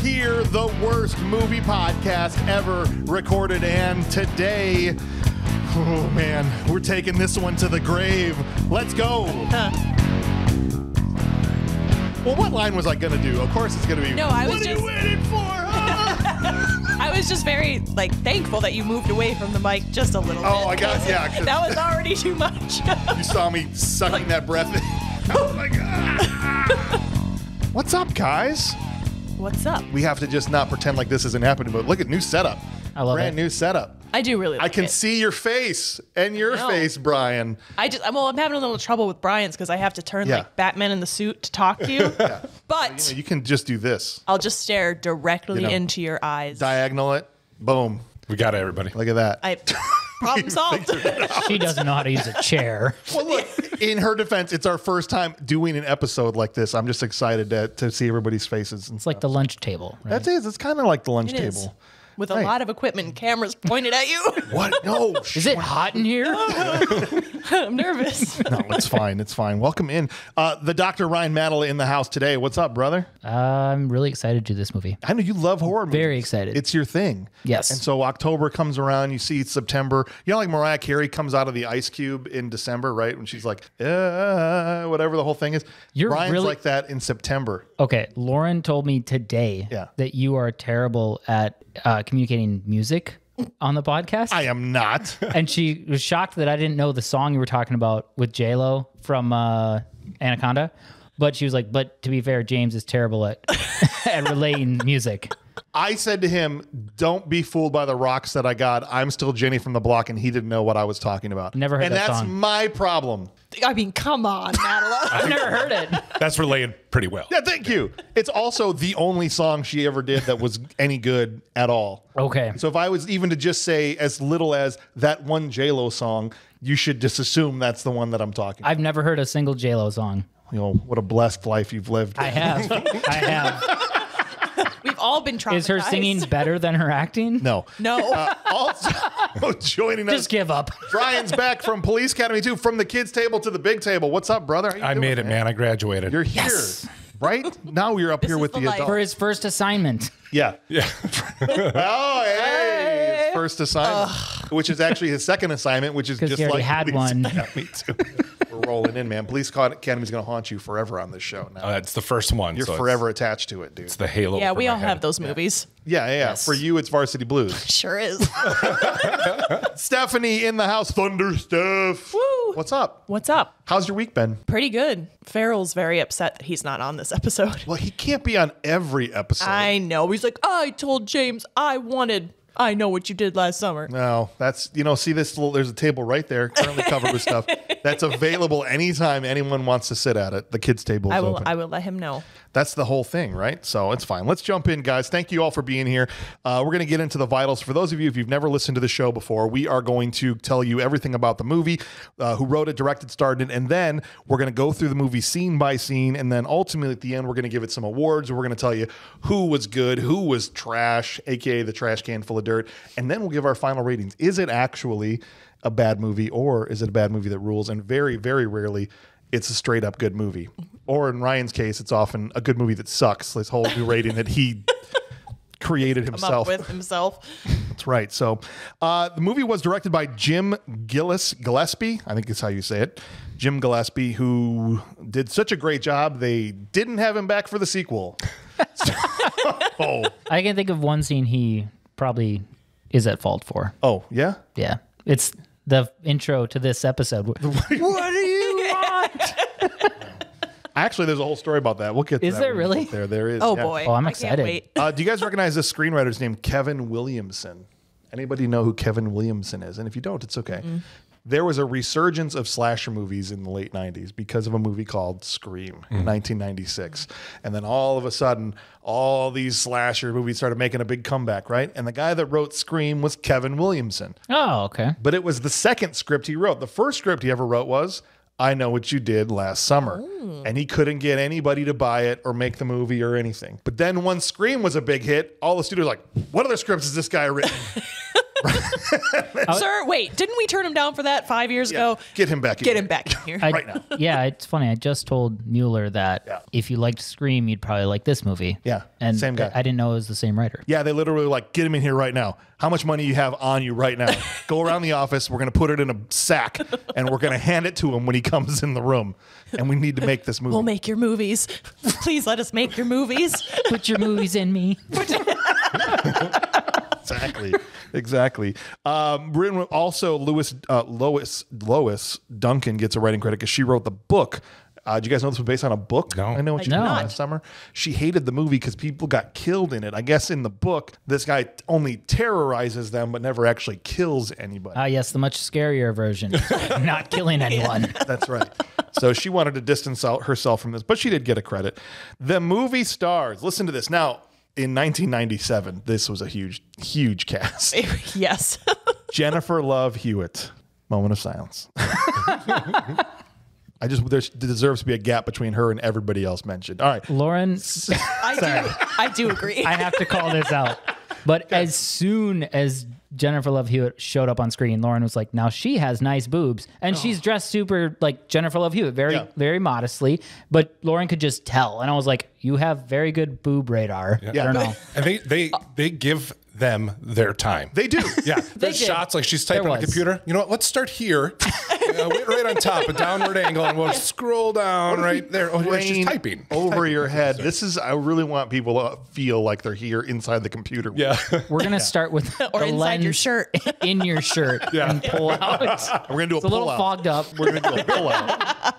here, the worst movie podcast ever recorded, and today, oh man, we're taking this one to the grave. Let's go. Well, what line was I going to do? Of course it's going to be, No, I was what just... are you waiting for? I was just very, thankful that you moved away from the mic just a little bit. Oh, I guess, yeah. That was already too much. You saw me sucking that breath in. Oh my God. What's up, guys? What's up? We have to just not pretend like this isn't happening, but look at new setup. I love Brand it. new setup. I do really like I can it. see your face and your face, Brian. I'm having a little trouble with Brian's because I have to turn like Batman in the suit to talk to you. But You can just do this. I'll just stare directly into your eyes. Diagonal it. Boom. We got it, everybody. Look at that. Problem solved. She doesn't know how to use a chair. Well, look, in her defense, it's our first time doing an episode like this. I'm just excited to see everybody's faces. And It's like the lunch table, right? That's it. It's kind of like the lunch It is. table. With a lot of equipment and cameras pointed at you. What? No. Is it hot in here? I'm nervous. No, it's fine. It's fine. Welcome in. The Dr. Ryan Mattala in the house today. What's up, brother? I'm really excited to do this movie. I know you love horror movies. Very excited. It's your thing. Yes. And so October comes around, you see it's September. You know, like Mariah Carey comes out of the ice cube in December, right? When she's like, whatever the whole thing is. Brian's really like that in September. Okay, Lauren told me today that you are terrible at communicating music on the podcast. I am not. And she was shocked that I didn't know the song you were talking about with J-Lo from Anaconda. But she was like, but to be fair, James is terrible at at relaying music. I said to him, don't be fooled by the rocks that I got. I'm still Jenny from the block, and he didn't know what I was talking about. Never heard that song. And that's my problem. I mean, come on, Madeline. I've never heard it. That's relayed pretty well. Yeah, thank you. It's also the only song she ever did that was any good at all. Okay. So if I was even to just say as little as that one J-Lo song, you should just assume that's the one that I'm talking about. I've never heard a single J-Lo song. You know, what a blessed life you've lived. I have. I have. We've all been traumatized. Is her singing better than her acting? No. No. Also, joining us, Just give up. Brian's back from Police Academy 2, from the kids' table to the big table. What's up, brother? How you I doing, made it, man. I graduated. You're here, right? Now you're up here is with the the life. adults. For his first assignment. Yeah. Yeah. Oh, hey. His first assignment, which is actually his second assignment, which is 'Cause just he already like had Police one. Academy 2. We're rolling in, man. Police Academy's going to haunt you forever on this show now. It's the first one. You're so forever attached to it, dude. It's the halo. Yeah, over we my all head. have those movies. Yeah. Yes. For you, it's Varsity Blues. Sure is. Stephanie in the house. Thunder Steph. Woo. What's up? What's up? How's your week been? Pretty good. Farrell's very upset that he's not on this episode. Well, he can't be on every episode. I know. He's like, I told James I know what you did last summer. No, that's, see this little, there's a table right there currently covered with stuff that's available anytime anyone wants to sit at it. The kids' table is open. I will let him know. That's the whole thing, right? So it's fine. Let's jump in, guys. Thank you all for being here. We're going to get into the vitals. For those of you, if you've never listened to the show before, we are going to tell you everything about the movie, who wrote it, directed, starred it, and then we're going to go through the movie scene by scene, and then ultimately at the end, we're going to give it some awards. We're going to tell you who was good, who was trash, aka the trash can full of dirt, and then we'll give our final ratings. Is it actually a bad movie, or is it a bad movie that rules? And very, very rarely, it's a straight up good movie. Or in Ryan's case, it's often a good movie that sucks. This whole new rating that he created himself. Come up with himself. That's right. So the movie was directed by Jim Gillespie. I think is how you say it. Jim Gillespie, who did such a great job, they didn't have him back for the sequel. I can think of one scene he probably is at fault for. Oh, yeah? Yeah. It's the intro to this episode. What do you want? Actually, there's a whole story about that. We'll get to Is that there when we really? get There is. Oh, yeah. boy. Oh, I'm I can't excited. wait. Do you guys recognize this screenwriter's name, Kevin Williamson? Anybody know who Kevin Williamson is? And if you don't, it's okay. There was a resurgence of slasher movies in the late 90s because of a movie called Scream in 1996. And then all of a sudden, all these slasher movies started making a big comeback, right? And the guy that wrote Scream was Kevin Williamson. Oh, okay. But it was the second script he wrote. The first script he ever wrote was I Know What You Did Last Summer. And he couldn't get anybody to buy it or make the movie or anything. But then once Scream was a big hit, all the studios were like, what other scripts has this guy written? Sir, wait, didn't we turn him down for that 5 years ago? Get him back in Get here. him back in here. Right now. Yeah, it's funny. I just told Mueller that if you liked Scream, you'd probably like this movie. Yeah, and same guy. I didn't know it was the same writer. Yeah, they literally like, get him in here right now. How much money you have on you right now? Go around the office. We're going to put it in a sack, and we're going to hand it to him when he comes in the room. And we need to make this movie. We'll make your movies. Please let us make your movies. Put your movies in me. Exactly. Also, Lois Duncan gets a writing credit because she wrote the book. Did you guys know this was based on a book? No. I know what you did did not. last summer. She hated the movie because people got killed in it. I guess in the book, this guy only terrorizes them but never actually kills anybody. Ah, yes, the much scarier version. Not killing anyone. That's right. So she wanted to distance out herself from this, but she did get a credit. The movie stars. Listen to this. Now, in 1997, this was a huge cast. Yes. Jennifer Love Hewitt. Moment of silence. There deserves to be a gap between her and everybody else mentioned. All right. Lauren, I do agree. I have to call this out. But as soon as Jennifer Love Hewitt showed up on screen, Lauren was like, now she has nice boobs. And she's dressed super like Jennifer Love Hewitt, very modestly. But Lauren could just tell. And I was like, you have very good boob radar. I don't know. And they give them their time. They do. Yeah. There's did. shots like she's typing There on the was. computer. You know what? Let's start here. Right on top, a downward angle, and we'll scroll down right there. Oh, yeah, she's Rain typing. over your head. I really want people to feel like they're here inside the computer. Yeah. We're going to start with Or the inside lens your shirt. in your shirt and pull out. We're going to do It's a little pull-out. fogged up. We're going to do a pull-out.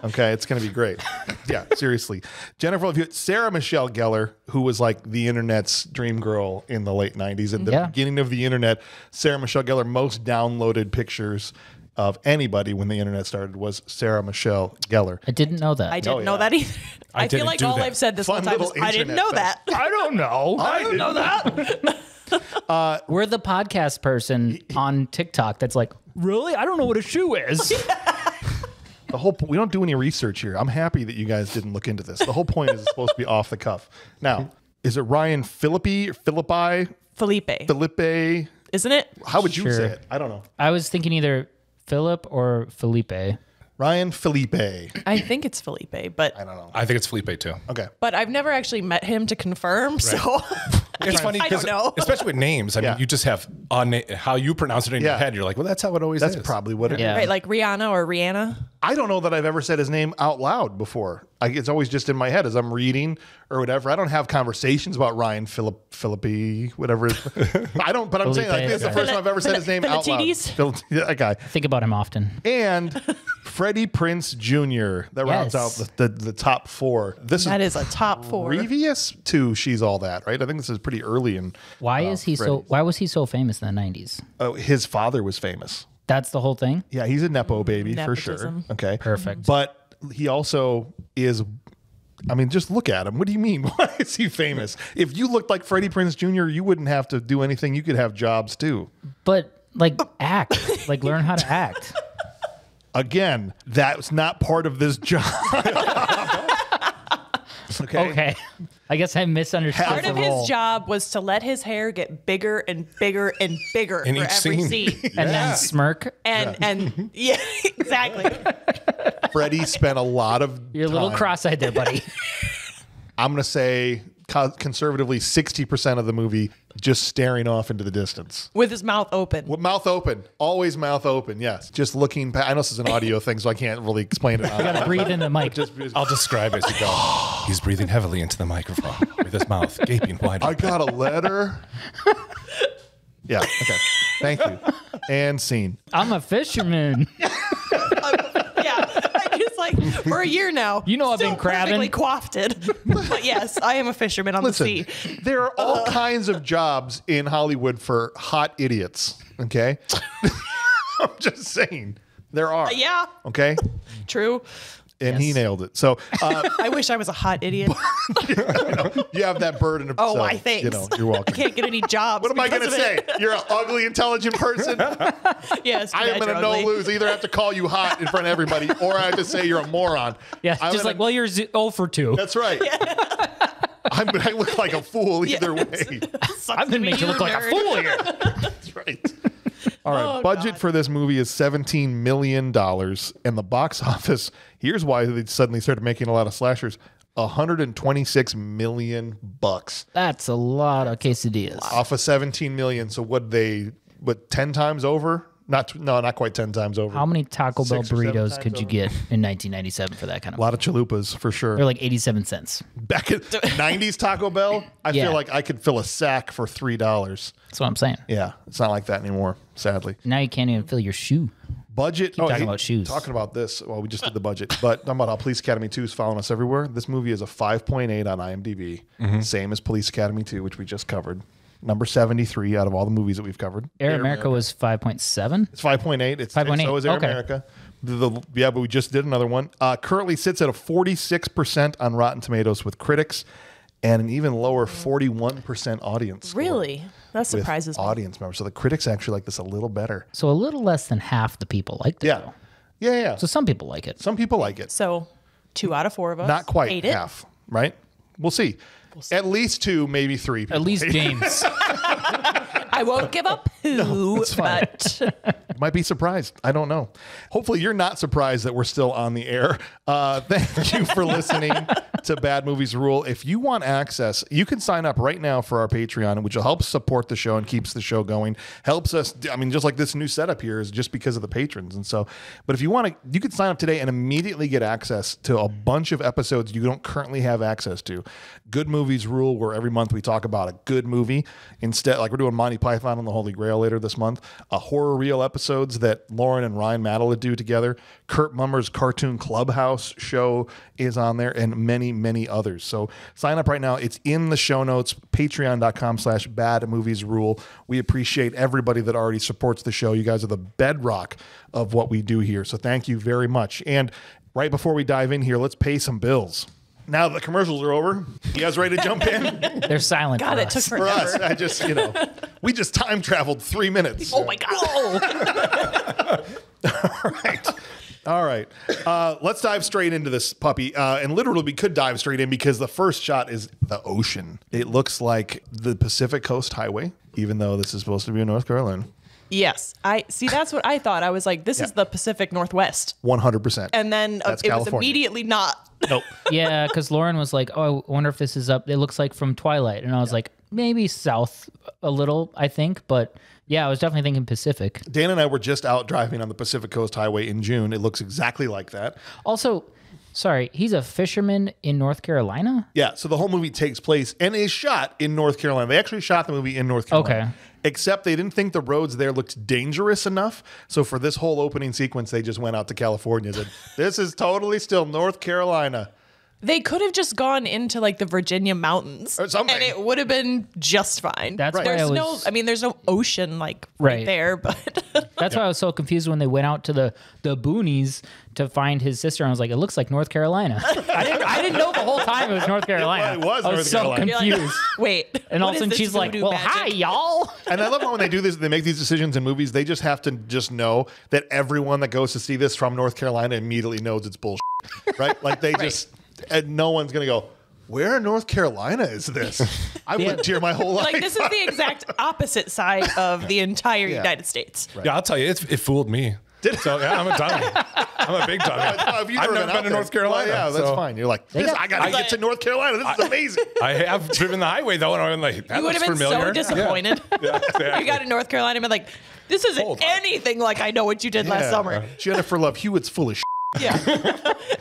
Okay, it's going to be great. Yeah, seriously. Jennifer Love Hewitt, Sarah Michelle Gellar, who was like the internet's dream girl in the late 90s. At the beginning of the internet, Sarah Michelle Gellar, most downloaded pictures of anybody when the internet started was Sarah Michelle Gellar. I didn't know that. I didn't know that either. I feel didn't like do all that. I've said this Fun whole time is little I didn't internet know that. I don't know. I didn't know that. We're the podcast person on TikTok that's like, really? I don't know what a shoe is. We don't do any research here. I'm happy that you guys didn't look into this. The whole point is it's supposed to be off the cuff. Now, is it Ryan Phillippe? Felipe. Isn't it? How would you Sure. say it? I don't know. I was thinking either Philip or Felipe. Ryan Felipe. I think it's Felipe, but I don't know. I think it's Felipe too. Okay. I've never actually met him to confirm. So It's funny I don't because, know. especially with names, I mean, Yeah. you just have how you pronounce it in your head. You're like, well, that's how it always That's is. probably what it is. Yeah. right, like Rihanna or Rihanna. I don't know that I've ever said his name out loud before. It's always just in my head as I'm reading or whatever. I don't have conversations about Ryan Phillippe, whatever. I don't, but I'm saying like, this is the first time I've ever said his name out loud. Philatides? That guy. Think about him often. And Freddie Prinze Jr. That rounds Yes. out the top four. That is a top four. previous to She's All That, right? I think this is pretty early in. Why was he so famous in the 90s? His father was famous. That's the whole thing? Yeah, he's a Nepo baby for sure. Nepotism. Okay. Perfect. But he also is, I mean, just look at him. What do you mean? Why is he famous? If you looked like Freddie Prinze Jr., you wouldn't have to do anything. You could have jobs too. But like act, like learn how to act. Again, that's not part of this job. Okay. I guess I misunderstood Part the of role. his job was to let his hair get bigger and bigger and bigger In for each every scene. scene. And then smirk. And yeah, exactly. Freddie spent a lot of You're a little time. cross-eyed there, buddy. I'm going to say conservatively 60% of the movie just staring off into the distance. With his mouth open. With mouth open. Always mouth open, yes. Just looking past. I know this is an audio thing, so I can't really explain it. You gotta breathe in the mic. I'll describe as you go. He's breathing heavily into the microphone with his mouth gaping wide I open. got a letter. Yeah, okay. Thank you. And scene. I'm a fisherman. Yeah. I just like for a year now. You know I've still been crabbing. perfectly coifted. But yes, I am a fisherman on Listen, the sea. there are all kinds of jobs in Hollywood for hot idiots, okay? I'm just saying. There are. Yeah. Okay? True. And he nailed it. So I wish I was a hot idiot. you have that burden of Oh, I thanks. you're welcome. I can't get any jobs. What am I going to because of say? it. You're an ugly, intelligent person? Yes, I am in a no-lose. Either I have to call you hot in front of everybody, or I have to say you're a moron. Yeah, I'm just in like, well, you're 0 for 2. That's right. I look like a fool either way. Sucks I've been to be made to you, look like a nerd. fool here. right. All right. Budget for this movie is $17 million. And the box office, here's why they suddenly started making a lot of slashers. $126 million. That's a lot of quesadillas. Off of 17 million. So what 10 times over? Not quite 10 times over. How many Taco Bell 6 or 7 burritos times could you over? get in 1997 for that kind of A lot of chalupas for sure. They're like 87 cents. Back in 90s Taco Bell, I Yeah. feel like I could fill a sack for $3. That's what I'm saying. Yeah, it's not like that anymore, sadly. Now you can't even fill your shoe. Budget. talking about shoes. Talking about this. Well, we just did the budget, but talking about how Police Academy 2 is following us everywhere. This movie is a 5.8 on IMDb, same as Police Academy 2, which we just covered. Number 73 out of all the movies that we've covered. Air America was 5.7. It's 5.8. It's 5.8. So is Air Okay. America. But we just did another one. Currently sits at a 46% on Rotten Tomatoes with critics, and an even lower 41% audience score Really? That with surprises me. audience members. So the critics actually like this a little better. So a little less than half the people liked it. Yeah. Though. Yeah. So some people like it. Some people like it. So 2 out of 4 of us. Not quite ate it. half, right? We'll see. At least 2, maybe 3 people. At least ate it. James. I won't give up poo, but Might be surprised. I don't know. Hopefully you're not surprised that we're still on the air. Thank you for listening to Bad Movies Rule. If you want access, you can sign up right now for our Patreon, which will help support the show and keeps the show going. Helps us. I mean, just like this new setup here is just because of the patrons. And so, but if you want to, you can sign up today and immediately get access to a bunch of episodes you don't currently have access to. Good Movies Rule, where every month we talk about a good movie. Instead, like we're doing Monty Python and the Holy Grail later this month. A horror reel episodes that Lauren and Ryan Mattala do together. Kurt Mummer's Cartoon Clubhouse show is on there, and many, many others. So sign up right now. It's in the show notes, patreon.com/badmoviesrule. We appreciate everybody that already supports the show. You guys are the bedrock of what we do here. So thank you very much. And right before we dive in here, let's pay some bills. Now that the commercials are over, you guys ready to jump in? They're silent. God, for it us. took For forever. us, I just, we just time traveled 3 minutes. Oh my God. All right. Let's dive straight into this puppy. And literally, we could dive straight in because the first shot is the ocean. It looks like the Pacific Coast Highway, even though this is supposed to be in North Carolina. Yes. That's what I thought. I was like, this is the Pacific Northwest. 100%. And then That's it was California. immediately not. Nope. Yeah, because Lauren was like, "Oh, I wonder if this is up. It looks like from Twilight," and I was like, "Maybe south a little, I think." But yeah, I was definitely thinking Pacific. Dan and I were just out driving on the Pacific Coast Highway in June. It looks exactly like that. Also, sorry, he's a fisherman in North Carolina. Yeah. So the whole movie takes place and is shot in North Carolina. They actually shot the movie in North Carolina. Okay. Except they didn't think the roads there looked dangerous enough. So for this whole opening sequence, they just went out to California and said, this is totally still North Carolina. They could have just gone into like the Virginia mountains Or something. and it would have been just fine. That's why there's I was- there's no ocean like right Right. there, but That's why I was so confused when they went out to the boonies to find his sister. And I was like, "It looks like North Carolina." I didn't know the whole time it was North Carolina. It was I North was so Carolina. you're like, confused. wait. And all of what a is sudden this she's like, voodoo "Well, magic? hi, y'all." And I love how when they do this, they make these decisions in movies, they just have to just know that everyone that goes to see this from North Carolina immediately knows it's bullshit, right? Like they just, and no one's going to go, where in North Carolina is this? I've lived here my whole life. Like this is the exact opposite side of the entire United States. Yeah, I'll tell you, it fooled me. So yeah, I'm a dummy. I'm a big dummy. If you've I've never out been to there, North Carolina. well, yeah, that's so- fine. You're like, I got to get to North Carolina. This is amazing. I have driven the highway though, and I'm like, that You would looks have been familiar. so disappointed. Yeah. You got to North Carolina and been like, this isn't Hold on. anything like I know what you did last summer. Jennifer Love Hewitt's full of shit. Yeah.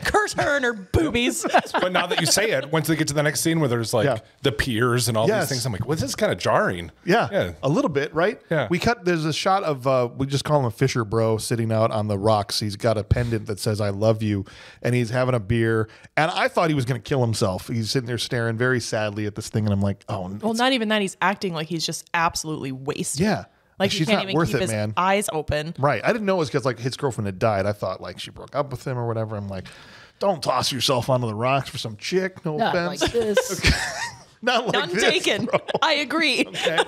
Curse her and her boobies. But now that you say it, once they get to the next scene where there's like Yeah. the piers and all Yes. these things, I'm like, well, this is kind of jarring. Yeah, a little bit, right? Yeah. There's a shot of, we just call him a Fisher bro sitting out on the rocks. He's got a pendant that says, I love you. And he's having a beer. And I thought he was going to kill himself. He's sitting there staring very sadly at this thing. And I'm like, oh, Well, not even that. He's acting like he's just absolutely wasted. yeah. Like he she's can't not even worth keep it, his man. eyes open. Right. I didn't know it was because like his girlfriend had died. I thought like she broke up with him or whatever. I'm like, don't toss yourself onto the rocks for some chick. No Not offense. like this. Not like None this, taken. bro. I agree. Okay.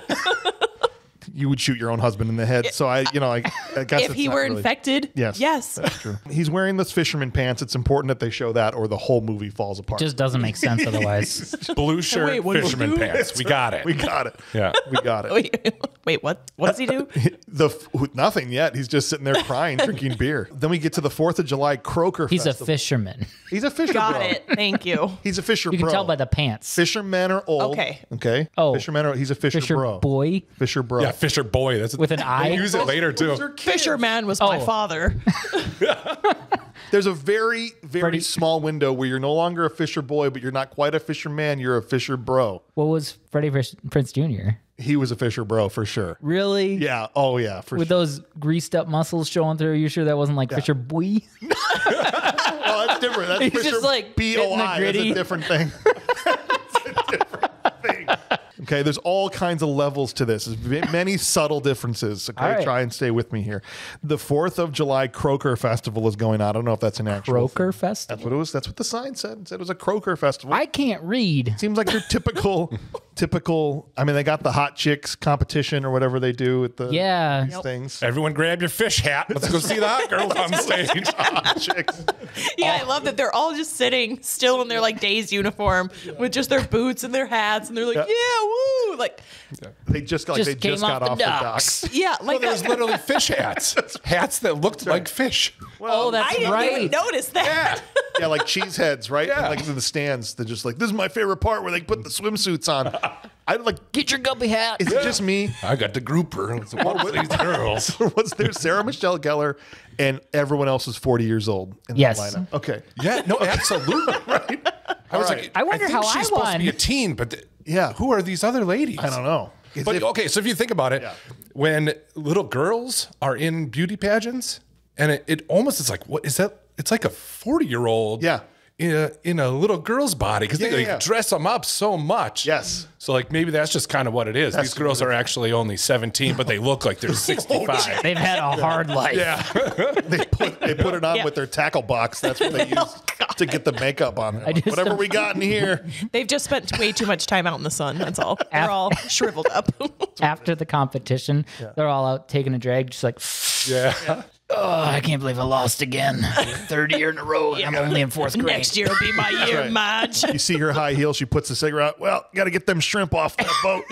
you would shoot your own husband in the head. So I guess if he were infected, yes, that's true. He's wearing those fisherman pants. It's important that they show that, or the whole movie falls apart. Just doesn't make sense otherwise. Blue shirt, fisherman pants. We got it. We got it. Yeah, we got it. Wait, what? What does he do? Nothing yet. He's just sitting there crying, drinking beer. Then we get to the 4th of July Croker He's Festival. a fisherman. He's a fisher Got bro. it. Thank you. He's a fisher You bro. can tell by the pants. Fishermen are old. Okay. Oh. He's a fisher bro. boy Fisher bro. yeah, Fisher boy. That's with an eye. They use it later Those too. are kids. Fisherman was my father. There's a very, very small window where you're no longer a fisher boy, but you're not quite a fisherman. You're a fisher bro. What was Freddie Prinze Jr.? He was a fisher bro for sure. Really? Yeah. Oh yeah. For With sure. those greased up muscles showing through, are you sure that wasn't like Fisher Boy? Oh, that's different. That's He's fisher just, like, hitting the BOI. That's gritty. a different thing. That's a different thing. Okay, there's all kinds of levels to this. There's many subtle differences. Okay, All right. try and stay with me here. The 4th of July Croker Festival is going on. I don't know if that's an actual Croker thing. Festival? That's what it was. That's what the sign said. It said it was a Croker Festival. I can't read. Seems like your typical. I mean, they got the hot chicks competition or whatever they do at the these things. Everyone grab your fish hat. Let's go see the hot girls on stage. Hot chicks. Yeah, I love that they're all just sitting still in their like day's uniform with just their boots and their hats, and they're like, yeah, woo, like They just got, Just came off the docks. yeah, Well, like there was literally fish hats. Hats that looked like fish. Oh, that's I didn't right. even notice that. Yeah, like cheese heads, right? Yeah. Like in the stands, they're just like, this is my favorite part where they put the swimsuits on. I like. Get your guppy hat. Is it just me? I got the grouper. What were these girls? Was there Sarah Michelle Gellar and everyone else is 40 years old in Yes. that lineup? Okay. Yeah, no, absolutely. Right. I was right. like, I wonder think how she's I supposed to won. be a teen, but Yeah. who are these other ladies? I don't know. But okay, so if you think about it, when little girls are in beauty pageants, and it almost is like, what is that? It's like a 40-year-old. Yeah. In a little girl's body because they dress them up so much. Yes. So like maybe that's just kind of what it is. These girls are actually only 17, but they look like they're 65. They've had a hard life. Yeah. they put it on with their tackle box. That's what they use to get the makeup on. Whatever we got in here. They've just spent way too much time out in the sun. That's all. They're all shriveled up. After the competition, they're all out taking a drag, just like, Yeah. oh, I can't believe I lost again. 3rd year in a row, and I'm only in 4th grade. Next year will be my year, right. Madge. You see her high heel. She puts the cigarette. Well, got to get them shrimp off that boat.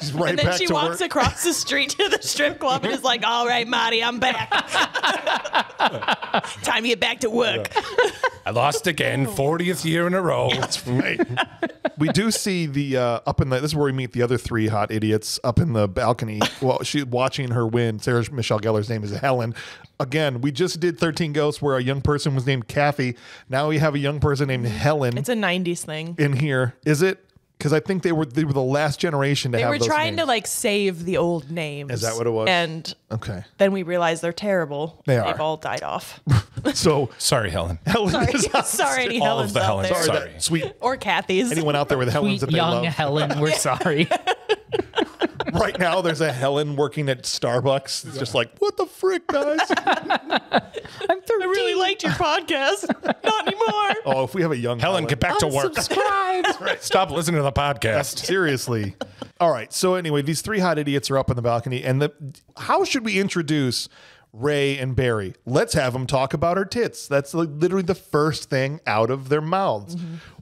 She's right And then back she to walks work. across the street to the strip club and is like, all right, Marty, I'm back. Time to get back to work. I lost again, 40th year in a row. That's right. We do see the up in the. This is where we meet the other 3 hot idiots up in the balcony. Well, she watching her win. Sarah Michelle Gellar's name is Helen. Again, we just did 13 Ghosts where a young person was named Kathy. Now we have a young person named Helen It's a 90s thing. in here. Is it? Because I think they were the last generation to They have were those trying to names. like save the old names. Is that what it was? And Okay. then we realized they're terrible. They They've are. all died off. So Sorry, Helen. Helen Sorry, is on sorry, any All Helens of the out Helens. there. Sorry, Sorry. that sweet. Or Kathy's. Anyone out there with Helens Sweet that they young love? Helen, we're sorry. Right now, there's a Helen working at Starbucks. It's just like, what the frick, guys? I'm 13. I really liked your podcast. Not anymore. Oh, if we have a young Helen, get back to work. Unsubscribe. Stop listening to the podcast. Seriously. All right. So anyway, these 3 hot idiots are up on the balcony, and how should we introduce Ray and Barry? Let's have them talk about her tits. That's like literally the first thing out of their mouths.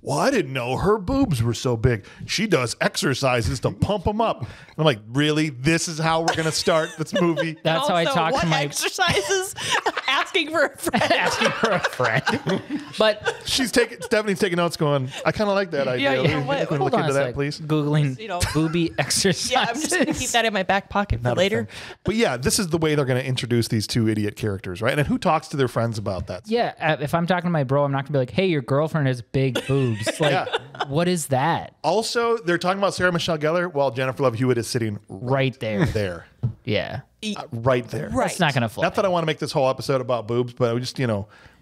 Well, I didn't know her boobs were so big. She does exercises to pump them up. I'm like, really? This is how we're gonna start this movie? That's how I Also, talk what to my exercises? Asking for a friend. asking for a friend. But Stephanie's taking notes, going, I kind of like that idea. Yeah, Can what- we hold look on into a that, sec. please? Googling You know. booby exercises. Yeah, I'm just going to keep that in my back pocket for Not a later. thing. But yeah, this is the way they're going to introduce these 2 idiot characters, right? And who talks to their friends about that? Yeah, if I'm talking to my bro, I'm not gonna be like, "Hey, your girlfriend has big boobs." Like, Yeah. what is that? Also, they're talking about Sarah Michelle Gellar while Jennifer Love Hewitt is sitting Right there. there. Yeah, Right there. Right. that's not gonna fly. Not that I want to make this whole episode about boobs, but we just,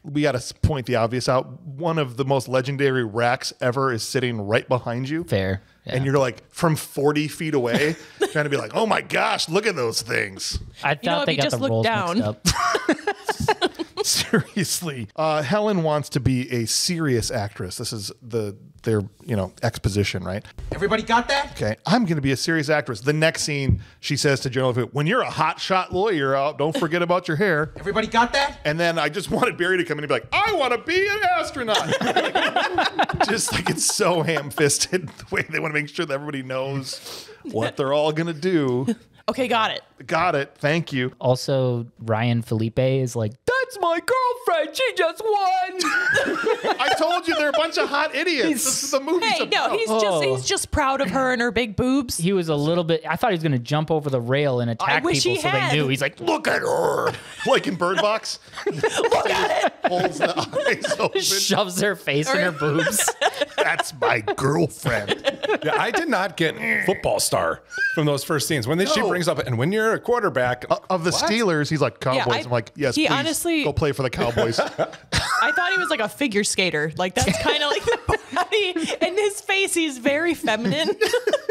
we got to point the obvious out. One of the most legendary racks ever is sitting right behind you. Fair. Yeah. And you're like from 40 feet away trying to be like, oh my gosh, look at those things. I thought if they you got just the look roles down. mixed up. Seriously. Helen wants to be a serious actress. This is the their exposition, right? Everybody got that? Okay, I'm going to be a serious actress. The next scene, she says to General Hewitt, when you're a hotshot lawyer, don't forget about your hair. Everybody got that? And then I just wanted Barry to come in and be like, I want to be an astronaut. Just like it's so ham-fisted the way they want to make sure that everybody knows what they're all going to do. Okay, got it. Got it. Thank you. Also, Ryan Felipe is like, that's my girlfriend. She just won. I told you they're a bunch of hot idiots. This is the movie's Hey, no, about. he's just proud of her and her big boobs. He was a little bit, I thought he was going to jump over the rail and attack wish people he so had. they knew. He's like, Look at her. Like in Bird Box. Look at it. Holds the eyes open. shoves her face in her boobs. That's my girlfriend. Yeah, I did not get football star from those first scenes. When she brings up, and when you're a quarterback Of the what? Steelers, he's like, Cowboys. I'm like, yes, he please honestly- go play for the Cowboys. I thought he was like a figure skater. Like that's kind of like the body. And his face, he's very feminine.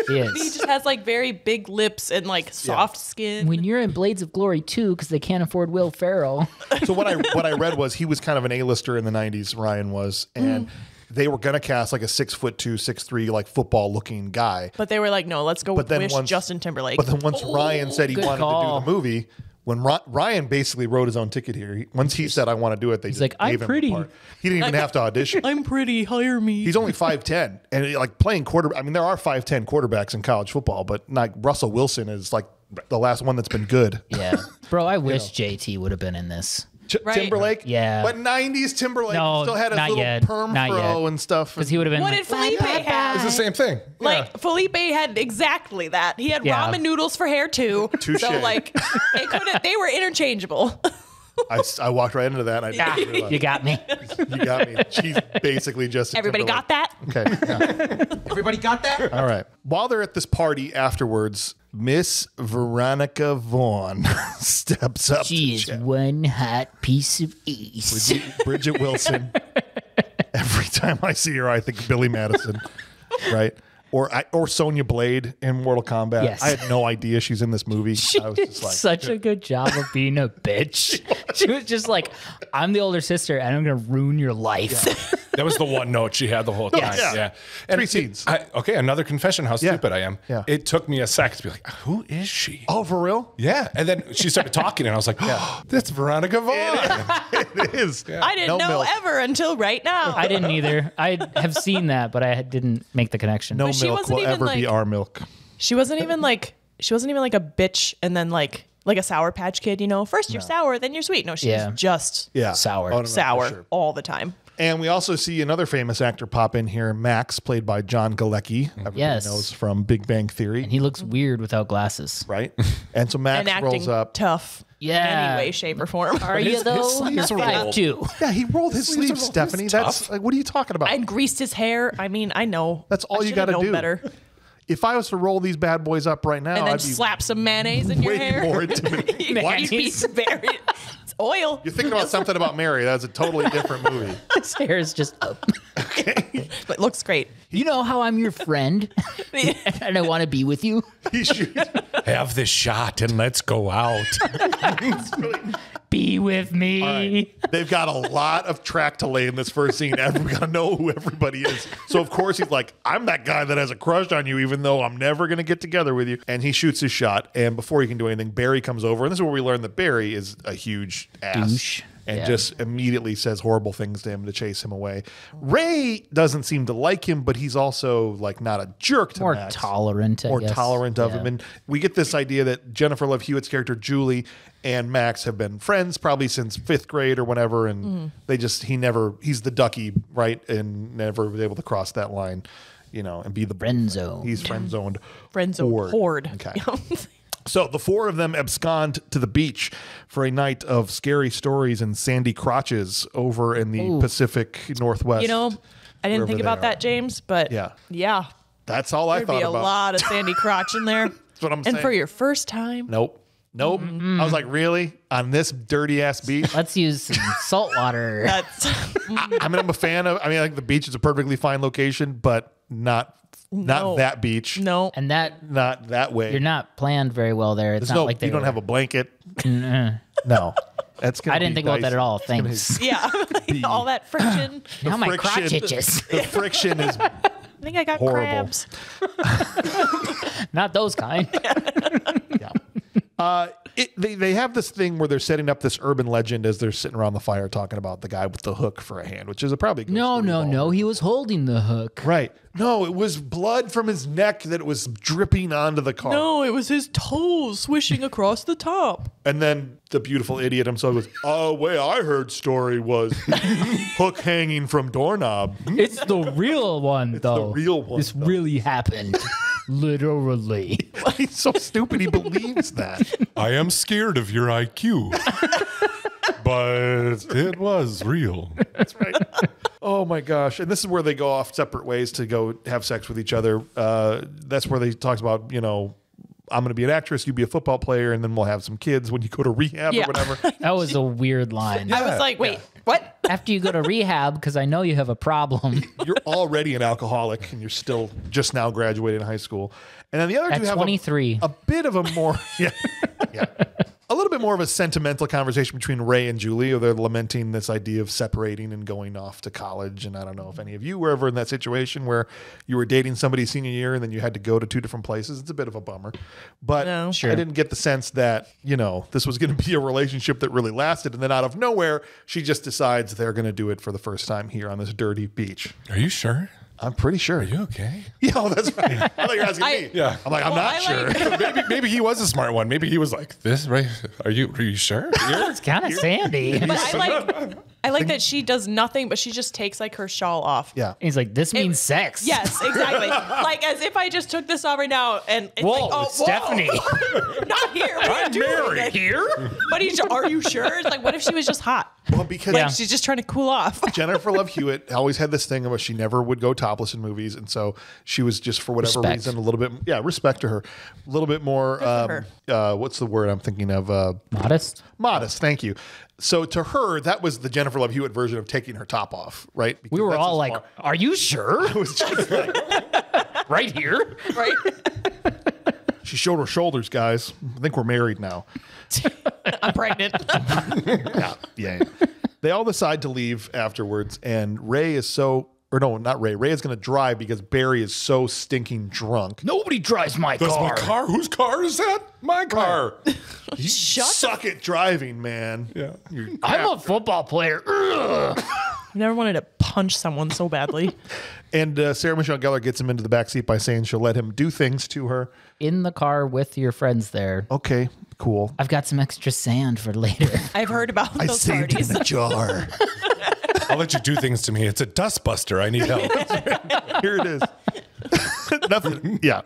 He He is. just has like very big lips and like soft skin. When you're in Blades of Glory 2, because they can't afford Will Ferrell. So what I read was he was kind of an A-lister in the 90s, Ryan was, and they were going to cast like a 6'2", 6'3", like football looking guy. But they were like, no, let's go with then Wish once- Justin Timberlake. But then once Ryan said he good wanted call. to do the movie, when Ryan basically wrote his own ticket here, once he said, I want to do it, they just like, "I'm gave him pretty." the part. He didn't even have to audition. I'm pretty, hire me. He's only 5'10", and like playing quarter. I mean, there are 5'10" quarterbacks in college football, but like Russell Wilson is like the last one that's been good. Yeah. Bro, I wish JT would have been in this. Right. Timberlake, Yeah. but 90s Timberlake No, still had his not little yet. perm Not fro yet. and stuff. Because he would have been What like, did Felipe It's the have? same thing. Like Felipe had exactly that. He had Yeah. ramen noodles for hair too. Touche. So like, it couldn't. They were interchangeable. I walked right into that. And I didn't realize. you got me. You got me. She's basically just Everybody got that? Okay. Yeah. Everybody got that? All right. While they're at this party afterwards, Miss Veronica Vaughn steps up. She to is chat. one hot piece of ace. Bridget Wilson. Every time I see her, I think Billy Madison, right? Or Sonya Blade in Mortal Kombat. Yes. I had no idea she's in this movie. She I was did just like, such a good job of being a bitch. She was just like, I'm the older sister and I'm going to ruin your life. That was the one note she had the whole time. Yeah. Yeah. Three scenes. Okay, another confession how stupid I am. Yeah. It took me a second to be like, who is she? oh, for real? Yeah. And then she started talking, and I was like, oh, that's Veronica Vaughn. It is. I didn't No know milk. ever until right now. I didn't either. I have seen that, but I didn't make the connection. No But she milk wasn't will even ever be like- our milk. She wasn't even like a bitch and then like a Sour Patch Kid, you know? First you're sour, then you're sweet. No, she's Yeah. just Yeah. Sour. Oh, no, no, sour for sure. all the time. And we also see another famous actor pop in here, Max, played by John Galecki. Everybody Yes. knows from Big Bang Theory, And he looks weird without glasses. right? And so Max And rolls acting up. tough Yeah. any way, shape, or form. Are you his though? sleeves You're are rolled. 5'2". Yeah, he rolled his Sleeves sleeves, are- Stephanie. he's That's tough. like, what are you talking about? And greased his hair. I mean, I know. That's all I you should've got to known do. better. If I was to roll these bad boys up right now, And then I'd be slap some mayonnaise in your way hair. more intimidating. You'd be very. It's oil. You're thinking about something about Mary. That's a totally different movie. His hair is just up. But it looks great. You know how I'm your friend and I want to be with you? He should, Have this shot and let's go out. Be with me. all right. They've got a lot of track to lay in this first scene. We got to know who everybody is. So, of course, he's like, I'm that guy that has a crush on you, even though I'm never going to get together with you. And he shoots his shot. And before he can do anything, Barry comes over. And this is where we learn that Barry is a huge ass. Douche. And Yeah. just immediately says horrible things to him to chase him away. Ray doesn't seem to like him, but he's also like not a jerk to More Max. tolerant, I More guess. tolerant of Yeah. him. And we get this idea that Jennifer Love Hewitt's character, Julie, and Max have been friends probably since 5th grade or whenever. And he's the ducky, right? And never was able to cross that line, and be the Friend zone. He's friend zoned. Friend zone horde. Okay. So the four of them abscond to the beach for a night of scary stories and sandy crotches over in the Pacific Northwest. I didn't Wherever think they about are. that, James, but Yeah. That's all I there'd thought be a about. lot of sandy crotch in there. That's what I'm and saying. for your first time, Nope. I was like, really? On this dirty ass beach? Let's use some salt water. that's I'm a fan of. Like the beach is a perfectly fine location, but not No. that beach. no. And that Not that way. you're not planned very well there. It's There's not no. like they You don't were- have a blanket. Mm-mm. No. That's gonna I didn't be think about that dicey. at all. It's gonna Thanks. Yeah, all that friction. Now my friction. crotch itches. The friction is I think I got Horrible. crabs. Not those kind. they have this thing where they're setting up this urban legend as they're sitting around the fire talking about the guy with the hook for a hand, which is a probably good No, story no, of all. no. He was holding the hook. Right. No, it was blood from his neck that was dripping onto the car. No, it was his toes swishing across the top. And then the beautiful idiot himself goes, "Oh, way I heard story was hook hanging from doorknob." It's the real one, though. real one, This though. really happened. Literally. He's so stupid he believes that. I am scared of your IQ. But it was real. That's right. Oh my gosh. And this is where they go off separate ways to go have sex with each other. That's where they talked about, you know, I'm going to be an actress, you be a football player, and then we'll have some kids when you go to rehab Yeah. or whatever. That was a weird line. I was like, wait, what? After you go to rehab, because I know you have a problem. You're already an alcoholic and you're still just now graduating high school. And then the other At two have 23. a bit of a more, yeah, a little bit more of a sentimental conversation between Ray and Julie. They're lamenting this idea of separating and going off to college. And I don't know if any of you were ever in that situation where you were dating somebody senior year and then you had to go to two different places. It's a bit of a bummer. But No. Sure. I didn't get the sense that, you know, this was going to be a relationship that really lasted. And then out of nowhere, she just decides they're going to do it for the first time here on this dirty beach. Are you sure? I'm pretty sure. Are you okay? Yeah, oh, that's right. I thought you were asking me. Yeah. I'm like, I'm Well, not I sure. like- Maybe he was a smart one. Maybe he was like, this, right? Are you sure? It's kind of sandy. But I like that she does nothing, but she just takes like her shawl off. Yeah. He's like, this means sex. Yes, exactly. Like as if I just took this off right now and it's Whoa, like, oh, Stephanie. not here. What are you doing? married. Here? But are you sure? It's like, what if she was just hot? Well, because Yeah. She's just trying to cool off. Jennifer Love Hewitt always had this thing about she never would go topless in movies. And so she was just, for whatever Respect. reason, a little bit, respect to her. A little bit more, for what's the word I'm thinking of? Modest. Modest. Thank you. So to her, that was the Jennifer Love Hewitt version of taking her top off, right? Because We were that's all as like, far- are you sure? it was just like, Right here? Right? she showed her shoulders, guys. I think we're married now. I'm pregnant. Yeah. They all decide to leave afterwards, and Ray is so, or no, not Ray. Ray is going to drive because Barry is so stinking drunk. Nobody drives my That's car. my car. Whose car is that? My car. Shut Suck at driving, man. Yeah. I'm a football player. Ugh. I've never wanted to punch someone so badly. And Sarah Michelle Gellar gets him into the backseat by saying she'll let him do things to her. In the car with your friends there. Okay, cool. I've got some extra sand for later. I've heard about I those saved parties. in the jar. I'll let you do things to me. It's a dust buster. I need help. Here it is. Nothing. Yeah.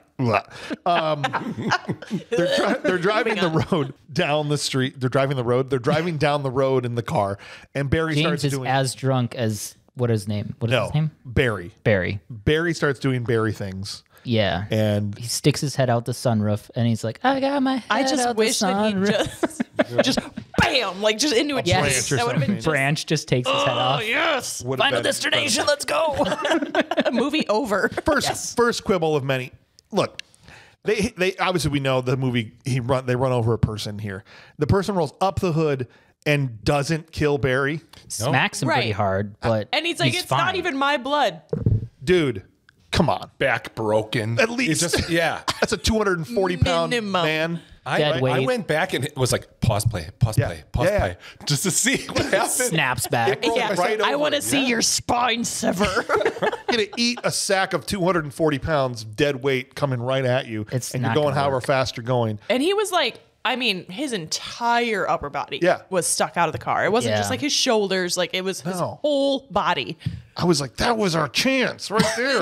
They're driving the road down the street. They're driving the road. They're driving down the road in the car, and Barry James starts is doing as drunk as, what is his name? What is his name? Barry. Barry. Barry starts doing Barry things, Yeah. and He sticks his head out the sunroof and he's like, I got my head I just out wish the that he sunroof. just bam, like just into a tree. Yes. Branch or That would have been something. just, Branch just takes his head oh off. yes, would have final been destination. Let's go. Movie over. first quibble of many. Look, they obviously, we know the movie. They run over a person here. The person rolls up the hood and doesn't kill Barry. Smacks him pretty Right. hard, but And he's like, it's fine. not even my blood. Dude, come on. Back broken. At least. It's just, yeah. That's a 240-pound Minimum. man. Dead I weight. went back and it was like, pause play, Yeah. play, just to see what happened. snaps back. Rolled Yeah, right I over want to it. see your spine sever. Gonna eat a sack of 240 pounds dead weight coming right at you. It's and you're not going gonna however work. fast you're going. And he was like, I mean, his entire upper body was stuck out of the car. It wasn't just Yeah. like his shoulders, like it was his No. whole body. I was like, that was our chance right there.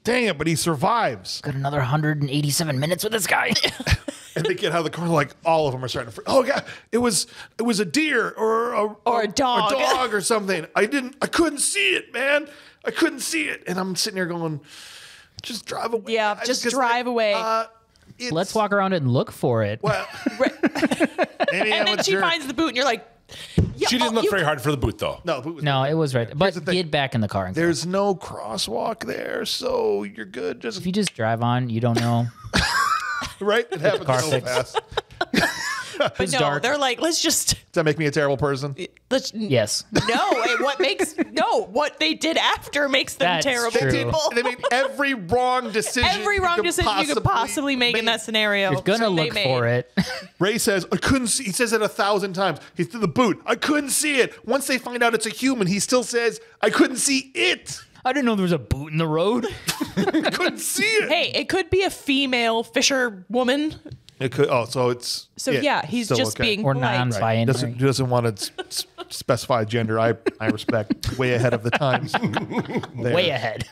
Dang it, but he survives. Got another 187 minutes with this guy. And they get out of the car, like all of them are starting to. Oh god, it was a deer or a dog. or something. I couldn't see it, man. I couldn't see it, and I'm sitting there going, just drive away. Yeah, guys, just 'cause, drive away. it's- Let's walk around and look for it. Well, And then she finds the boot, and you're like, yeah, She didn't look very hard for the boot, though. no. It was, No, it was right. the But thing. get back in the car. And There's no crosswalk there, so you're good. Just if you just drive on, you don't know. right. It happens car so fixed. fast. But It's no, dark. they're like, let's just Does that make me a terrible person? Yes. what they did after makes them That's terrible true. people. They made every wrong decision. Every wrong decision you could possibly make in that scenario. You're gonna they look made. for it. Ray says, I couldn't see. He says it 1,000 times. He's through the boot. I couldn't see it. Once they find out it's a human, he still says, I couldn't see it. I didn't know there was a boot in the road. I couldn't see it. Hey, it could be a female fisher woman. It could. Oh, so it's. So yeah, he's still just okay. being Or polite. non-binary. Doesn't want to specify gender. I respect. Way ahead of the times. There. Way ahead.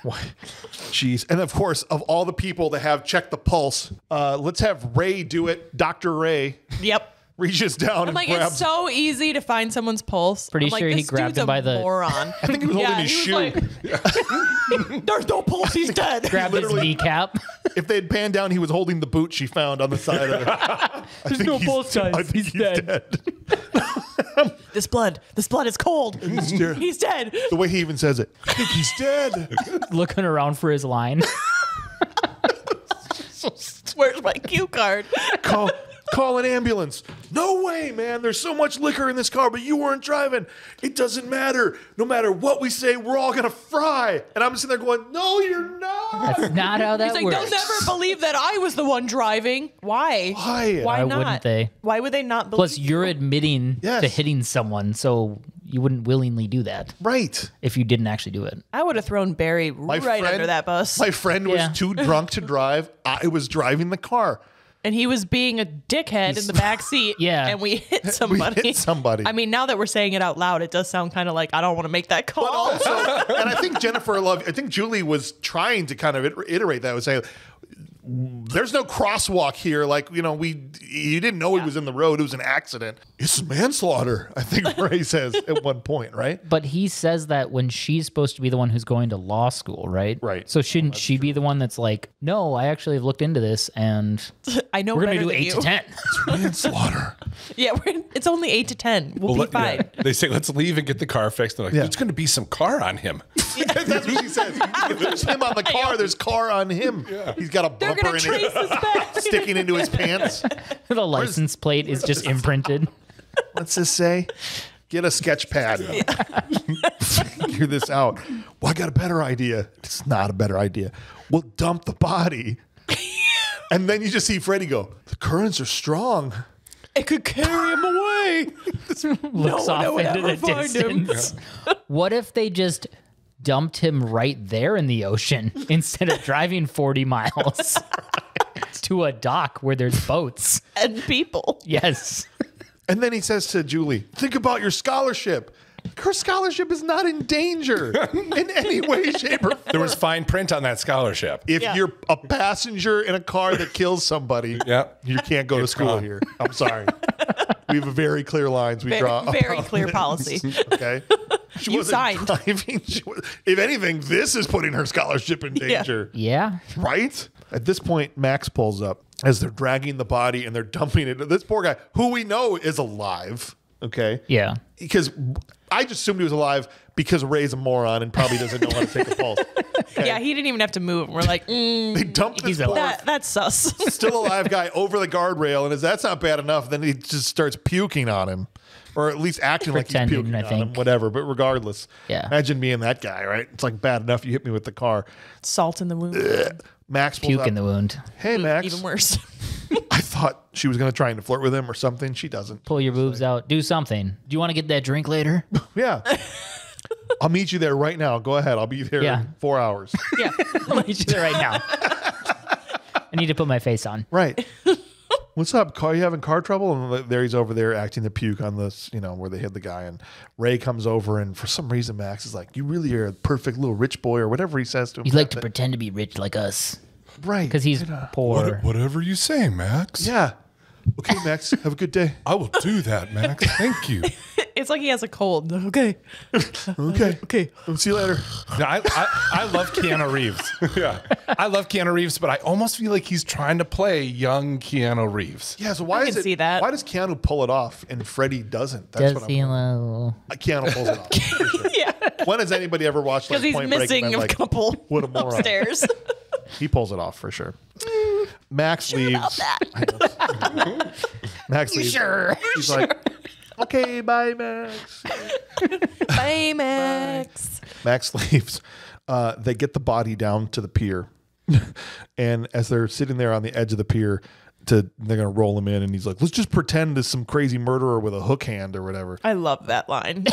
Jeez. And of course, of all the people that have checked the pulse, let's have Ray do it. Dr. Ray Yep. reaches down and Like, grabs. it's so easy to find someone's pulse. Pretty I'm like, sure he this grabbed dude's him a by the- moron. I think he was holding his shoe. Like, there's no pulse. He's dead. Grab his kneecap. If they'd panned down, he was holding the boot she found on the side of it. There's no pulse, guys. I think he's dead. This blood is cold. He's dead. The way he even says it. I think he's dead. Looking around for his line. Where's my cue card? Call an ambulance. No way, man. There's so much liquor in this car, but you weren't driving. It doesn't matter. No matter what we say, we're all going to fry. And I'm sitting there going, no, you're not. That's not how that He's like, works. they'll never believe that I was the one driving. Why? Why? Why Why not? wouldn't they? Why would they not believe? Plus, you're admitting Yes. to hitting someone, so you wouldn't willingly do that Right. if you didn't actually do it. I would have thrown Barry right under that bus. My friend Yeah. was too drunk to drive. I was driving the car. And he was being a dickhead in the back seat. Yeah. And we hit somebody. hit somebody. I mean, now that we're saying it out loud, it does sound kind of like I don't want to make that call. But also, and I think I think Julie was trying to kind of iterate that. Was saying, there's no crosswalk here. Like, you didn't know he was in the road. It was an accident. It's manslaughter, I think Ray says at one point, right? But he says that when she's supposed to be the one who's going to law school, right? Right. So shouldn't she be the one that's like, no, I actually have looked into this and I know we're going better to do than 8 you. to 10. Manslaughter. Yeah, it's only 8 to 10. We'll be fine. They say, let's leave and get the car fixed. They're like, Yeah. there's going to be some car on him. That's what she says. If there's him on the car, there's car on him. He's got a They're bumper going in to trace it this back. sticking into his pants. The license plate is just imprinted. What's this say? Get a sketch pad. Figure this out. Well, I got a better idea. It's not a better idea. We'll dump the body. And then you just see Freddie go, the currents are strong. It could carry him away. Looks one off would into the ever find him. distance. What if they just dumped him right there in the ocean instead of driving 40 miles to a dock where there's boats? And people. Yes. And then he says to Julie, think about your scholarship. Her scholarship is not in danger in any way, shape, or form. There was fine print on that scholarship. If Yeah. you're a passenger in a car that kills somebody, Yeah. you can't go to school gone. here. I'm sorry. We have very clear lines we draw. Very clear policy. Okay. She You wasn't signed. driving. If anything, this is putting her scholarship in danger. Yeah. Right? At this point, Max pulls up as they're dragging the body and they're dumping it. This poor guy, who we know is alive. Okay. Yeah. Because I just assumed he was alive because Ray's a moron and probably doesn't know how to take a pulse. Okay. Yeah, he didn't even have to move. We're like, They dumped this poor, that's sus. still alive guy over the guardrail, and as that's not bad enough, then he just starts puking on him. Or at least acting like he's Pretending, puking I on him, think. whatever. But regardless, Yeah. imagine being that guy, right? It's like bad enough you hit me with the car. Salt in the wound. Max pulls Puke up. in the wound. Hey, Max. Even worse. I thought she was going to try and flirt with him or something. She doesn't. Pull your boobs out. Do something. Do you want to get that drink later? Yeah. I'll meet you there right now. Go ahead. I'll be there Yeah. in 4 hours. Yeah. I'll meet you there right now. I need to put my face on. Right. What's up? Car? You having car trouble? And there he's over there acting the puke on this, where they hid the guy. And Ray comes over, and for some reason, Max is like, "You really are a perfect little rich boy," or whatever he says to him. You'd like to pretend to be rich like us. right? Because he's poor. Whatever you say, Max. Yeah. Okay, Max. Have a good day. I will do that, Max. Thank you. It's like he has a cold. Okay. Okay. Okay. See you later. No, I love Keanu Reeves. Yeah. I love Keanu Reeves, but I almost feel like he's trying to play young Keanu Reeves. Yeah. So why I can see that. Why does Keanu pull it off and Freddie doesn't? That's Does he love? Keanu pulls it off. For sure. Yeah. When has anybody ever watched like Because he's Point Break and missing been a like, couple what a moron? upstairs. He pulls it off for sure. Max leaves. Max leaves. Sure. He's like, okay, bye, Max. Bye, Max. Max leaves. They get the body down to the pier. And as they're sitting there on the edge of the pier, they're going to roll him in. And he's like, let's just pretend there's some crazy murderer with a hook hand or whatever. I love that line.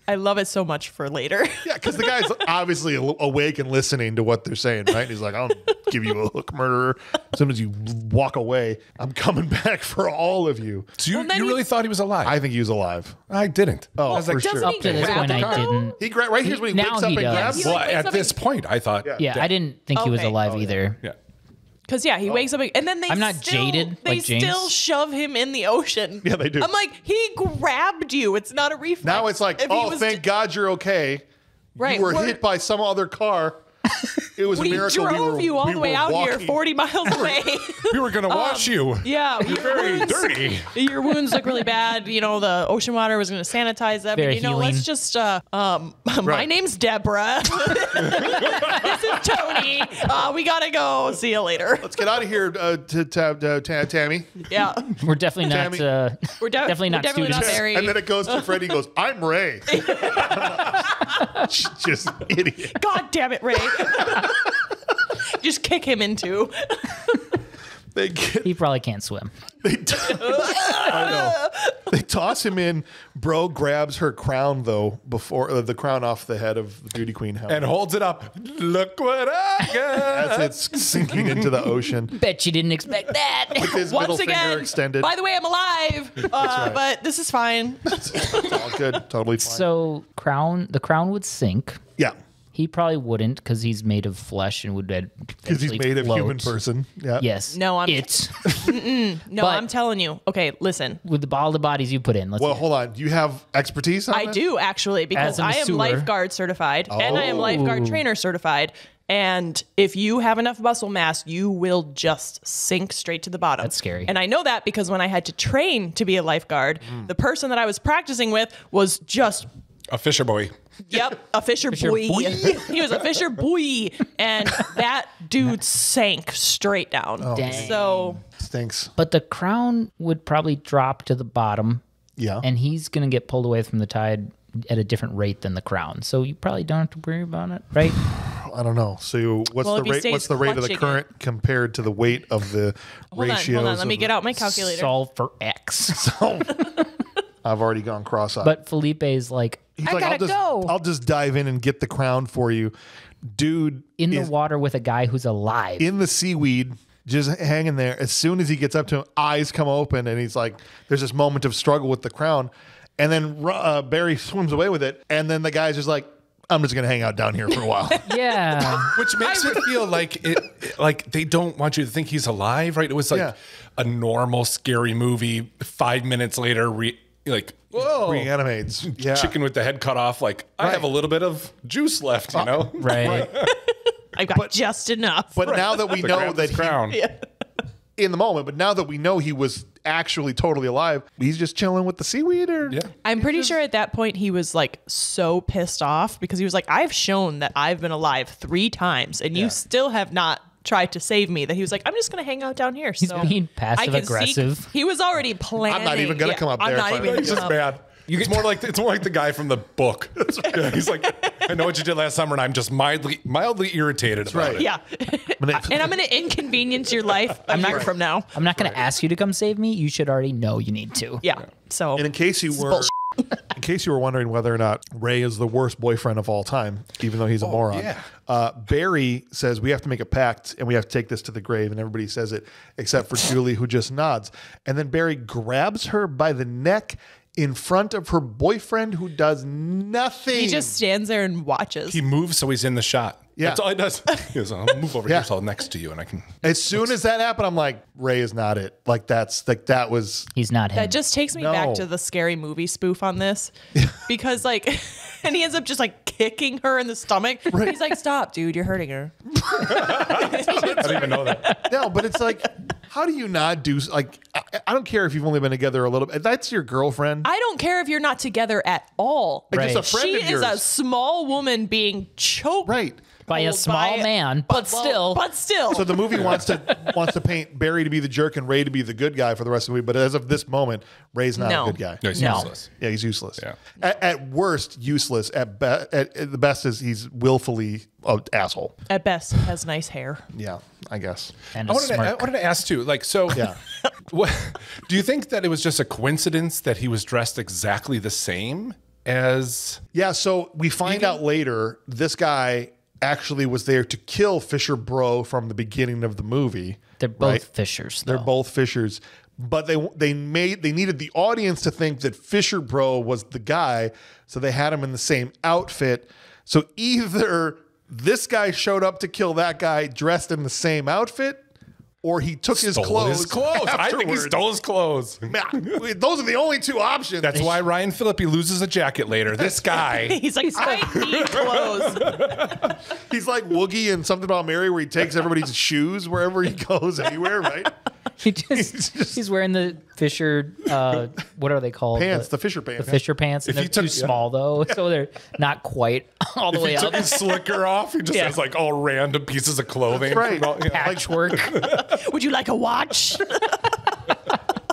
I love it so much for later. Yeah, because the guy's obviously awake and listening to what they're saying, right? And he's like, I'll give you a hook, murderer. As soon as you walk away, I'm coming back for all of you. So you, Well, then you really thought he was alive? I think he was alive. I didn't. Oh, I was like, for sure. Doesn't Up to this grab point, the I car? didn't. He right here's when he Now wakes up he and does. grabs. He well, like wakes at up this point, I thought, Yeah, I didn't think he was Okay. alive either. yeah. Because he wakes up and then they I'm not jaded They like James. still shove him in the ocean. Yeah, they do. I'm like, he grabbed you. It's not a reflex. Now it's like, If he oh, was thank God you're okay. Right, You were we're- hit by some other car. It was a We miracle. drove you all we the way were out here walking. 40 miles away. We were going to wash you. Yeah, your Very wounds, dirty. Your wounds look really bad. You know, the ocean water was going to sanitize them. Very You know, healing. let's just. My name's Deborah. This is Tony. We gotta go. See you later. Let's get out of here, Tammy. Yeah, We're definitely not. Tammy. we're Definitely not definitely not students. married. And then it goes to Freddie. He goes, I'm Ray. Just idiot. God damn it, Ray. Just kick him into. They get. He probably can't swim. I know. They toss him in. Bro grabs her crown though before the crown off the head of the beauty queen helmet. And holds it up. Look what I got. As it's sinking into the ocean. Bet you didn't expect that. With his middle Once finger again, extended. by the way, I'm alive. But this is fine. It's all good. Totally fine. So the crown would sink. Yeah. He probably wouldn't because he's made of flesh and would Because he's made of human person. Yeah. Yes. No, I'm- It No, But- I'm telling you. Okay, listen. with all the bodies you put in. Let's Well, hold on. Do you have expertise on I this? do actually because As in I the am sewer. lifeguard certified and I am Oh. lifeguard trainer certified. And if you have enough muscle mass, you will just sink straight to the bottom. That's scary. And I know that because when I had to train to be a lifeguard, the person that I was practicing with was just A fisher boy. Yep, a fisher boy. boy. He was a fisher boy, and that dude sank straight down. Dang. So Stinks. But the crown would probably drop to the bottom, Yeah. and he's going to get pulled away from the tide at a different rate than the crown. So you probably don't have to worry about it, right? I don't know. So what's Well, the if he rate? stays What's the rate of the clutching current compared to the weight of the ratios? hold on. Let me get out my calculator. Solve for X. I've already gone cross-eyed. But Felipe's like, He's I like, gotta go I'll just dive in and get the crown for you, dude. in the is water with a guy who's alive. in the seaweed, just hanging there. As soon as he gets up to him, eyes come open, and he's like, "There's this moment of struggle with the crown," and then Barry swims away with it, and then the guy's just like, "I'm just gonna hang out down here for a while." Yeah. Which makes it feel like like they don't want you to think he's alive, right? It was like Yeah. a normal scary movie. 5 minutes later, whoa, Reanimates. Yeah. chicken with the head cut off. Like I Right. have a little bit of juice left, you know. Right. I've got just enough. But now that we To know grab that his crown. in the moment, but now that we know he was actually totally alive, he's just chilling with the seaweed, or Yeah. I'm pretty sure at that point he was like so pissed off because he was like, I've shown that I've been alive 3 times and you still have not tried to save me, that he was like, I'm just going to hang out down here. He's So being I can passive-aggressive. seek- He was already planning. I'm not even gonna come up I'm there not if I- even It's just gonna come up. bad. It's more like the guy from the book. Yeah, he's like, I know what you did last summer, and I'm just mildly irritated about right. it. Yeah. And I'm going to inconvenience your life a year from now. I'm not going to ask you to come save me. You should already know you need to. Yeah. So And in case you were wondering whether or not Ray is the worst boyfriend of all time, even though he's a moron, yeah. Barry says we have to make a pact and we have to take this to the grave, and everybody says it except for Julie, who just nods. And then Barry grabs her by the neck in front of her boyfriend, who does nothing. he just stands there and watches. He moves so he's in the shot. Yeah. That's all he does. He goes, I'll move over Yeah. here so I'm next to you, and I can. As soon as that happened, I'm like, Ray is not it. Like that was. He's not him. That just takes me No. back to the scary movie spoof on this because like, and he ends up just like kicking her in the stomach. He's like, stop, dude, you're hurting her. I don't even know that. No, but it's like, how do you not do like? I don't care if you've only been together a little bit. That's your girlfriend. I don't care if you're not together at all. Like, just Right. a friend She of is yours. a small woman being choked. Right. by a small man, but still. So the movie wants to paint Barry to be the jerk and Ray to be the good guy for the rest of the movie. But as of this moment, Ray's not a good guy. No, he's useless. Yeah, he's useless. Yeah. At worst, useless. At the best is he's willfully an asshole. At best, he has nice hair. Yeah, I guess. And I a wanted smirk. to ask too, like, so Yeah. what, do you think that it was just a coincidence that he was dressed exactly the same as? Yeah, so we find out later this guy actually was there to kill Fisher Bro from the beginning of the movie. They're both right? fishers, though. They're both Fishers. But they needed the audience to think that Fisher Bro was the guy, so they had him in the same outfit. So either this guy showed up to kill that guy dressed in the same outfit, or he took his clothes. I think he afterward. stole his clothes. Those are the only two options. That's why Ryan Phillippe loses a jacket later. This guy. He's like, I need clothes. He's like Woogie in Something About Mary, where he takes everybody's shoes wherever he goes, anywhere, right? He's wearing the Fisher, what are they called? Pants, the Fisher pants. The Fisher pants. And If they're you took- too small, though, so they're not quite all the way He up. took his slicker off. He just has like all random pieces of clothing. That's right. from all- you know, like- Patchwork. Would you like a watch?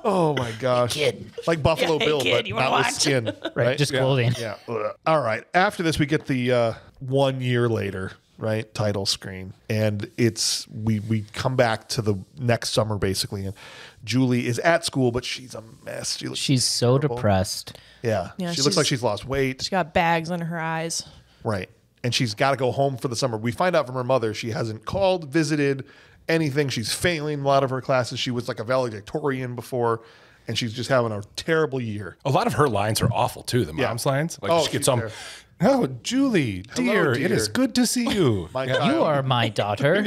Oh my gosh. Kid. Like Buffalo Hey, Bill, kid, but you wanna not with watch? skin. Right, just clothing. Yeah. Ugh. All right. After this, we get the 1 year later, right, title screen. And we come back to the next summer, basically. And Julie is at school, but she's a mess. She's so terrible. depressed. Yeah. Yeah, She looks like she's lost weight. She's got bags under her eyes. Right. And she's got to go home for the summer. We find out from her mother she hasn't called, visited, anything. She's failing a lot of her classes. She was like a valedictorian before, and she's just having a terrible year. A lot of her lines are awful too. The mom's lines. Like Oh, she gets she's home. there. Oh, Julie, dear, dear. it is good to see you. My You child. are my daughter.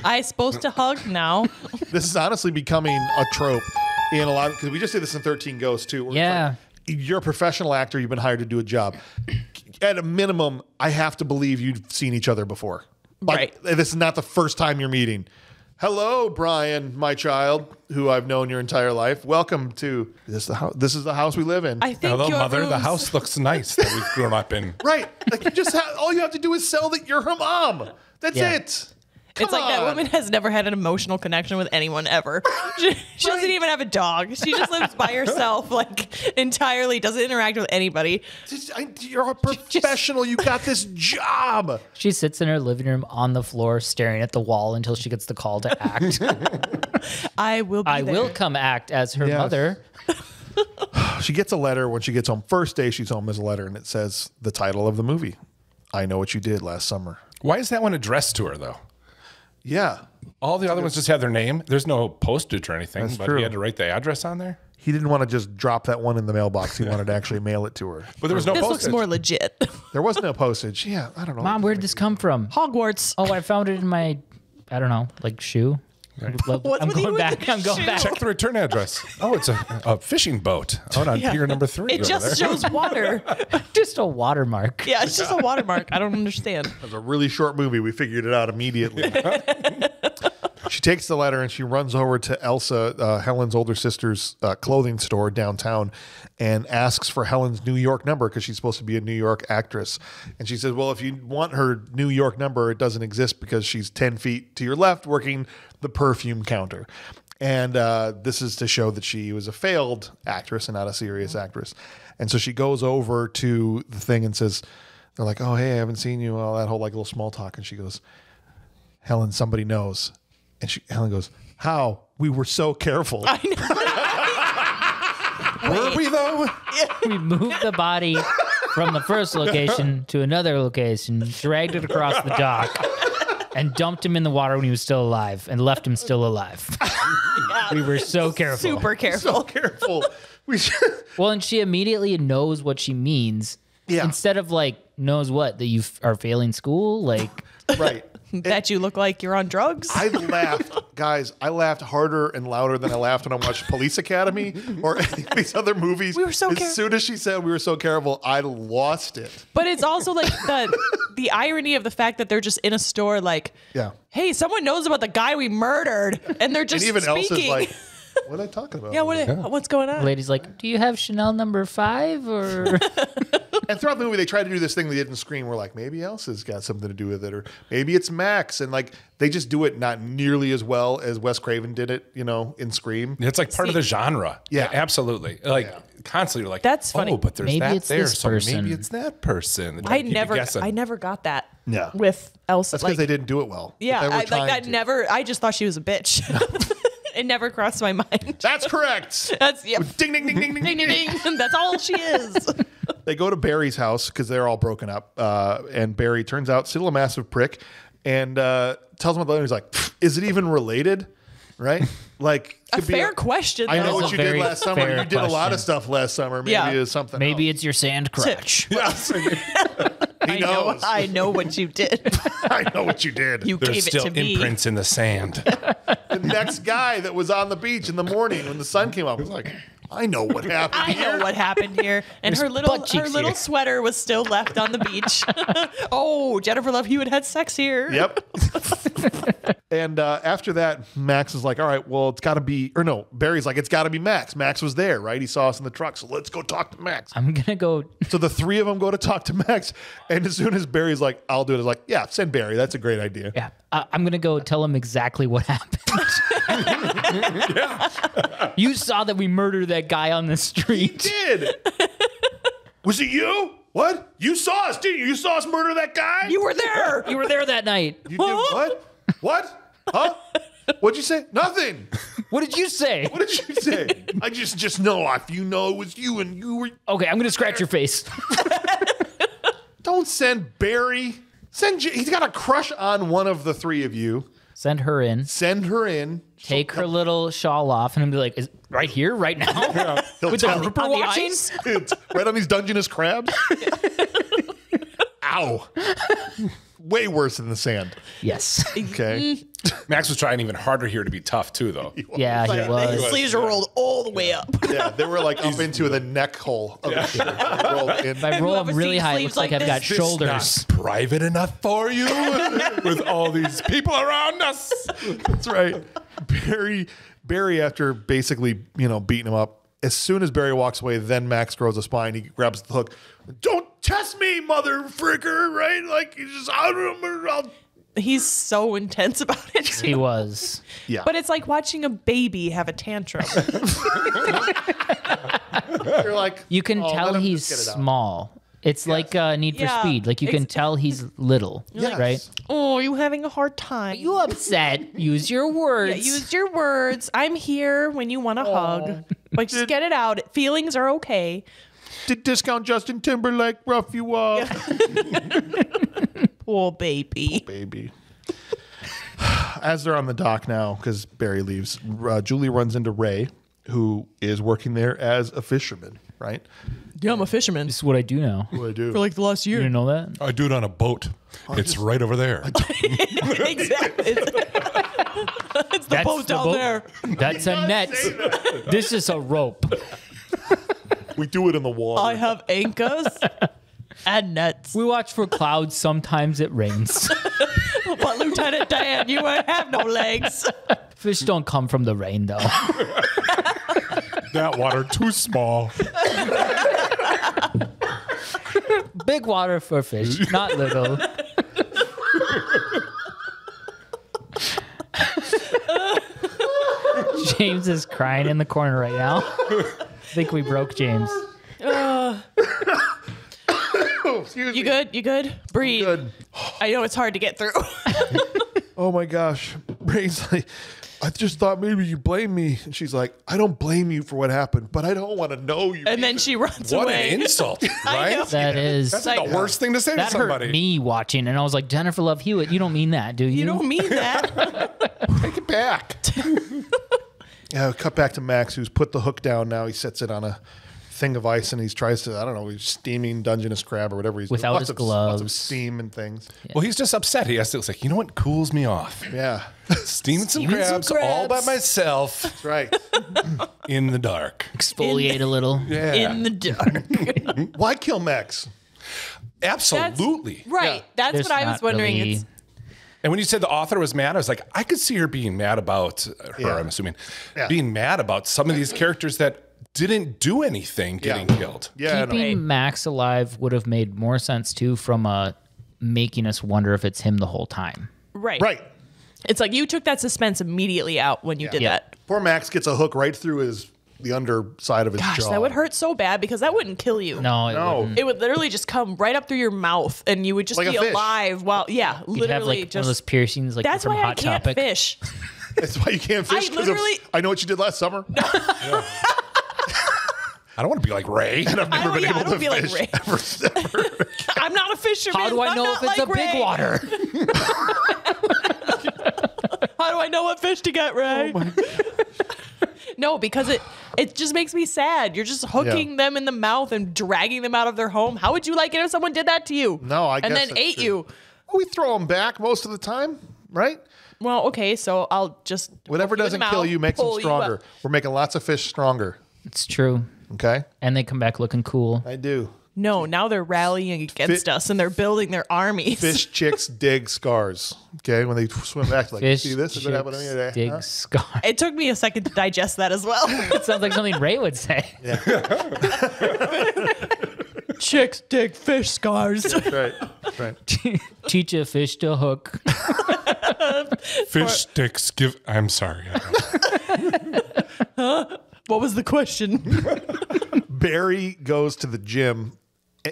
I supposed to hug now. This is honestly becoming a trope in a lot because we just did this in 13 Ghosts too. where it's Yeah. like, you're a professional actor. You've been hired to do a job. At a minimum, I have to believe you've seen each other before. Like, this is not the first time you're meeting. Hello, Brian, my child, who I've known your entire life. Welcome to this. This is the house we live in. I think Hello, your mother. The rooms- house looks nice that we've grown up in. Right. Like you just all you have to do is sell that you're her mom. That's Yeah. it. It's like that on. woman has never had an emotional connection with anyone ever. She doesn't even have a dog. She just lives by herself, like entirely, doesn't interact with anybody. You're a professional. You got this job. She sits in her living room on the floor staring at the wall until she gets the call to act. I will be I there. will come act as her Yes. mother. She gets a letter when she gets home. First day she's home is a letter, and it says the title of the movie. I Know What You Did Last Summer. Why is that one addressed to her though? Yeah. All the other ones just have their name. There's no postage or anything, That's but true. he had to write the address on there. He didn't want to just drop that one in the mailbox. He wanted to actually mail it to her. But there was no This postage. looks more legit. There was no postage. Yeah, I don't know. Mom, where did this come from? Hogwarts. Oh, I found it in my, I don't know, like shoe. What's I'm with you going with back. the I'm going shoe? back. Check the return address. Oh, it's a fishing boat out on pier number 3. It over just there. shows water. Just a watermark. Yeah, it's just a watermark. I don't understand. It was a really short movie. We figured it out immediately. She takes the letter and she runs over to Elsa, Helen's older sister's clothing store downtown, and asks for Helen's New York number because she's supposed to be a New York actress. And she says, well, if you want her New York number, it doesn't exist because she's 10 feet to your left working the perfume counter. And this is to show that she was a failed actress and not a serious actress. And so she goes over to the thing and says, they're like, oh, hey, I haven't seen you. All that whole like little small talk. And she goes, Helen, somebody knows. And Helen goes, how? We were so careful. Were we though? We moved the body from the first location to another location, dragged it across the dock, and dumped him in the water when he was still alive and left him still alive. We were so careful. Super careful. So careful. We should. Well, and she immediately knows what she means. Yeah. Instead of like, knows what? That you are failing school? Like, Right. That you look like you're on drugs. I laughed, guys. I laughed harder and louder than I laughed when I watched Police Academy or any of these other movies. We were so As careful. soon as she said we were so careful, I lost it. But it's also like the irony of the fact that they're just in a store like, Yeah. hey, someone knows about the guy we murdered. And they're just And even speaking. Elsa's like, What am I talking about? Yeah, what's going on? Lady's like, do you have Chanel number 5 or? And throughout the movie, they try to do this thing they did in Scream where, like, maybe Elsa's got something to do with it, or maybe it's Max. And, like, they just do it not nearly as well as Wes Craven did it, you know, in Scream. It's like part of the genre. Yeah. Absolutely. Like, constantly, like, That's funny. Oh, but there's Maybe that it's there, this so person. maybe it's that person. I never got that. Yeah. With Elsa. That's because Like, they didn't do it well. But yeah, they were I, like trying that to. never. I just thought she was a bitch. It never crossed my mind. That's correct. That's yep. Ding, ding, ding, ding, ding, Ding, ding, ding. That's all she is. They go to Barry's house because they're all broken up. And Barry turns out still a massive prick and tells him about the He's like, is it even related? Right? Like, A fair question. I know though. what That's you a did very last summer. fair You did a lot question. of stuff last summer. Maybe Yeah. it's something. Maybe else. it's your sand crutch. Yes. He I know. knows. I know what you did. I know what you did. You There's gave it still to me. imprints in the sand. The next guy that was on the beach in the morning when the sun came up was like, I know what happened. I know what happened here. And her butt cheeks here. sweater was still left on the beach. Oh, Jennifer Love Hewitt had sex here. Yep. And after that, Max is like, all right, well, it's got to be, or no, Barry's like, it's got to be Max. Max was there, right? He saw us in the truck, so let's go talk to Max. I'm going to go. So the three of them go to talk to Max, and as soon as Barry's like, I'll do it, it's like, yeah, send Barry. That's a great idea. Yeah. I'm going to go tell him exactly what happened. You saw that we murdered that guy on the street. Did. Was it you? What? You saw us, didn't you? You saw us murder that guy? You were there. You were there that night. You did what? What? Huh? What'd you say? Nothing. What did you say? What did you say? I just know if you know it was you and you were. Okay, I'm going to scratch your face. Don't send Barry. He's got a crush on one of the three of you. Send her in. Send her in. Take her little shawl off and be like, is right here, right now? He'll With the tell grouper on the watching? ice? It's right on these Dungeness crabs. Ow. Way worse than the sand. Yes. Okay. Max was trying even harder here to be tough, too, though. Yeah, he His was. sleeves are rolled all the way up. Yeah, they were like up into the neck hole of the shirt. They rolled in. If I roll ever them really seen high, it sleeves looks like like I've got this? This shoulders. not private enough for you with all these people around us. That's right. Barry, after basically, beating him up, as soon as Barry walks away, then Max grows a spine. He grabs the hook. Don't test me, mother fricker, right? Like, he's just, I'll He's so intense about it. He was. yeah. But it's like watching a baby have a tantrum. You're like, You can oh, tell let him he's just get it out. small. It's like Need for Yeah. Speed. Like you can tell he's little, Yes. right? Oh, you having a hard time. You upset? Use your words. Yeah, use your words. I'm here when you want a hug. But just get it out. Feelings are okay. Did Discount Justin Timberlake rough you up? Poor baby. Baby. As they're on the dock now, because Barry leaves, Julie runs into Ray, who is working there as a fisherman, right? Yeah, I'm a fisherman. This is what I do now. What do I do? For like the last You year. didn't know that? I do it on a boat. It's right over there. Exactly. It's the boat down there. That's a net. This is a rope. We do it in the water. I have anchors and nets. We watch for clouds. Sometimes it rains. But Lieutenant Dan, you won't have no legs. Fish don't come from the rain, though. That water too small. Big water for fish, not little. James is crying in the corner right now. I think we broke James. Excuse You me. good? You good? Breathe. Good. I know it's hard to get through. Oh my gosh. Ray's like, I just thought maybe you blame me. And she's like, I don't blame you for what happened, but I don't want to know you. And then she runs What away. an insult, I know. right? That is. That's like the worst thing to say to That somebody. hurt me watching, and I was like, Jennifer Love Hewitt, you don't mean that, do you? You don't mean that. Take it back. Yeah, cut back to Max, who's put the hook down now. He sets it on a thing of ice and he tries to, I don't know, he's steaming Dungeness crab or whatever he's Without doing. his Lots of gloves. steam and things. Well, he's just upset. He has to. It's like, you know what cools me off? Yeah. Steaming some Steaming some crabs all by crabs. myself That's right. in the dark. Exfoliate a little. Yeah, In the dark. Why kill Max? That's- absolutely. Right. Yeah. That's There's what I was not wondering. really- It's, And when you said the author was mad, I was like, I could see her being mad about her, Yeah. I'm assuming, Yeah. being mad about some of these characters that didn't do anything getting killed. Yeah, Keeping Max alive would have made more sense too from making us wonder if it's him the whole time. Right. right. It's like you took that suspense immediately out when you did Yeah. that. Poor Max gets a hook right through the underside of his Gosh, jaw. that would hurt so bad because that wouldn't kill you. No, it No. wouldn't. It would literally just come right up through your mouth and you would just Like a be fish. alive while, yeah, You'd literally have like just. one of those piercings like That's from why I Hot can't Topic. fish. That's why you can't fish. 'Cause literally- I know what you did last summer. I don't want to be like Ray. And I've never been I able don't to be like fish Ray. ever. I'm not a fisherman. How do I I'm know not if it's like a big Ray. water? How do I know what fish to get, Ray? No, because it just makes me sad. You're just hooking them in the mouth and dragging them out of their home. How would you like it if someone did that to you? No, I and guess then that's ate true. you. We throw them back most of the time, right? Well, okay, so I'll just Whatever hook you in the doesn't kill mouth, you makes them pull you stronger. up. We're making lots of fish stronger. It's true. Okay? And they come back looking cool. I do. No, now they're rallying against us and they're building their armies. Fish chicks dig scars. Okay? When they swim back, like, Fish see this is what happened to me chicks today. dig Huh? scar. It took me a second to digest that as well. It sounds like something Ray would say. Chicks dig fish scars. That's right. That's right. Teach a fish to hook. Fish sticks give. I'm sorry. What was the question? Barry goes to the gym.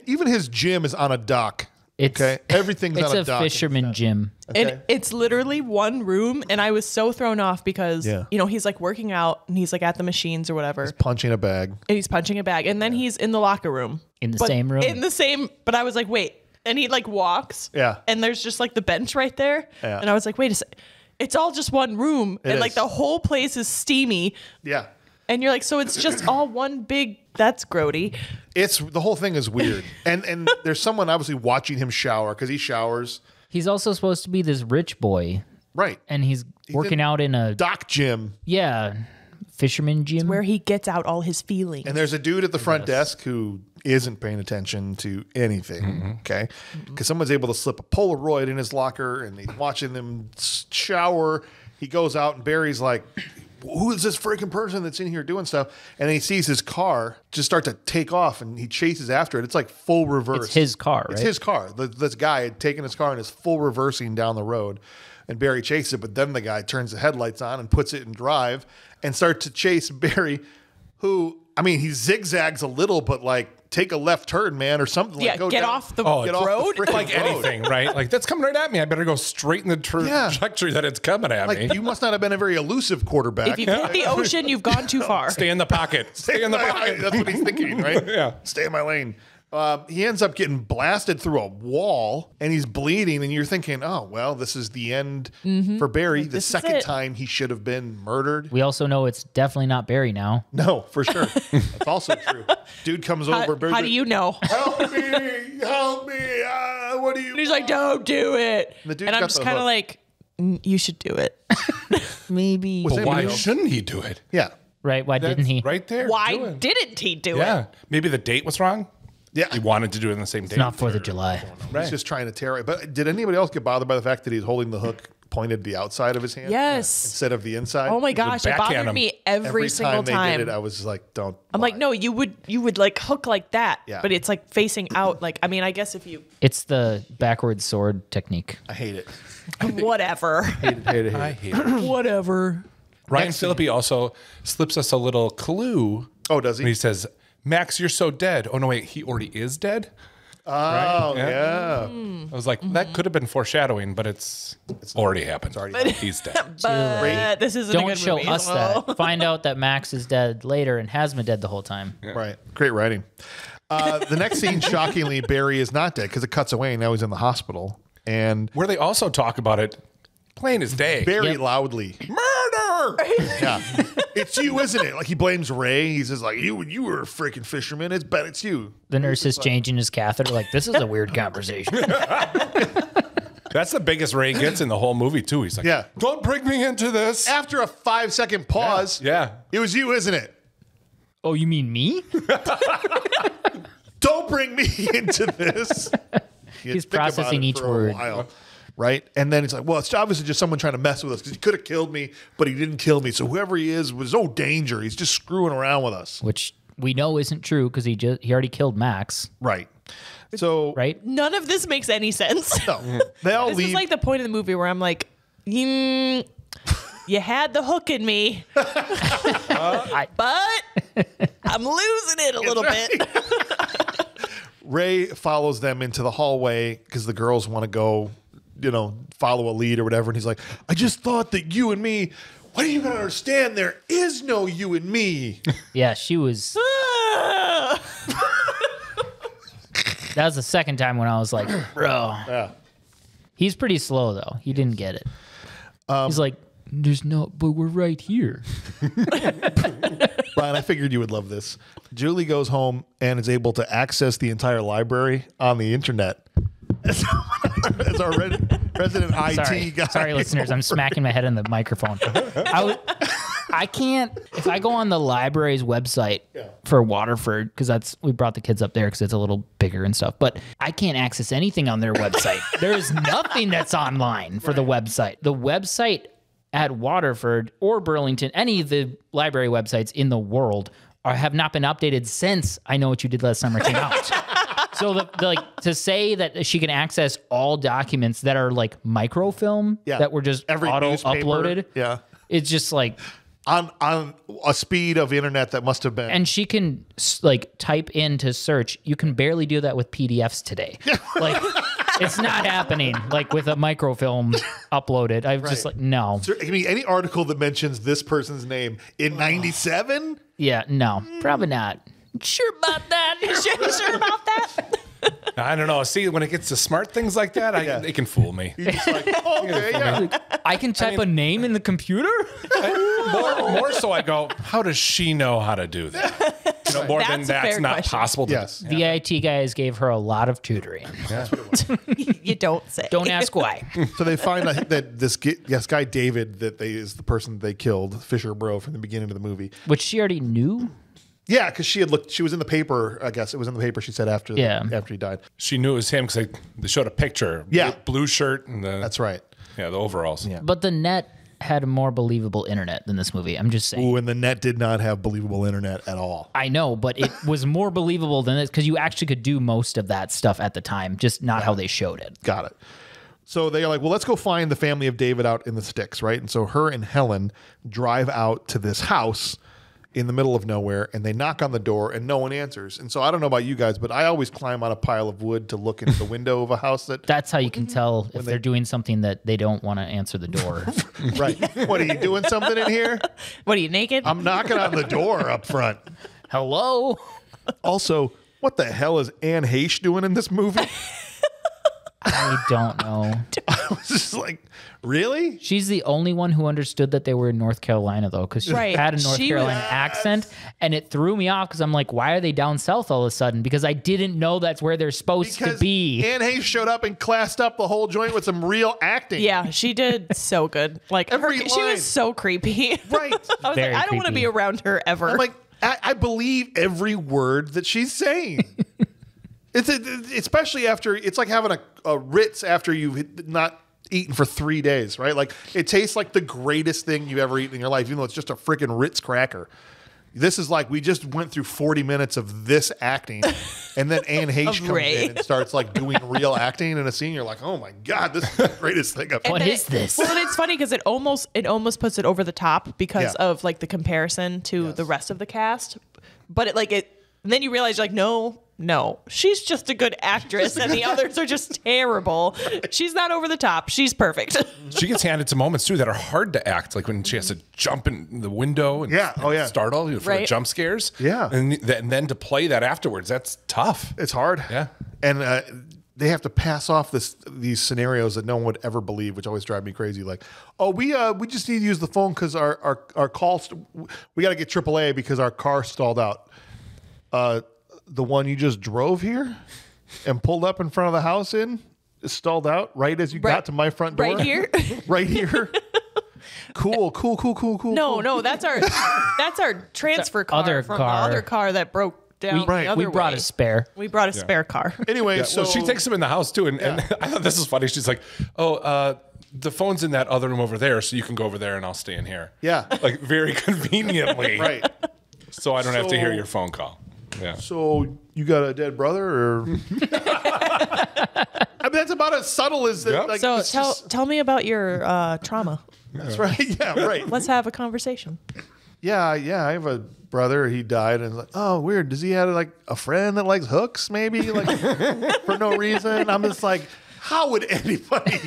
Even his gym is on a dock. It's Okay? Everything's it's on a a dock. fisherman gym. Okay? And it's literally one room, and I was so thrown off because Yeah. he's like working out and he's like at the machines or whatever, Punching a bag. and he's punching a bag, and then he's in the locker room In the But same room. In the same, but I was like, wait, and he like walks, Yeah. and there's just like the bench right there, Yeah. and I was like, wait a sec, it's all just one room, and like is. the whole place is steamy, Yeah. and you're like, so it's just all one big. That's grody. It's the whole thing is weird. And there's someone obviously watching him shower because he showers. He's also supposed to be this rich boy, Right. and he's working in out in a Dock gym. fisherman gym. Where he gets out all his feelings. And there's a dude at the front desk who isn't paying attention to anything. Okay. Because someone's able to slip a Polaroid in his locker and he's watching them shower. He goes out and Barry's like, who is this freaking person that's in here doing stuff? And then he sees his car just start to take off and he chases after it. It's like full reverse. It's his car, It's right? his car. This guy had taken his car and is full reversing down the road. And Barry chases it, but then the guy turns the headlights on and puts it in drive and starts to chase Barry, who, I mean, he zigzags a little, but like, take a left turn, man, or something. yeah, Like, go get down- off the get off the road. freaking Like road. anything, right? Like that's coming right at me. I better go straight in the Yeah. trajectory that it's coming at me. Like, you must not have been a very elusive quarterback. If you've hit the ocean, you've gone too far. Stay in the pocket. Stay in the pocket. That's what he's thinking, right? Yeah. Stay in my lane. He ends up getting blasted through a wall and he's bleeding. And you're thinking, oh, well, this is the end for Barry. The this is second it. time he should have been murdered. We also know it's definitely not Barry now. No, for sure. That's also true. Dude comes over. Barry's How do like, you know? help me? Help me. What do you And he's like, don't do it. The dude's And I'm got just the kind of hook. like, you should do it. Maybe. Was But anybody why else? shouldn't he do it? Yeah. Right? Why didn't he? Right there. Why do it. didn't he do Yeah. it? Maybe the date was wrong. Yeah. He wanted to do it on the same date. Not 4th of July. He's just trying to tear it. But did anybody else get bothered by the fact that he's holding the hook pointed the outside of his hand? Yes. Instead of the inside? Oh my gosh, it backhand bothered him. me every single they time. did it, I was just like, don't. I'm like, no, you would like hook like that, Yeah. but it's like facing out. Like, I mean, I guess if you It's the backwards sword technique. I hate it. whatever, Hate it. I hate it. whatever. Ryan Phillippe also slips us a little clue. Oh, does When he he? says, Max, you're so dead. Oh, no, wait, he already is dead? Oh, Yeah. yeah. I was like, that could have been foreshadowing, but it's already happened. He's dead. But this isn't a Don't good show movie. us that. Find out that Max is dead later and has been dead the whole time. Right. Great writing. The next scene, shockingly, Barry is not dead because it cuts away and now he's in the hospital. And Where they also talk about it plain as day. very Yep. loudly. Murder! Yeah. It's you, isn't it? Like he blames Ray. He says, like, you were a freaking fisherman. It's you. The nurse is changing his catheter. Like, this is a weird conversation. That's the biggest Ray gets in the whole movie, too. He's like, Yeah. don't bring me into this. After a 5-second pause, Yeah. it was you, isn't it? Oh, you mean me? Don't bring me into this. You He's think about processing it each for a word. while. right? And then it's like, well, it's obviously just someone trying to mess with us because he could have killed me, but he didn't kill me. So whoever he is was no danger. He's just screwing around with us. Which we know isn't true because he already killed Max. Right. So Right? None of this makes any sense. no, they all This leave. is like the point of the movie where I'm like, you had the hook in me, but I'm losing it a little bit. Ray follows them into the hallway because the girls want to go, follow a lead or whatever. And he's like, I just thought that you and me, what are you going to understand? There is no you and me. Yeah, she was. That was the second time when I was like, bro. Yeah. He's pretty slow, though. He didn't get it. He's like, there's no, but we're right here. Brian, I figured you would love this. Julie goes home and is able to access the entire library on the internet. As our resident IT guy. Sorry, listeners. I'm smacking my head on the microphone. I can't, if I go on the library's website for Waterford, because we brought the kids up there because it's a little bigger and stuff, but I can't access anything on their website. There's nothing that's online for the website. The website at Waterford or Burlington, any of the library websites in the world have not been updated since I Know What You Did Last Summer came out. So to say that she can access all documents that are like microfilm that were just auto uploaded. Yeah. It's just like on a speed of internet that must have been. and she can like type in to search. You can barely do that with PDFs today. Like it's not happening like with a microfilm uploaded. I'm just like, no. I mean, any article that mentions this person's name in 97? Yeah, no, probably not. Sure about that? Sure about that? I don't know. See, when it gets to smart things like that, they can fool me. You're just like, okay, yeah. I can type a name in the computer? More so, I go, how does she know how to do that? More than That's a that's fair not question. possible. Yes. The IT guys gave her a lot of tutoring. You don't say. Don't ask why. So they find that this guy David is the person they killed, Fisher Bro, from the beginning of the movie. Which she already knew? Yeah, because she was in the paper. I guess it was in the paper. She said after he died. She knew it was him because they showed a picture. Yeah. Blue shirt and That's right. the overalls. Yeah. But the net had a more believable internet than this movie. I'm just saying. Ooh, and the net did not have believable internet at all. I know, but it was more believable than this because you actually could do most of that stuff at the time, just not how they showed it. Got it. So they're like, well, let's go find the family of David out in the sticks, right? And so her and Helen drive out to this house in the middle of nowhere, and they knock on the door, and no one answers. And so I don't know about you guys, but I always climb on a pile of wood to look into the window of a house That's how you can tell if they're doing something that they don't want to answer the door. Right. What, are you doing something in here? What are you, naked? I'm knocking on the door up front. Hello? Also, what the hell is Anne Heche doing in this movie? I don't know. I was just like, really? She's the only one who understood that they were in North Carolina, though, because she Right. had a North She Carolina was- accent, and it threw me off because I'm like, why are they down south all of a sudden? Because I didn't know that's where they're supposed to be. Anne Heche showed up and classed up the whole joint with some real acting. Yeah, she did so good. Like she line. was so creepy. Right. I was Very like, I don't want to creepy. be around her ever. I'm like, I believe every word that she's saying. Especially after, it's like having a Ritz after you've not eaten for 3 days, right? Like, it tastes like the greatest thing you've ever eaten in your life, even though it's just a freaking Ritz cracker. This is like, we just went through 40 minutes of this acting, and then Anne Heche comes Ray. in and starts like doing real acting in a scene. You're like, oh my God, this is the greatest thing I've What then is this? Well, and it's funny because it almost puts it over the top because Yeah. of like the comparison to the rest of the cast. But and then you realize like, no, she's just a good actress, and the others are just terrible. She's not over the top. She's perfect. She gets handed some moments too that are hard to act, like when she has to jump in the window and startle for the Right. jump scares. Yeah. and then to play that afterwards, that's tough. It's hard. Yeah. And they have to pass off these scenarios that no one would ever believe, which always drive me crazy. Like, oh, we just need to use the phone because our call, we got to get AAA because our car stalled out. The one you just drove here and pulled up in front of the house is stalled out right as you got to my front door. Right here? Right here. Cool. No, that's our transfer car Other from car. the other car that broke down the other We brought way. a spare. We brought a spare car. Anyway, Yeah, so well, she takes him in the house too, and I thought this is funny. She's like, "Oh, the phone's in that other room over there, so you can go over there, and I'll stay in here." Yeah. like very conveniently, right. So I don't have to hear So- your phone call. Yeah. So you got a dead brother, or? I mean, that's about as subtle as that. Yeah. Like, So it's just- tell me about your trauma. that's right. Yeah, right. Let's have a conversation. Yeah. I have a brother. He died, and like, oh, weird. Does he have like a friend that likes hooks? Maybe like for no reason. I'm just like, how would anybody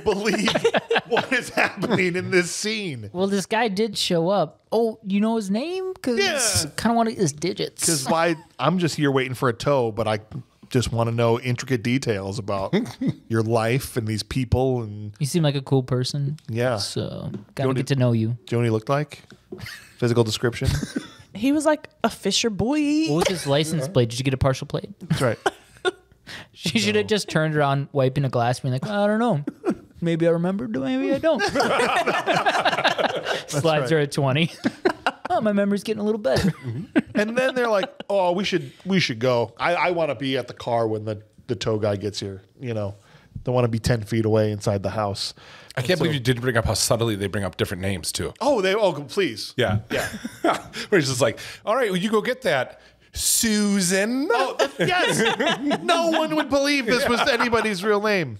believe what is happening in this scene? Well, this guy did show up. Oh, you know his name? Because Yeah. kind of wanted his digits. Because why? I'm just here waiting for a tow, but I just want to know intricate details about your life and these people. And You seem like a cool person. yeah, So, gotta Don't get to know you. do you know what he looked like? Physical description. He was like a fisher boy. What was his license plate? Did you get a partial plate? That's right. She should have just turned around, wiping a glass, being like, well, I don't know. Maybe I remember, maybe I don't. Slides her at 20. Oh, my memory's getting a little better. And then they're like, "Oh, we should go. I want to be at the car when the tow guy gets here. You know, don't want to be 10 feet away inside the house." I can't believe you didn't bring up how subtly they bring up different names too. Oh, please. Yeah. Yeah. Where it's just like, all right, well, you go get that. Susan. Yes. No one would believe this was anybody's real name.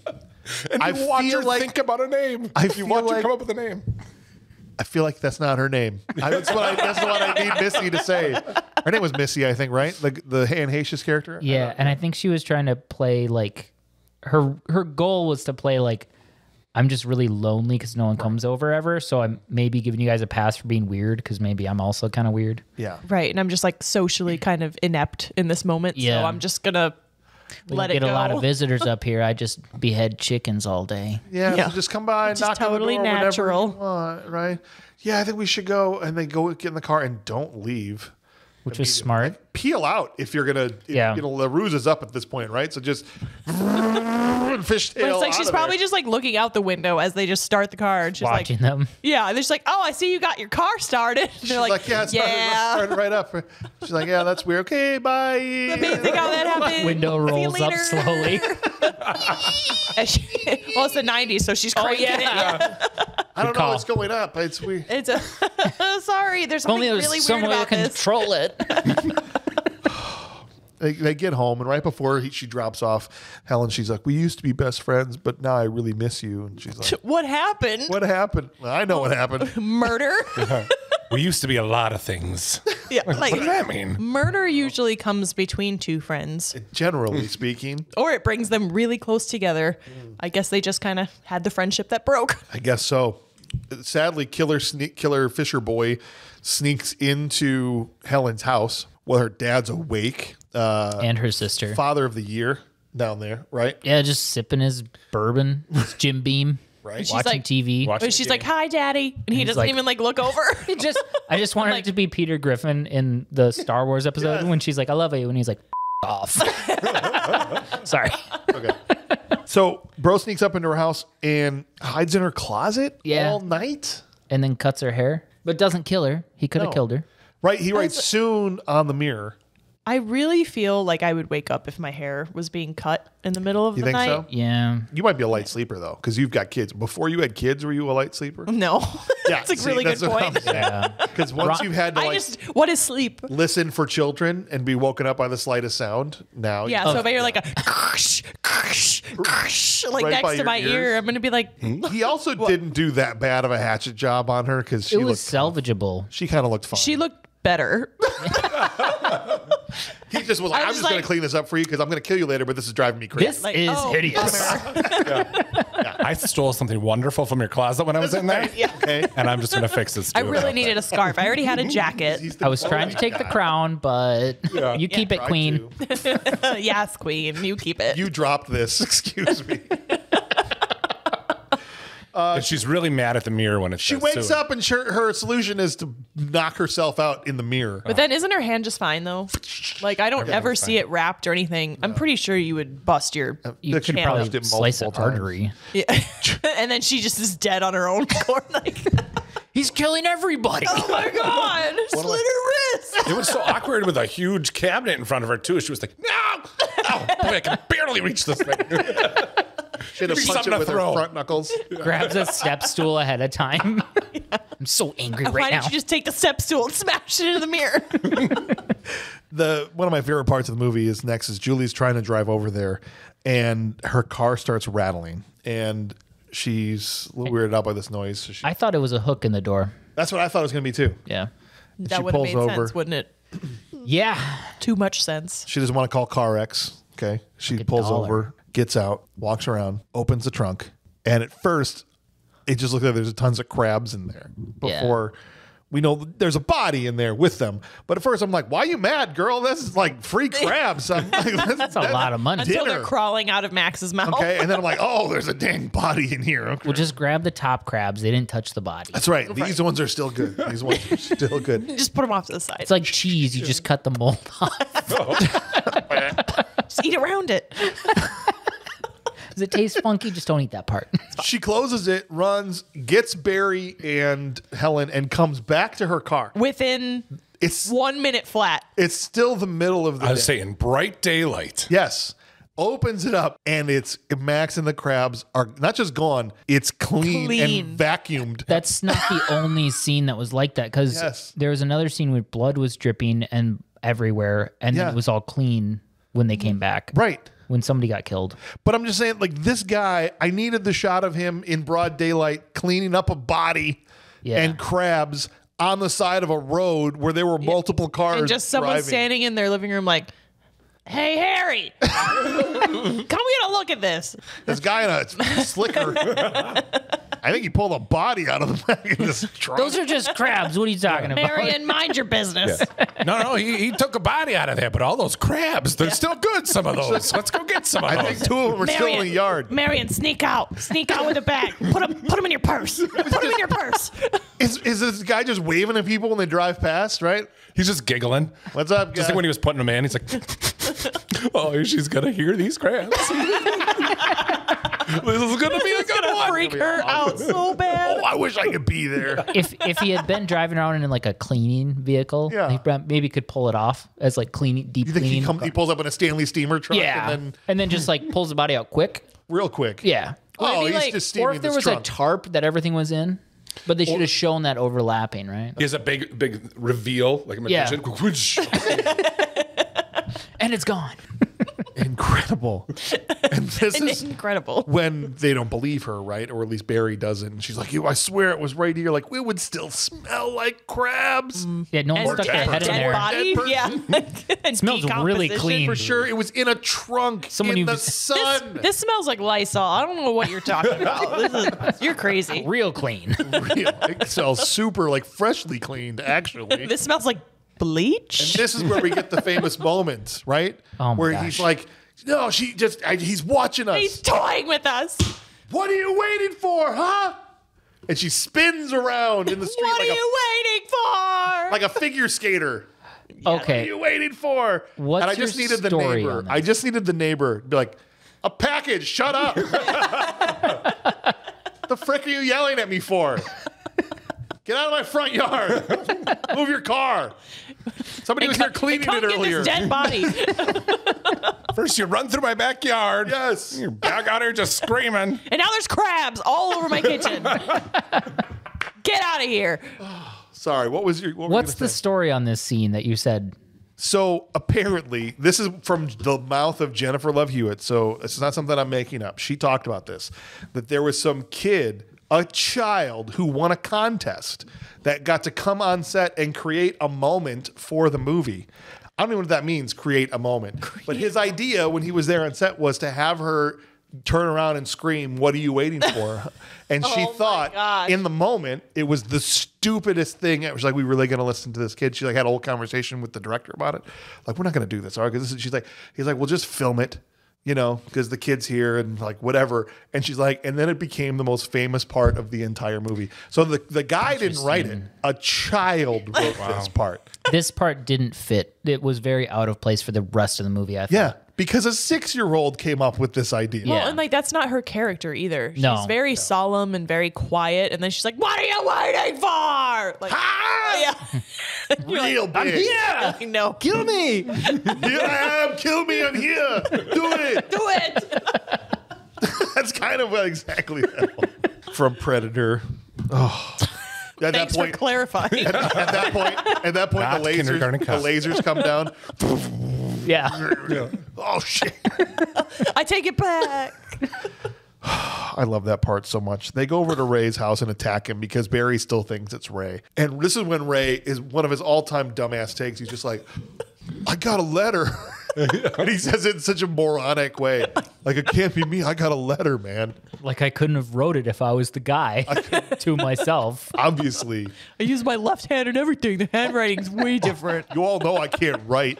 And I you watch feel her like- think about a name. I you feel watch her like- come up with a name. I feel like that's not her name. That's what I need Missy to say. Her name was Missy, I think, right? The Anne Heche's character. Yeah, and I think she was trying to play like her goal was to play like I'm just really lonely because no one comes over ever. So I'm maybe giving you guys a pass for being weird because maybe I'm also kind of weird. Yeah. Right. And I'm just like socially kind of inept in this moment. Yeah. So I'm just going to We let get it go. a lot of visitors up here. I just behead chickens all day. Yeah, Yeah. So just come by and Just knock totally on the door natural. whenever you want, right? Yeah, I think we should go. And they go get in the car and don't leave. Which was smart. Peel out if you're gonna. Yeah. You know, the ruse is up at this point, right? So just fishtail. But it's like out she's of probably there. just like looking out the window as they just start the car. And she's Watching like, them. yeah. And they're just like, oh, I see you got your car started. And She's they're like, yeah, it started right up. She's like, yeah, that's weird. Okay, bye. amazing how that happened. Window See you rolls up later. slowly. And well, it's the 90s, so she's cranking it. Yeah. I don't know call. what's going up. It's weird. It's a sorry. There's something Only there's really some weird way to about this. control it. They get home, and right before she drops off, Helen, she's like, we used to be best friends, but now I really miss you. And she's like, What happened? what happened? Well, I know what happened. Murder? We used to be a lot of things. Yeah. Like, What does that mean? murder usually comes between two friends, Generally speaking, or it brings them really close together. I guess they just kind of had the friendship that broke. I guess so. Sadly, killer Fisher boy sneaks into Helen's house while her dad's awake. And her sister. Father of the year down there, right? Yeah, just sipping his bourbon, his Jim Beam, Right. She's watching like- TV. Watch But the she's game. like, "Hi, Daddy," and he doesn't like- even like look over. I just wanted Like- it to be Peter Griffin in the Star Wars episode when she's like, I love you. And he's like, off. Sorry. Okay. So, bro sneaks up into her house and hides in her closet Yeah. all night. And then cuts her hair, but doesn't kill her. He could have No. killed her. Right. He writes soon on the mirror. I really feel like I would wake up if my hair was being cut in the middle of You the think night. so? Yeah. You might be a light sleeper though, because you've got kids. Before you had kids, were you a light sleeper? No, that's a see, really good that's what I'm point. saying. Yeah. Because once you've had to like What is sleep? listen for children and be woken up by the slightest sound, now Yeah, so if I hear like a like Right by next to your my ears. ear, I'm gonna be like, he also didn't do that bad of a hatchet job on her because she It was looked salvageable. she kind of looked fine. she looked better. He just was like, I I'm was just going like- to clean this up for you because I'm going to kill you later, but this is driving me crazy. This Like, is oh, hideous. bummer. I stole something wonderful from your closet when I was in there. Yeah. Okay. And I'm just going to fix this. I really needed a scarf. I already had a jacket. He's the I was trying to take the crown, but you keep it, Tried queen. to. Yes, queen, you keep it. You dropped this. Excuse me. And she's really mad at the mirror when it She wakes up and her solution is to knock herself out in the mirror. But then isn't her hand just fine though? Like I don't ever see it wrapped or anything. I'm pretty sure you would bust your You That could she probably punched it slice an multiple times. artery. yeah. And then she just is dead on her own accord. Like, He's killing everybody. oh my god, slit her wrist. It was so awkward with a huge cabinet in front of her too. She was like, no, oh boy, I can barely reach this thing. She had to punch it with her front knuckles. Grabs a step stool ahead of time. I'm so angry right Why now. didn't you just take the step stool and smash it into the mirror? One of my favorite parts of the movie is Julie's trying to drive over there, and her car starts rattling, and she's a little weirded out by this noise. So I thought it was a hook in the door. that's what I thought it was going to be too. Yeah. That she would have pulls made over. sense, wouldn't it? Yeah. Too much sense. She doesn't want to call CarX. Okay. She pulls $1. over, gets out, walks around, opens the trunk. And at first, it just looks like there's tons of crabs in there before we know there's a body in there with them. But at first, I'm like, why are you mad, girl? This is like free crabs. I'm like, That's a lot of money. Until dinner. they're crawling out of Max's mouth. Okay. And then I'm like, oh, there's a dang body in here. Okay. We'll just grab the top crabs. They didn't touch the body. That's right. These ones are still good. These ones are still good. Just put them off to the side. It's like cheese. You just cut the mold off. Just eat around it. Does it taste funky? Just don't eat that part. She closes it, runs, gets Barry and Helen, and comes back to her car. Within It's 1 minute flat. it's still the middle of the I was day. saying bright daylight. Yes. Opens it up, and it's Max and the crabs are not just gone, it's clean. And vacuumed. That's not the only scene that was like that, because Yes. there was another scene where blood was dripping and everywhere, and then Yeah. it was all clean when they came back. Right. When somebody got killed. But I'm just saying, like, this guy, I needed the shot of him in broad daylight cleaning up a body and crabs on the side of a road where there were multiple cars. And just someone driving. standing in their living room like, hey, Harry, come get a look at this. This guy in a slicker. I think he pulled a body out of the back of this truck. Those are just crabs. What are you talking about? Marion, mind your business. No, he took a body out of there, but all those crabs, they're still good, some of those. Let's go get some of I those. think 2 of them are still in the yard. Marion, sneak out. Sneak out with a bag. Put them in your purse. Put them in your purse. Is this guy just waving at people when they drive past, right? He's just giggling. What's up, guys? Just like when he was putting them in, he's like, oh, she's going to hear these crabs. This is going to be a good one. Freak her out so bad. Oh, I wish I could be there. If he had been driving around in like a cleaning vehicle, he maybe could pull it off as like cleaning, deep You think cleaning. he pulls up in a Stanley steamer truck and then just like pulls the body out quick. real quick? Yeah. Oh, Maybe, he's like- just Or steaming if there this was trunk. a tarp that everything was in, but they should have shown that overlapping, right? He has a big reveal, like a magician. And it's gone. Incredible. And this is Incredible. when they don't believe her, right? Or at least Barry doesn't. And she's like, I swear it was right here. Like, it would still smell like crabs. Yeah, no one And stuck their head in dead there. body. Dead Yeah. And Smells really decomposition. clean. For sure, it was in a trunk Someone in who- the This- sun. This smells like Lysol. I don't know what you're talking about. You're crazy. Real clean. Real. It smells super, like, freshly cleaned, actually. This smells like bleach. This is where we get the famous moment, right? Oh my where gosh. he's like, no, he's watching us. He's toying with us. What are you waiting for, huh? And she spins around in the street What are like, you waiting for? like a figure skater. What are Okay. you waiting for? What's and I just your needed the story neighbor. on this? I just needed the neighbor to be like, a package, shut up. The frick are you yelling at me for? Get out of my front yard. Move your car. Somebody was here cleaning Come it get earlier. this dead body. First, you run through my backyard. Yes. You're back out here just screaming. And now there's crabs all over my kitchen. Get out of here. Sorry, what was your what were you What's gonna the say? story on this scene that you said? So apparently, this is from the mouth of Jennifer Love Hewitt. So it's not something I'm making up. She talked about this, that there was some kid, a child who won a contest that got to come on set and create a moment for the movie. I don't even know what that means, create a moment. But his idea when he was there on set was to have her turn around and scream, "What are you waiting for?" And she Oh my thought gosh. in the moment it was the stupidest thing. It was like, we really going to listen to this kid? She like had a whole conversation with the director about it. Like, we're not going to do this, all right? Because she's like, he's like, well, just film it, you know, because the kid's here and like whatever. And she's like, and then it became the most famous part of the entire movie. So the guy didn't write it. A child wrote this part. This part didn't fit. It was very out of place for the rest of the movie, I thought. Yeah. because a 6-year-old came up with this idea. Yeah. Well, and like that's not her character either. She's No. very solemn and very quiet, and then she's like, "What are you waiting for?" Like, yeah, Real big. yeah, I know. Kill me. Here I am. Kill me. I'm here. Do it. Do it. That's kind of exactly that. From Predator. Oh. At Thanks for clarifying. at that point, Not kindergarten the cup. lasers come down. Yeah. Oh shit! I take it back. I love that part so much. They go over to Ray's house and attack him because Barry still thinks it's Ray. And this is when Ray is one of his all-time dumbass takes. He's just like, "I got a letter," and he says it in such a moronic way, like it can't be me. I got a letter, man. Like I couldn't have wrote it if I was the guy to myself. Obviously, I use my left hand and everything. The handwriting's way different. you all know I can't write.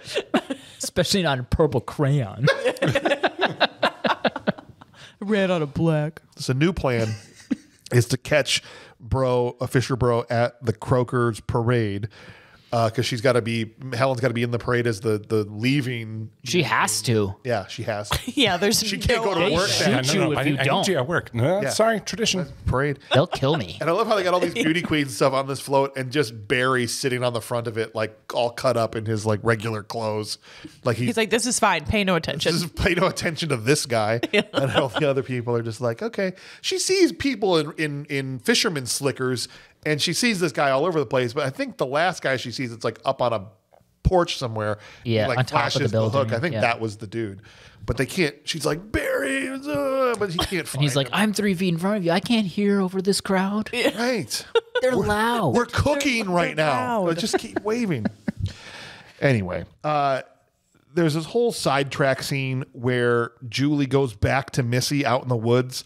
Especially not a purple crayon. Red on a black. So new plan is to catch Fisher Bro at the Croakers parade. Because Helen's got to be in the parade as the leaving. She has to. Yeah, she has. Yeah, there's She can't go to They work shoot that you if I you need don't. you at work. No, Yeah. sorry, tradition. parade. They'll kill me. And I love how they got all these beauty queens stuff on this float, and just Barry sitting on the front of it, like all cut up in his like regular clothes, like He's like, this is fine. Pay no attention. just pay no attention to this guy. And all the other people are just like, okay. She sees people in fisherman slickers, and she sees this guy all over the place. But I think the last guy she sees, it's like up on a porch somewhere. Yeah, He, like on top of the flashes building, hook. I think yeah. that was the dude. But they can't. She's like, Barry, but he can't find And he's like, him. I'm 3 feet in front of you. I can't hear over this crowd. Right. They're loud. We're cooking right now. loud. But just keep waving. Anyway, there's this whole sidetrack scene where Julie goes back to Missy out in the woods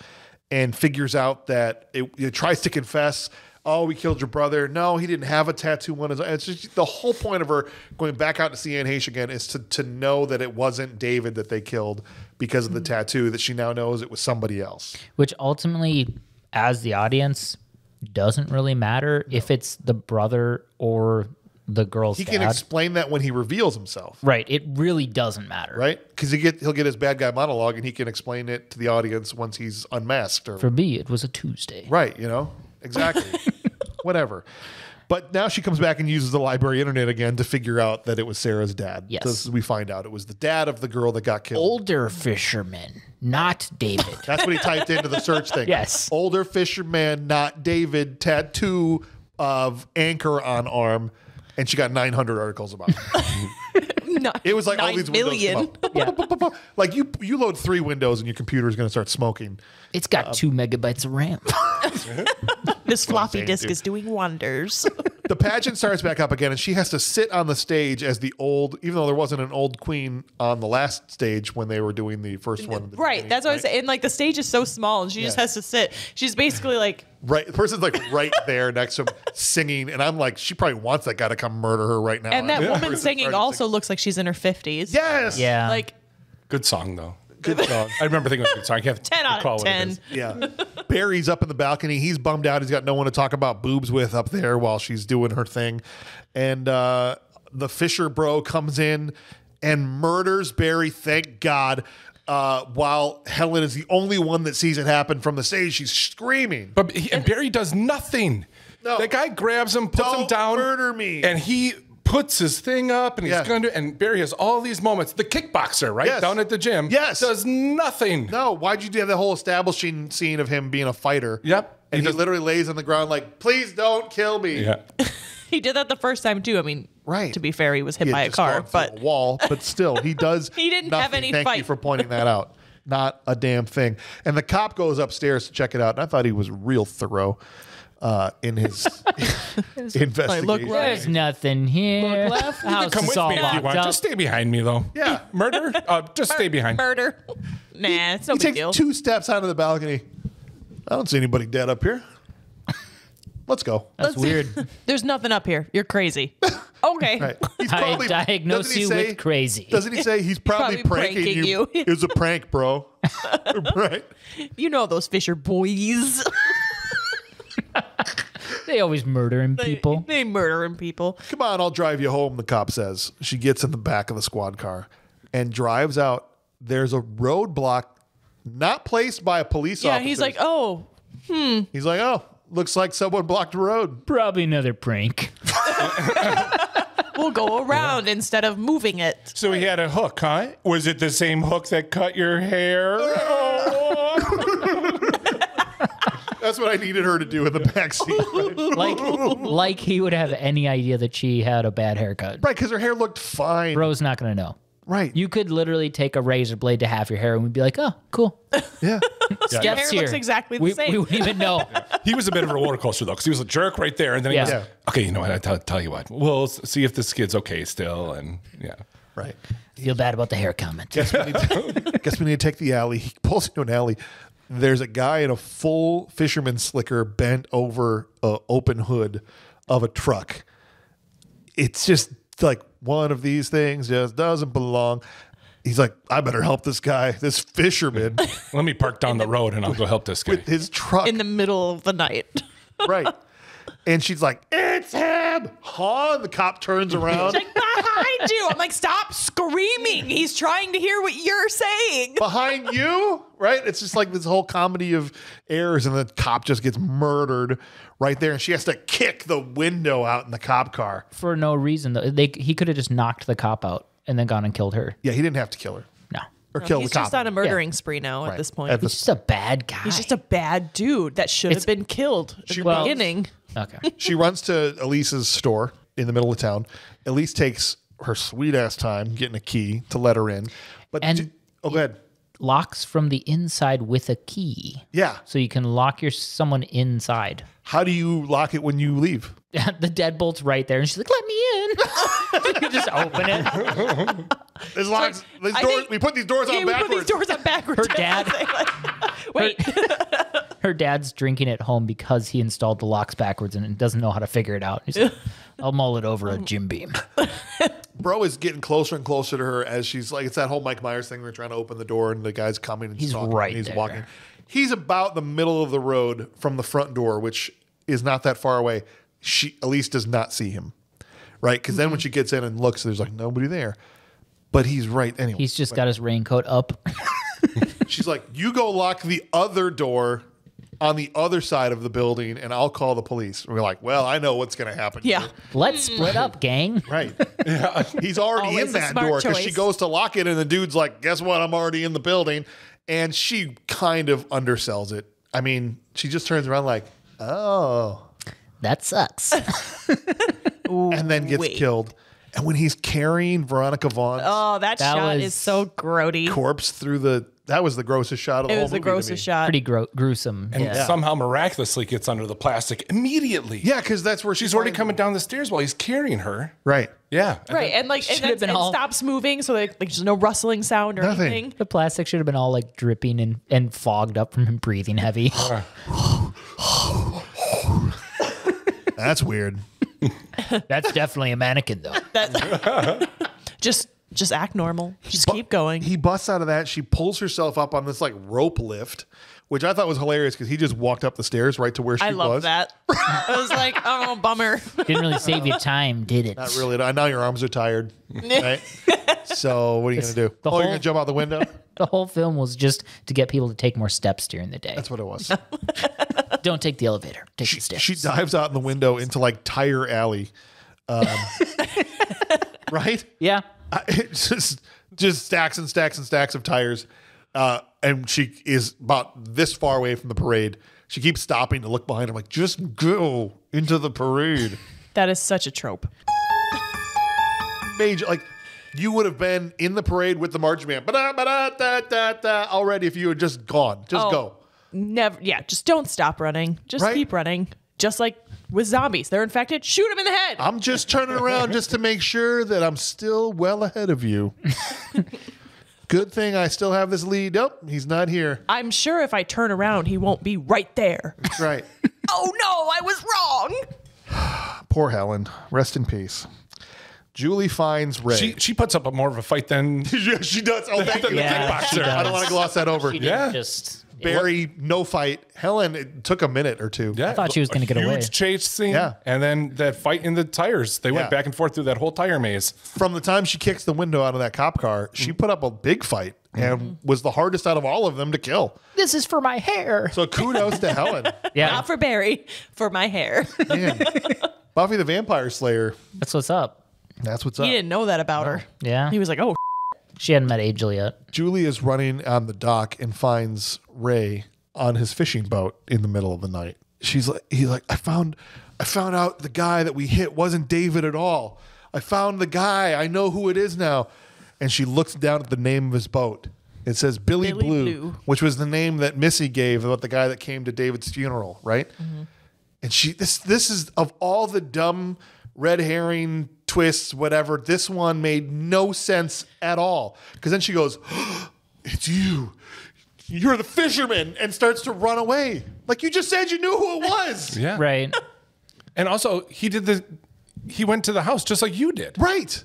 and figures out that it tries to confess. Oh, we killed your brother. No, he didn't have a tattoo on his eye. It's just the whole point of her going back out to see Anne Heche again is to know that it wasn't David that they killed because of the tattoo, that she now knows it was somebody else. Which ultimately, as the audience, doesn't really matter if it's the brother or the girl's He dad. can explain that when he reveals himself. Right. It really doesn't matter. Right? Because he'll get his bad guy monologue and he can explain it to the audience once he's unmasked. Or For me, it was a Tuesday. right, exactly. Whatever. But now she comes back and uses the library internet again to figure out that it was Sarah's dad. Yes. This is, we find out it was the dad of the girl that got killed. Older fisherman, not David. That's what he typed into the search thing. Yes. Older fisherman, not David, tattoo of anchor on arm. And she got 900 articles about it. It was like all 9 these million. windows come up. Like you load 3 windows and your computer is going to start smoking. It's got 2 megabytes of RAM. This floppy saying, disk dude. is doing wonders. The pageant starts back up again, and she has to sit on the stage as the old, even though there wasn't an old queen on the last stage when they were doing the first one. at the Right. beginning, That's what I was saying. And like the stage is so small and she just Yeah. has to sit. She's basically like, Right, the person's like right there next to him singing, and I'm like, she probably wants that guy to come murder her right now. and that woman Person singing started also looks like she's in her 50s. Yes. Yeah. Like Good song though. Good song. I remember thinking it was a good song. I can't 10 out recall of what it 10. is. Yeah. Barry's up in the balcony. He's bummed out. He's got no one to talk about boobs with up there while she's doing her thing. And the Fisher bro comes in and murders Barry, thank God, while Helen is the only one that sees it happen from the stage. She's screaming. And Barry does nothing. No. That guy grabs him, puts him Don't down, murder me. and he puts his thing up, and he's Yeah. going to. And Barry has all these moments. The kickboxer, right Yes. down at the gym, Yes. does nothing. No, why'd you do that whole establishing scene of him being a fighter? Yep. And he He does- literally lays on the ground like, please don't kill me. Yeah. he did that the first time too. I mean, Right. to be fair, he was hit He had by a just car, gone through but a wall, but still, he does. He didn't have nothing. any Thank you fight. for pointing that out. Not a damn thing. And the cop goes upstairs to check it out, and I thought he was real thorough in his investigation. look right. There's nothing here. left. House Come is with all me if you locked want. up. Just stay behind me, though. Yeah. Murder? Just stay behind. murder. Nah, it's no He big takes deal. 2 steps out of the balcony. I don't see anybody dead up here. Let's go. That's weird. There's nothing up here. You're crazy. Okay. Right. He's I diagnose doesn't he you say- with crazy. Doesn't he say he's probably, Probably pranking pranking you? you. It was a prank, bro. Right. You know those Fisher boys. They always murdering people. They murdering people. Come on, I'll drive you home, the cop says. She gets in the back of the squad car and drives out there's a roadblock not placed by a police officer. Yeah, he's like, oh, He's like, oh, looks like someone blocked the road. Probably another prank. we'll go around instead of moving it. So he had a hook, huh? Was it the same hook that cut your hair? That's what I needed her to do in the backseat. Like he would have any idea that she had a bad haircut. Right, because her hair looked fine. Bro's not going to know. Right. You could literally take a razor blade to half your hair and we'd be like, oh, cool. Yeah. Your hair looks exactly the same. We wouldn't even know. He was a bit of a roller coaster, though, because he was a jerk right there. And then he Yeah. goes, Yeah. okay, you know what? I'll tell you what. We'll see if this kid's okay still. And yeah. Right. Feel bad about the hair comment. Guess we need to take the alley. He pulls into an alley. There's a guy in a full fisherman slicker bent over an open hood of a truck. It's just like one of these things just doesn't belong. He's like, I better help this guy, this fisherman, Let me park down the road and I'll go help this guy. with his truck. in the middle of the night. Right. And she's like, it's him. Huh? And the cop turns around. Like, behind you. I'm like, stop screaming. He's trying to hear what you're saying. Behind you, right? It's just like this whole comedy of errors, and the cop just gets murdered right there, and she has to kick the window out in the cop car. For no reason, though. He could have just knocked the cop out and then gone and killed her. Yeah, he didn't have to kill her No. or kill He's the cop. just on a murdering spree now at this point. At the- He's just a bad guy. He's just a bad dude that should have been killed at the Well- beginning. Okay. She runs to Elise's store in the middle of town. Elise takes her sweet ass time getting a key to let her in. But And- go ahead. Locks from the inside with a key. Yeah. So you can lock someone inside. How do you lock it when you leave? The deadbolt's right there, and she's like, "Let me in." You just open it. There's locks. These I doors, think- we put these doors Yeah, on we backwards. put these doors up backwards. Her dad- Wait. Her dad's drinking at home because he installed the locks backwards and doesn't know how to figure it out. He's like, I'll mull it over a Jim Beam. Bro is getting closer and closer to her as she's like, it's that whole Mike Myers thing. We're trying to open the door and the guy's coming and He's talking, right and he's there. walking. He's about the middle of the road from the front door, which is not that far away. Elise does not see him, right? Because then when she gets in and looks, there's like nobody there. But he's right anyway. He's just got his raincoat up. She's like, you go lock the other door on the other side of the building and I'll call the police. And we're like, well, I know what's going to happen. Yeah. here. Let's split up, gang. Right. Yeah. He's already Always in a that smart door because she choice. goes to lock it and the dude's like, guess what? I'm already in the building. And she kind of undersells it. I mean, she just turns around like, oh, That sucks. and then gets wait. killed. And when he's carrying Veronica Vaughn's Oh, that shot was- is so grody. corpse through that was the grossest shot of the It whole was the movie to me. grossest shot. Pretty gruesome. And Yeah. somehow miraculously gets under the plastic immediately. Yeah, because that's where She's already coming down the stairs while he's carrying her. Right. Yeah. Right, and like Should have been it all- stops moving, so like there's no rustling sound or Nothing. anything. The plastic should have been all like dripping and fogged up from him breathing heavy. That's weird. That's definitely a mannequin, though. Just act normal. Just keep going. He busts out of that. She pulls herself up on this like rope lift, which I thought was hilarious because he just walked up the stairs right to where she I was. love that. I was like, oh, bummer. Didn't really save you time, did it? Not really. Now your arms are tired. Right? So what are you going to do? the Oh, you're whole- going to jump out the window? The whole film was just to get people to take more steps during the day. That's what it was. Don't take the elevator. Take the steps. She dives out in the window into like Tire Alley. Right? Yeah. It's just stacks and stacks and stacks of tires. And she is about this far away from the parade. She keeps stopping to look behind her, like, just go into the parade. That is such a trope. Major, like, you would have been in the parade with the marching band already if you had just gone. Just go. Never. Yeah, just don't stop running. Just Right? keep running. Just like with zombies, they're infected. Shoot them in the head. I'm just turning around just to make sure that I'm still well ahead of you. Good thing I still have this lead. Nope, he's not here. I'm sure if I turn around, he won't be right there. That's right. Oh no, I was wrong. Poor Helen. Rest in peace. Julie finds Ray. She puts up a more of a fight than Yeah, she does. Oh, thank you. Yeah, she does. I don't want to gloss that over. She didn't Yeah. just. Barry, no fight. Helen, it took a minute or two. I thought she was gonna get away. Huge chase scene. Yeah. And then that fight in the tires. They Yeah. went back and forth through that whole tire maze. From the time she kicks the window out of that cop car, she put up a big fight and was the hardest out of all of them to kill. This is for my hair. So kudos to Helen. Yeah, Not for Barry, for my hair. Man. Buffy the Vampire Slayer. that's what's up. That's what's He up. didn't know that about her. Yeah, He was like, oh, she hadn't met Angel yet. Julie is running on the dock and finds Ray on his fishing boat in the middle of the night. He's like, I found out the guy that we hit wasn't David at all. I found the guy. I know who it is now. And she looks down at the name of his boat. It says Billy Blue, which was the name that Missy gave about the guy that came to David's funeral, right? Mm-hmm. And this is, of all the dumb red herring twists, whatever, this one made no sense at all. Because then she goes, oh, it's you. You're the fisherman, and starts to run away. Like you just said you knew who it was. Yeah. Right. And also, he went to the house just like you did. Right.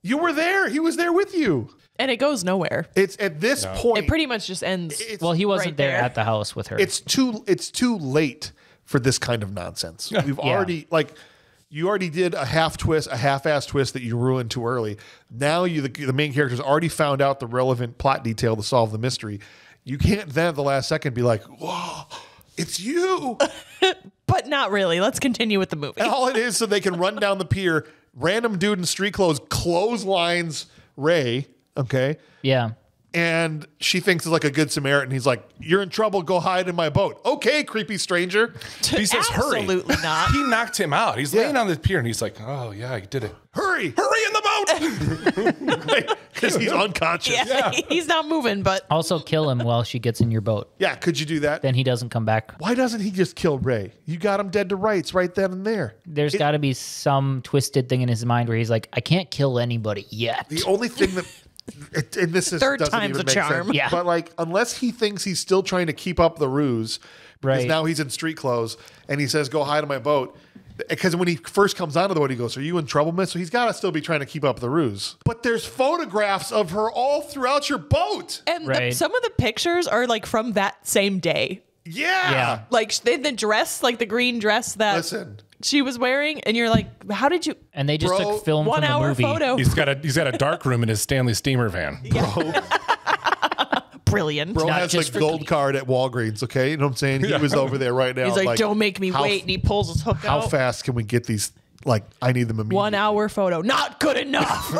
You were there. He was there with you. and it goes nowhere. It's at this point. It pretty much just ends. Well, he wasn't right there there. at the house with her. It's too late for this kind of nonsense. We've already you already did a half-ass twist that you ruined too early. Now the main character's already found out the relevant plot detail to solve the mystery. You can't then at the last second be like, whoa, it's you. But not really. Let's continue with the movie. And all it is so they can run down the pier, random dude in street clothes clotheslines Ray, okay? yeah. And she thinks it's like a good Samaritan. He's like, you're in trouble, go hide in my boat. Okay, creepy stranger. He says, hurry. Absolutely not. He knocked him out. He's laying on the pier and he's like, oh, yeah, I did it. Hurry. Hurry in the boat. Because he's unconscious. Yeah, he's not moving, but Also kill him while she gets in your boat. Yeah, could you do that? Then he doesn't come back. Why doesn't he just kill Ray? You got him dead to rights right then and there. There's got to be some twisted thing in his mind where he's like, I can't kill anybody yet. The only thing that, and this is Third doesn't time's even a make charm. sense, Yeah. but like unless he thinks he's still trying to keep up the ruse, because Right. now he's in street clothes and he says, "Go hide in my boat." Because when he first comes onto the boat, he goes, "Are you in trouble, miss?" So he's got to still be trying to keep up the ruse. But there's photographs of her all throughout your boat. and Right. some of the pictures are like from that same day. Yeah. Yeah. Like the dress, like the green dress that Listen. she was wearing, and you're like, how did you? And they just Bro, took film 1 from the hour movie. photo. He's got a dark room in his Stanley Steamer van. Brilliant. Bro Not has just like gold card at Walgreens, okay? You know what I'm saying? He was over there right now. He's like, don't make me wait, and he pulls his hook How out. fast can we get these? Like, I need them immediately. 1 hour photo, not good enough.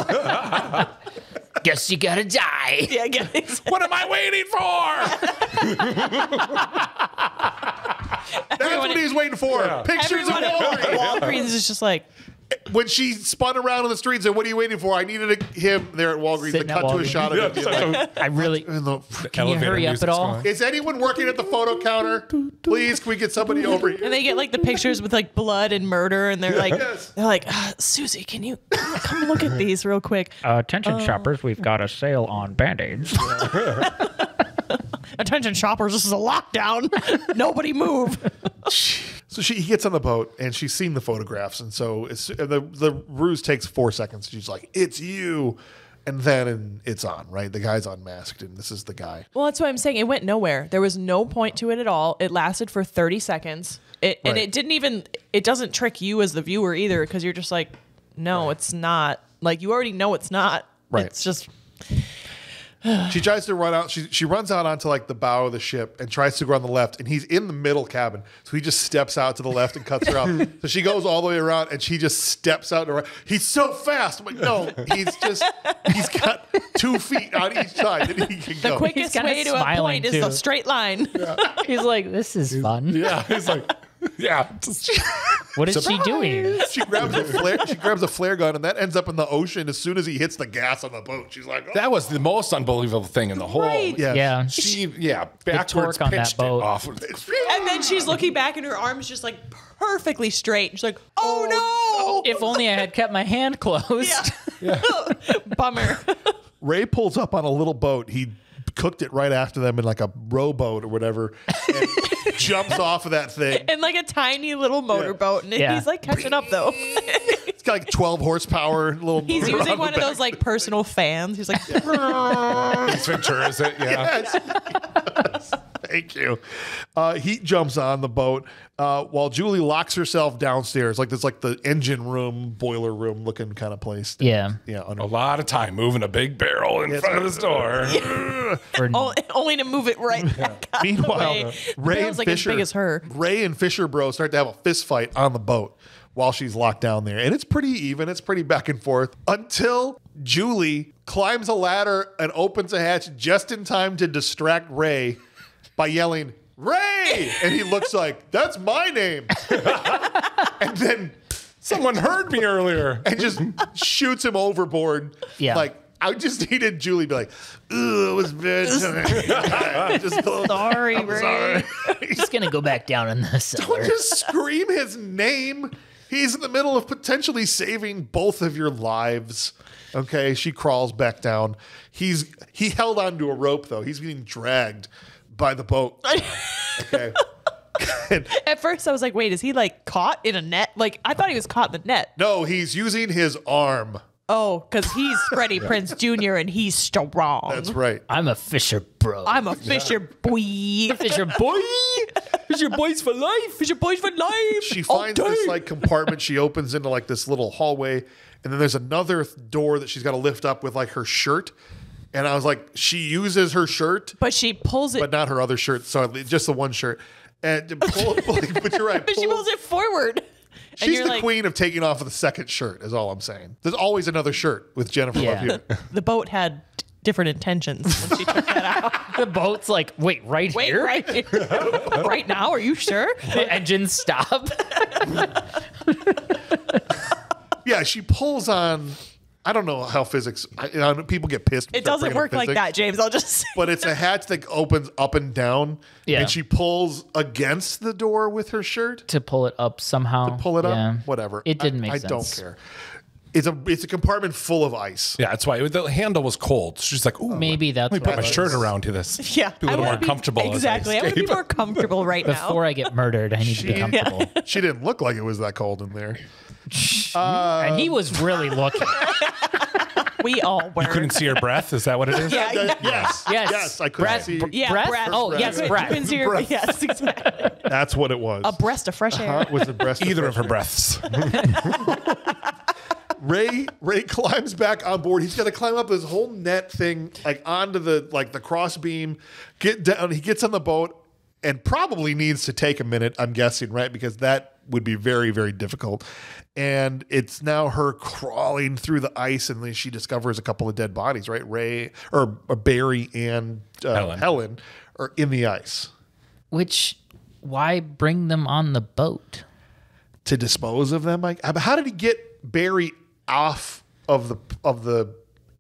Guess you gotta die. Yeah, get What am I waiting for? That's what he's waiting for. Pictures of everyone at Walgreens. Walgreens is just like, When she spun around on the street and said, "What are you waiting for?" I needed him there at Walgreens Sitting to at cut to a Walgreens. shot of him. being like, I really. in the- Can you hurry up at all? Is anyone working at the photo counter? Please, can we get somebody over here? and they get like the pictures with like blood and murder, and they're like, Yes. Susie, can you come look at these real quick? Attention shoppers, we've got a sale on Band-Aids. Attention shoppers, this is a lockdown. Nobody move. So he gets on the boat and she's seen the photographs, and so the ruse takes 4 seconds. She's like, "It's you," and then it's on. Right, the guy's unmasked, and this is the guy. Well, that's what I'm saying. It went nowhere. There was no point to it at all. It lasted for 30 seconds. And Right. it didn't even, it doesn't trick you as the viewer either, because you're just like, no, it's not. Like, you already know it's not. Right. It's just, She tries to run out. She runs out onto like the bow of the ship and tries to go on the left, and he's in the middle cabin. So he just steps out to the left and cuts her off. So she goes all the way around, and she just steps out to right. He's so fast. I'm like, no, he's got 2 feet on each side that he can the go. quickest kinda way to a smiling, point is too. a straight line. He's like, this is fun. Yeah, he's like, yeah. What is she doing? She grabs a flare gun, and that ends up in the ocean as soon as he hits the gas on the boat. She's like, oh. That was the most unbelievable thing in the whole. Right. Yeah. Yeah. She, backwards torque on that pitched boat. it off. And then she's looking back, and her arm's just like perfectly straight. She's like, oh, If only I had kept my hand closed. no. Bummer. Ray pulls up on a little boat. He cooked it right after them in like a rowboat or whatever, and jumps off of that thing. And like a tiny little motorboat. And Yeah. he's like catching up, though. It's got like 12 horsepower. Little. He's motor using on one the of those like personal fans. He's like, Ace Ventura, is it? Yeah. back. Thank you. He jumps on the boat while Julie locks herself downstairs. Like there's like the engine room, boiler room looking kind of place. Yeah. Yeah. A lot of time moving a big barrel in front of the store. Only to move it right back out of the Meanwhile, way. The Ray barrel's and like as Fisher, big as her. Ray and Fisher Bro start to have a fist fight on the boat while she's locked down there. And it's pretty even. It's pretty back and forth until Julie climbs a ladder and opens a hatch just in time to distract Ray by yelling, Ray! And he looks like, that's my name. And then Someone heard me earlier. and just shoots him overboard. Yeah. Like, I just needed Julie to be like, "Ugh, it was bad." Just Sorry, Ray. Just gonna go back down in the cellar. Don't just scream his name. He's in the middle of potentially saving both of your lives. Okay, she crawls back down. He held onto a rope though. He's being dragged by the boat. Okay. At first, I was like, wait, is he like caught in a net? Like, I thought he was caught in the net. No, he's using his arm. Oh, because he's Freddie Prinze Jr. and he's strong. That's right. I'm a fisher bro. I'm a fisher boy. fisher boy. Fisher boys for life. Fisher boys for life. She finds this like compartment. She opens into like this little hallway, and then there's another door that she's got to lift up with like her shirt. And I was like, she uses her shirt, But she pulls it. but not her other shirt. So just the one shirt. And but you're right. But she pulls it forward. And She's you're the like, queen of taking off the second shirt, is all I'm saying. There's always another shirt with Jennifer Love Hewitt. the boat had different intentions when she took that out. The boat's like, wait, right Wait, here? right here. Right now? Are you sure? The engine stop. Yeah, she pulls on. I don't know how physics. People get pissed. It doesn't work like that, James. I'll just say. But it's a hatch that opens up and down. Yeah. And she pulls against the door with her shirt. To pull it up somehow. Pull it Yeah. up. Whatever. It didn't make I sense. don't care. It's a compartment full of ice. Yeah, that's why the handle was cold. She's like, ooh, Maybe that's let me put what my it shirt was. around to this. Yeah. Be a little more comfortable. as I Exactly. I want to be escape. more comfortable right now. Before I get murdered, I need to be comfortable. She didn't look like it was that cold in there. And he was really looking. We all were. You couldn't see her breath? Is that what it is? Yeah. Yes. Yes. Yes. I couldn't Breath. see. Yeah, breath? breath. Oh, yes, You breath. couldn't see her- Yes, exactly. That's what it was. A breast of fresh air. Was the breast Either of her breaths. Ray climbs back on board. He's got to climb up this whole net thing, like onto the cross beam. Get down. He gets on the boat and probably needs to take a minute. I'm guessing, right? Because that would be very, very difficult. And it's now her crawling through the ice, and then she discovers a couple of dead bodies. Right, Barry and Helen are in the ice Which, why bring them on the boat? to dispose of them. Like, how did he get Barry off of the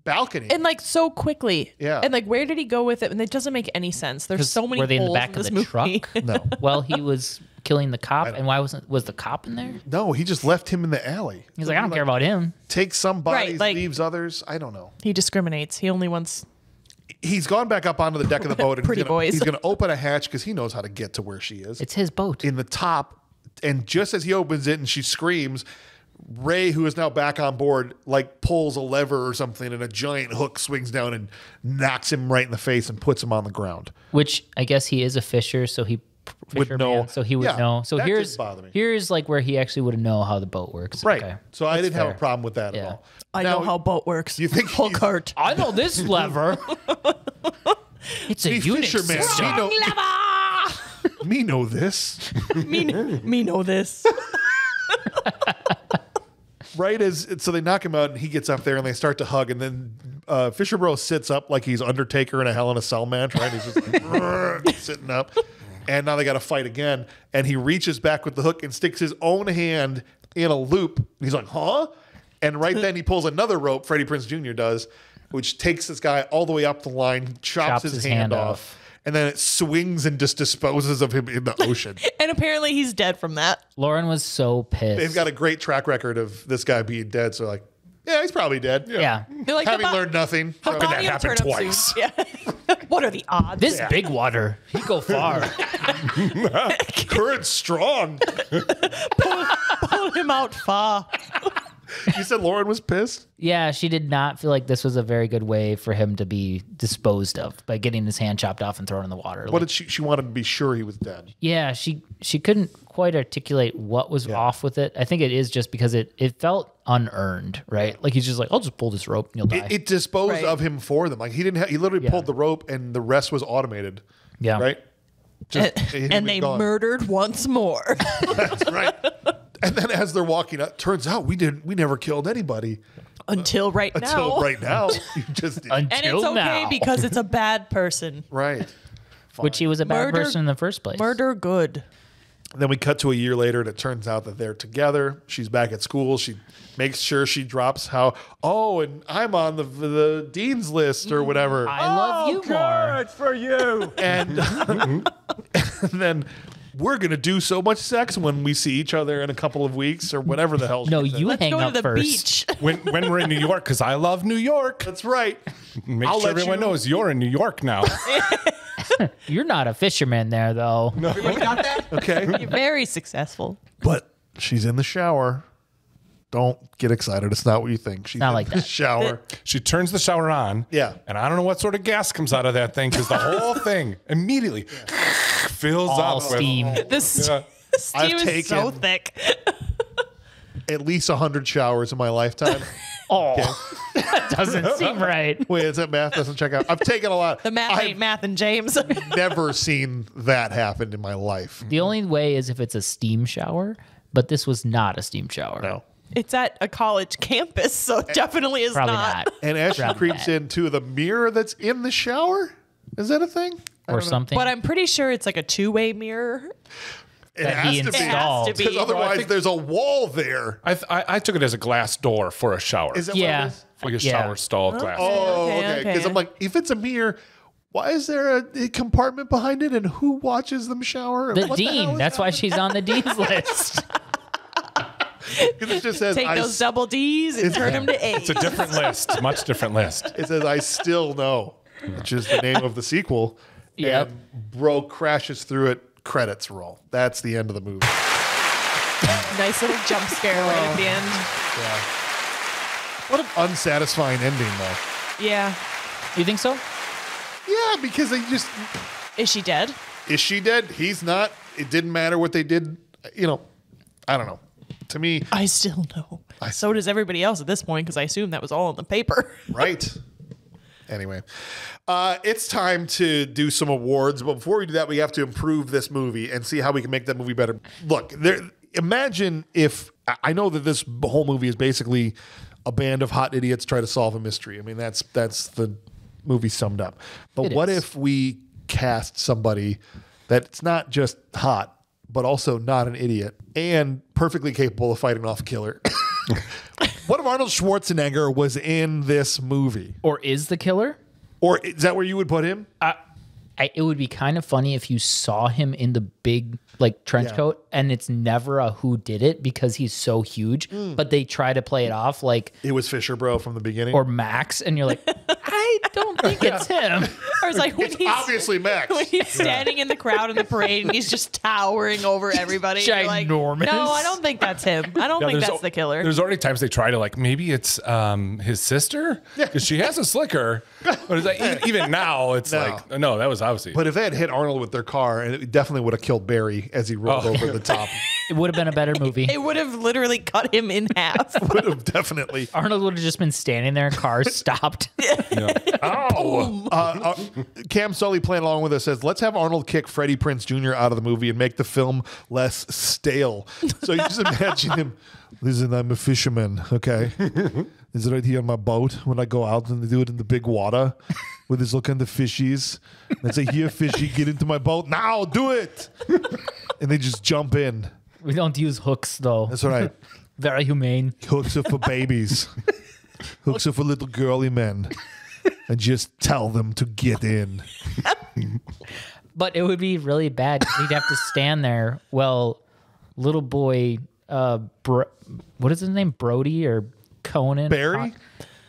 balcony? And like so quickly. Yeah. And like where did he go with it? And it doesn't make any sense. There's so many Were they in the holes back of this the movie. truck? No. Well, he was killing the cop, and why was the cop in there? No, he just left him in the alley. He's like, I don't care about him. Takes some bodies, Right, like- leaves others. I don't know. He discriminates. He only wants He's gone back up onto the deck of the boat, and Pretty boys. he's going to open a hatch because he knows how to get to where she is It's his boat. in the top. And just as he opens it and she screams, Ray, who is now back on board, like pulls a lever or something, and a giant hook swings down and knocks him right in the face and puts him on the ground. Which I guess he is a fisher, so he Would know. fisherman, so he would Yeah, know. So that here's didn't bother me. here's like where he actually would know how the boat works. Right. Okay. So I That's didn't have a fair. problem with that at Yeah. all. I Now, know how boat works. you think Pull he's- cart. I know this lever. It's a Me, Unix fisherman. system. Me know this. Me know this. Right as so they knock him out and he gets up there and they start to hug, and then Fisher Bro sits up like he's Undertaker in a Hell in a Cell match, right? He's just sitting up, and now they got to fight again. And he reaches back with the hook and sticks his own hand in a loop. And he's like, "Huh?" And right then he pulls another rope. Freddie Prinze Jr. does, which takes this guy all the way up the line, chops his hand off. And then it swings and just disposes of him in the ocean. And apparently he's dead from that. Lauren was so pissed. They've got a great track record of this guy being dead. So like, yeah, he's probably dead. yeah. They're like, Having the bo- learned nothing. the So- body will happen turn up twice. soon. Yeah. What are the odds? This big water, he go far. Current strong. Pull him out far. You said Lauren was pissed? Yeah, she did not feel like this was a very good way for him to be disposed of by getting his hand chopped off and thrown in the water. What did she wanted to be sure he was dead? Yeah, she couldn't quite articulate what was off with it. I think it is just because it felt unearned, right? Like he's just like, I'll just pull this rope and you'll die. It disposed Right. of him for them. Like he didn't. He literally pulled the rope, and the rest was automated. Yeah. Right. And they murdered once more. That's right. And then as they're walking up, turns out we never killed anybody Until right now. until right now. You just did. And it's Until okay now. because it's a bad person. Right. Which he was a bad Murder- person in the first place. Murder good. Then we cut to a year later, and it turns out that they're together. She's back at school. She makes sure she drops and I'm on the dean's list or whatever. I love you more. for you. And, and then we're going to do so much sex when we see each other in a couple of weeks or whatever the hell. No, she said. you Let's hang go to up the first. beach. when we're in New York, because I love New York. That's right. Make I'll sure let everyone you- knows you're in New York now. You're not a fisherman there, though. Everybody got that? Okay. You're very successful. But she's in the shower. Don't get excited. It's not what you think. She's Not in like the that. shower. She turns the shower on. Yeah. And I don't know what sort of gas comes out of that thing because the whole thing immediately fills All up with steam. The steam I've is so taken- thick. At least 100 showers in my lifetime. Oh, that doesn't seem right. Wait, is that math? Doesn't check out. I've taken a lot. The math I've ain't math and James. never seen that happen in my life. The only way is if it's a steam shower, but this was not a steam shower. No. It's at a college campus, so it definitely is Probably not. not. And as she Rather creeps bad. into the mirror that's in the shower, is that a thing? Or something. But I'm pretty sure it's like a two-way mirror. It That he has to be. installed. It has to be. Because otherwise, think- there's a wall there. I took it as a glass door for a shower. Is that Yeah. what it is? like a Yeah. shower stall glass. Oh, Okay, okay. Because okay. I'm like, if it's a mirror, why is there a compartment behind it, and who watches them shower? the What hell dean. is That's why she's on the dean's list. Because it just says Take those double D's and turn them to A's. It's a different list, much different list. It says I still know, which is the name of the sequel. Yep. And bro crashes through it. Credits roll. That's the end of the movie. Nice little jump scare right at the end. What an unsatisfying ending, though. Yeah. You think so? Yeah, because they just Is she dead? is she dead? He's not. It didn't matter what they did. You know, I don't know. To me, I still know. So does everybody else at this point, because I assume that was all in the paper. right. Anyway, it's time to do some awards. But before we do that, we have to improve this movie and see how we can make that movie better. Look, imagine if I know that this whole movie is basically a band of hot idiots try to solve a mystery. I mean, that's the movie summed up. But It what is. if we cast somebody that's not just hot, but also not an idiot and perfectly capable of fighting off a killer? What if Arnold Schwarzenegger was in this movie? Or is the killer? Or is that where you would put him? It would be kind of funny if you saw him in the big like trench Yeah. coat and it's never a who did it because he's so huge, but they try to play it off like It was Fisher Bro from the beginning. or Max and you're like, I don't think it's him. Or it's like when it's he's, obviously Max. when he's standing in the crowd in the parade and he's just towering over everybody. You're like, Ginormous. no, I don't think that's him. I don't think that's the killer. There's already times they try to like maybe it's his sister because she has a slicker, but it's like even now it's No. like no, that was obviously. But if they had hit Arnold with their car, and it definitely would have killed Barry as he rolled over the top. It would have been a better movie. It would have literally cut him in half. Would have definitely. Arnold would have just been standing there, car stopped. Cam Sully playing along with us says, let's have Arnold kick Freddie Prinze Jr. out of the movie and make the film less stale. So you just imagine him, listen, I'm a fisherman, okay? This is right here on my boat when I go out and they do it in the big water with his look on the fishies. And say, here, fishy, get into my boat. Now, do it. And they just jump in. We don't use hooks though. That's right. Very humane. Hooks are for babies. Hooks are for little girly men. And just tell them to get in. But it would be really bad. He'd have to stand there. Well, little boy, what is his name? Brody or Conan? Barry?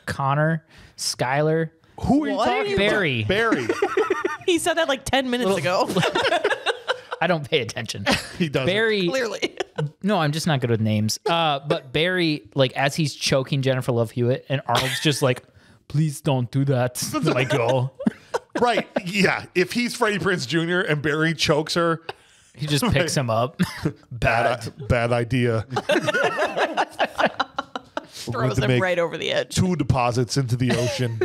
Connor? Skylar? Who are you What are talking you- about? Barry. Barry. He said that like 10 minutes ago. I don't pay attention. He doesn't. Barry. Clearly. No, I'm just not good with names. But Barry, like as he's choking Jennifer Love Hewitt, and Arnold's just like, "Please don't do that, my girl." Right. Yeah. If he's Freddie Prinze Jr. and Barry chokes her, He just picks him up. bad idea. Throws him right over the edge. 2 deposits into the ocean.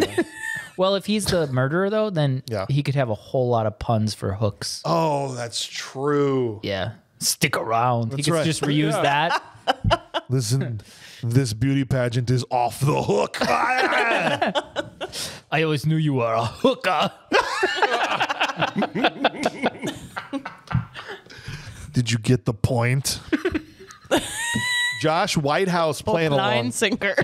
Well, if he's the murderer though, then Yeah. he could have a whole lot of puns for hooks. Oh, that's true. Yeah. Stick around. He could right. just reuse that. Listen, this beauty pageant is off the hook. I always knew you were a hooker. Did you get the point? Josh Whitehouse playing along. Line sinker.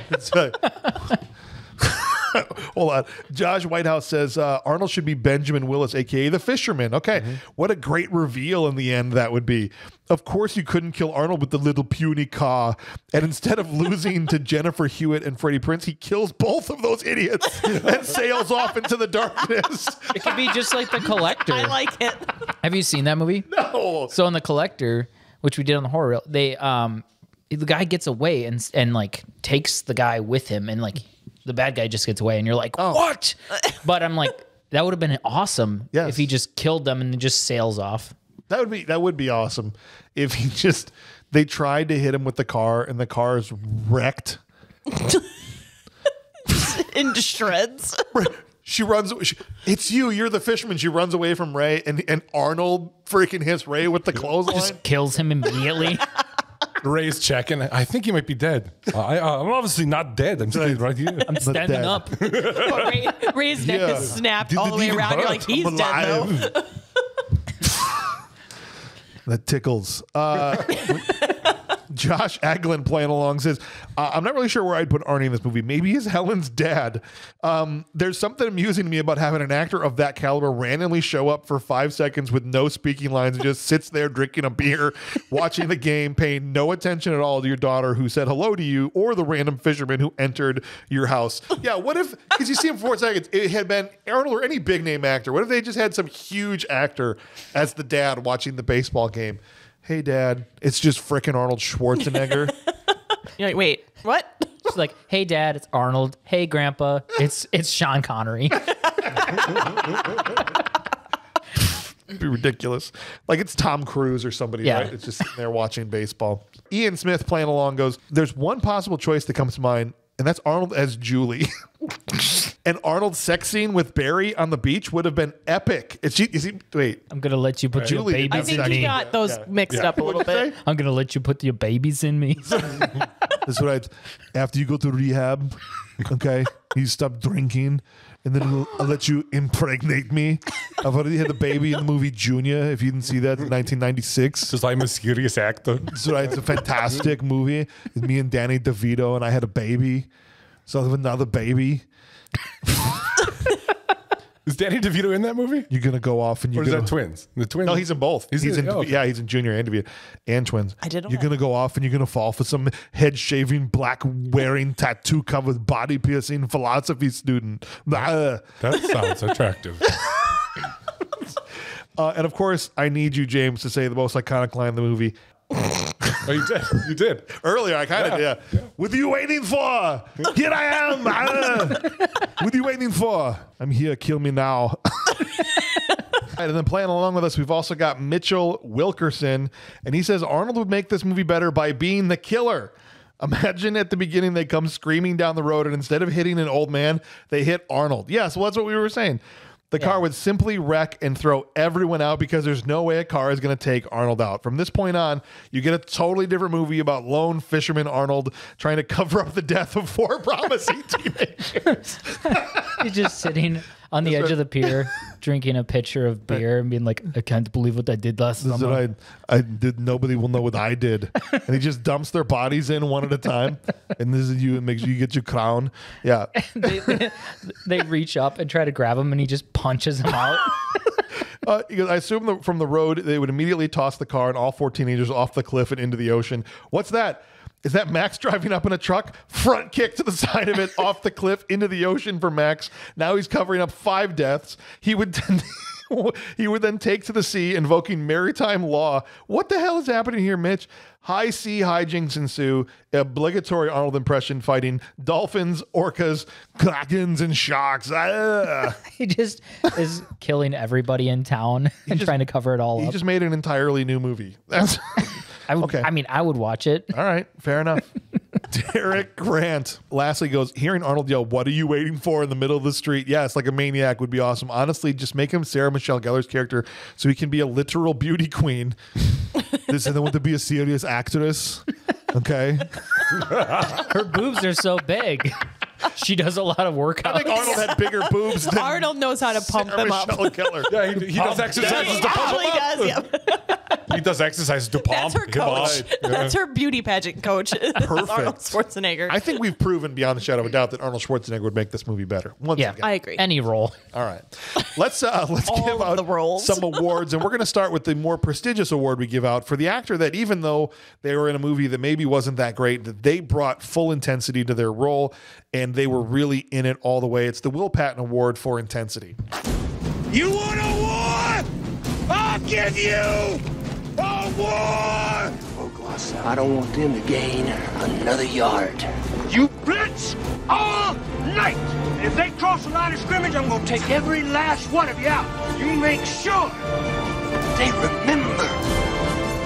Hold on. Josh Whitehouse says Arnold should be Benjamin Willis, a.k.a. the fisherman. Okay. What a great reveal in the end that would be. Of course you couldn't kill Arnold with the little puny car. And instead of losing to Jennifer Hewitt and Freddie Prinze, he kills both of those idiots and sails off into the darkness. It could be just like The Collector. I like it. Have you seen that movie? No. So in The Collector, which we did on the horror reel, they the guy gets away and like takes the guy with him, and like the bad guy just gets away, and you're like, what? But I'm like, that would have been awesome if he just killed them and then just sails off. That would be awesome if they tried to hit him with the car and the car is wrecked. Into shreds. She runs. It's you. You're the fisherman. She runs away from Ray, and Arnold freaking hits Ray with the clothesline. Just kills him immediately. Ray's checking. I think he might be dead. I'm obviously not dead. I'm sitting right here. I'm standing dead. up. Ray's neck is snapped Did all it the way even around. You're hurt? like, he's I'm dead though. alive. That tickles. Josh Aglin playing along says, I'm not really sure where I'd put Arnie in this movie. Maybe he's Helen's dad. There's something amusing to me about having an actor of that caliber randomly show up for 5 seconds with no speaking lines and just sits there drinking a beer, watching the game, paying no attention at all to your daughter who said hello to you or the random fisherman who entered your house. Yeah, what if, because you see him for 4 seconds, it had been Arnold or any big name actor. What if they just had some huge actor as the dad watching the baseball game? Hey, Dad, it's just frickin' Arnold Schwarzenegger. You're like, wait, what? She's like, hey, Dad, it's Arnold. Hey, Grandpa, it's Sean Connery. It'd be ridiculous. Like it's Tom Cruise or somebody, Yeah. right? It's just sitting there watching baseball. Ian Smith playing along goes, there's one possible choice that comes to mind, and that's Arnold as Julie. And Arnold's sex scene with Barry on the beach would have been epic. Wait. I'm going to let you put your Julie, I babies think in you me. got those mixed up a little What'd you bit. say? I'm going to let you put your babies in me. That's right. After you go to rehab, okay, you stop drinking, and then I'll let you impregnate me. I've already had a baby in the movie Junior, if you didn't see that, in 1996. Because I'm a serious actor. That's right. It's a fantastic movie. It's me and Danny DeVito, and I had a baby. So I have another baby. Is Danny DeVito in that movie? You're gonna go off and you're Or is gonna. that twins? The twins? No, he's in both. He's in okay. yeah, he's in Junior and DeVito and Twins. I didn't know You're that. gonna go off and you're gonna fall for some head shaving, black wearing, tattoo covered, body piercing philosophy student. Blah. That sounds attractive. And of course, I need you, James, to say the most iconic line in the movie. Oh, you did. You did. Earlier, I kind of did. Yeah. What are you waiting for? Here I am. What are you waiting for? I'm here. Kill me now. And then playing along with us, we've also got Mitchell Wilkerson. And he says Arnold would make this movie better by being the killer. Imagine at the beginning they come screaming down the road, and instead of hitting an old man, they hit Arnold. Yes, well, that's what we were saying. The car would simply wreck and throw everyone out because there's no way a car is going to take Arnold out. From this point on, you get a totally different movie about lone fisherman Arnold trying to cover up the death of 4 promising teenagers. He's just sitting on the edge of the pier, drinking a pitcher of beer and being like, I can't believe what I did last This is summer. what I did. Nobody will know what I did. And he just dumps their bodies in one at a time. And this is you. And makes sure you get your crown. Yeah. They reach up and try to grab him, and he just punches him out. Because I assume from the road, they would immediately toss the car and all 4 teenagers off the cliff and into the ocean. What's that? Is that Max driving up in a truck? Front kick to the side of it, off the cliff, into the ocean for Max. Now he's covering up 5 deaths. He would He would then take to the sea, invoking maritime law. What the hell is happening here, Mitch? High sea hijinks ensue. Obligatory Arnold impression fighting dolphins, orcas, krakens, and sharks. He just is killing everybody in town and trying to cover it all He up. just made an entirely new movie. That's okay. I mean, I would watch it. All right, fair enough. Derek Grant lastly goes, hearing Arnold yell, "What are you waiting for?" in the middle of the street. Yes, like a maniac would be awesome. Honestly, just make him Sarah Michelle Gellar's character so he can be a literal beauty queen. This isn't want to be a serious actress. Okay. Her boobs are so big. She does a lot of workouts. I think Arnold had bigger boobs than Arnold knows how to pump Sarah them up. Michelle Gellar. Yeah, he does exercises to pump Actually him up. does, yep. He does exercises to pump That's her him up. coach. That's her beauty pageant coach. Arnold Schwarzenegger. I think we've proven beyond a shadow of a doubt that Arnold Schwarzenegger would make this movie better. Once Yeah, again. I agree. Any role. All right. Let's give of out the roles. some awards, and we're going to start with the more prestigious award we give out for the actor that, even though they were in a movie that maybe wasn't that great, that they brought full intensity to their role and they were really in it all the way. It's the Will Patton Award for intensity. You want a war? I'll give you a war! I don't want them to gain another yard. You blitz all night! If they cross the line of scrimmage, I'm gonna take every last one of you out. You make sure They remember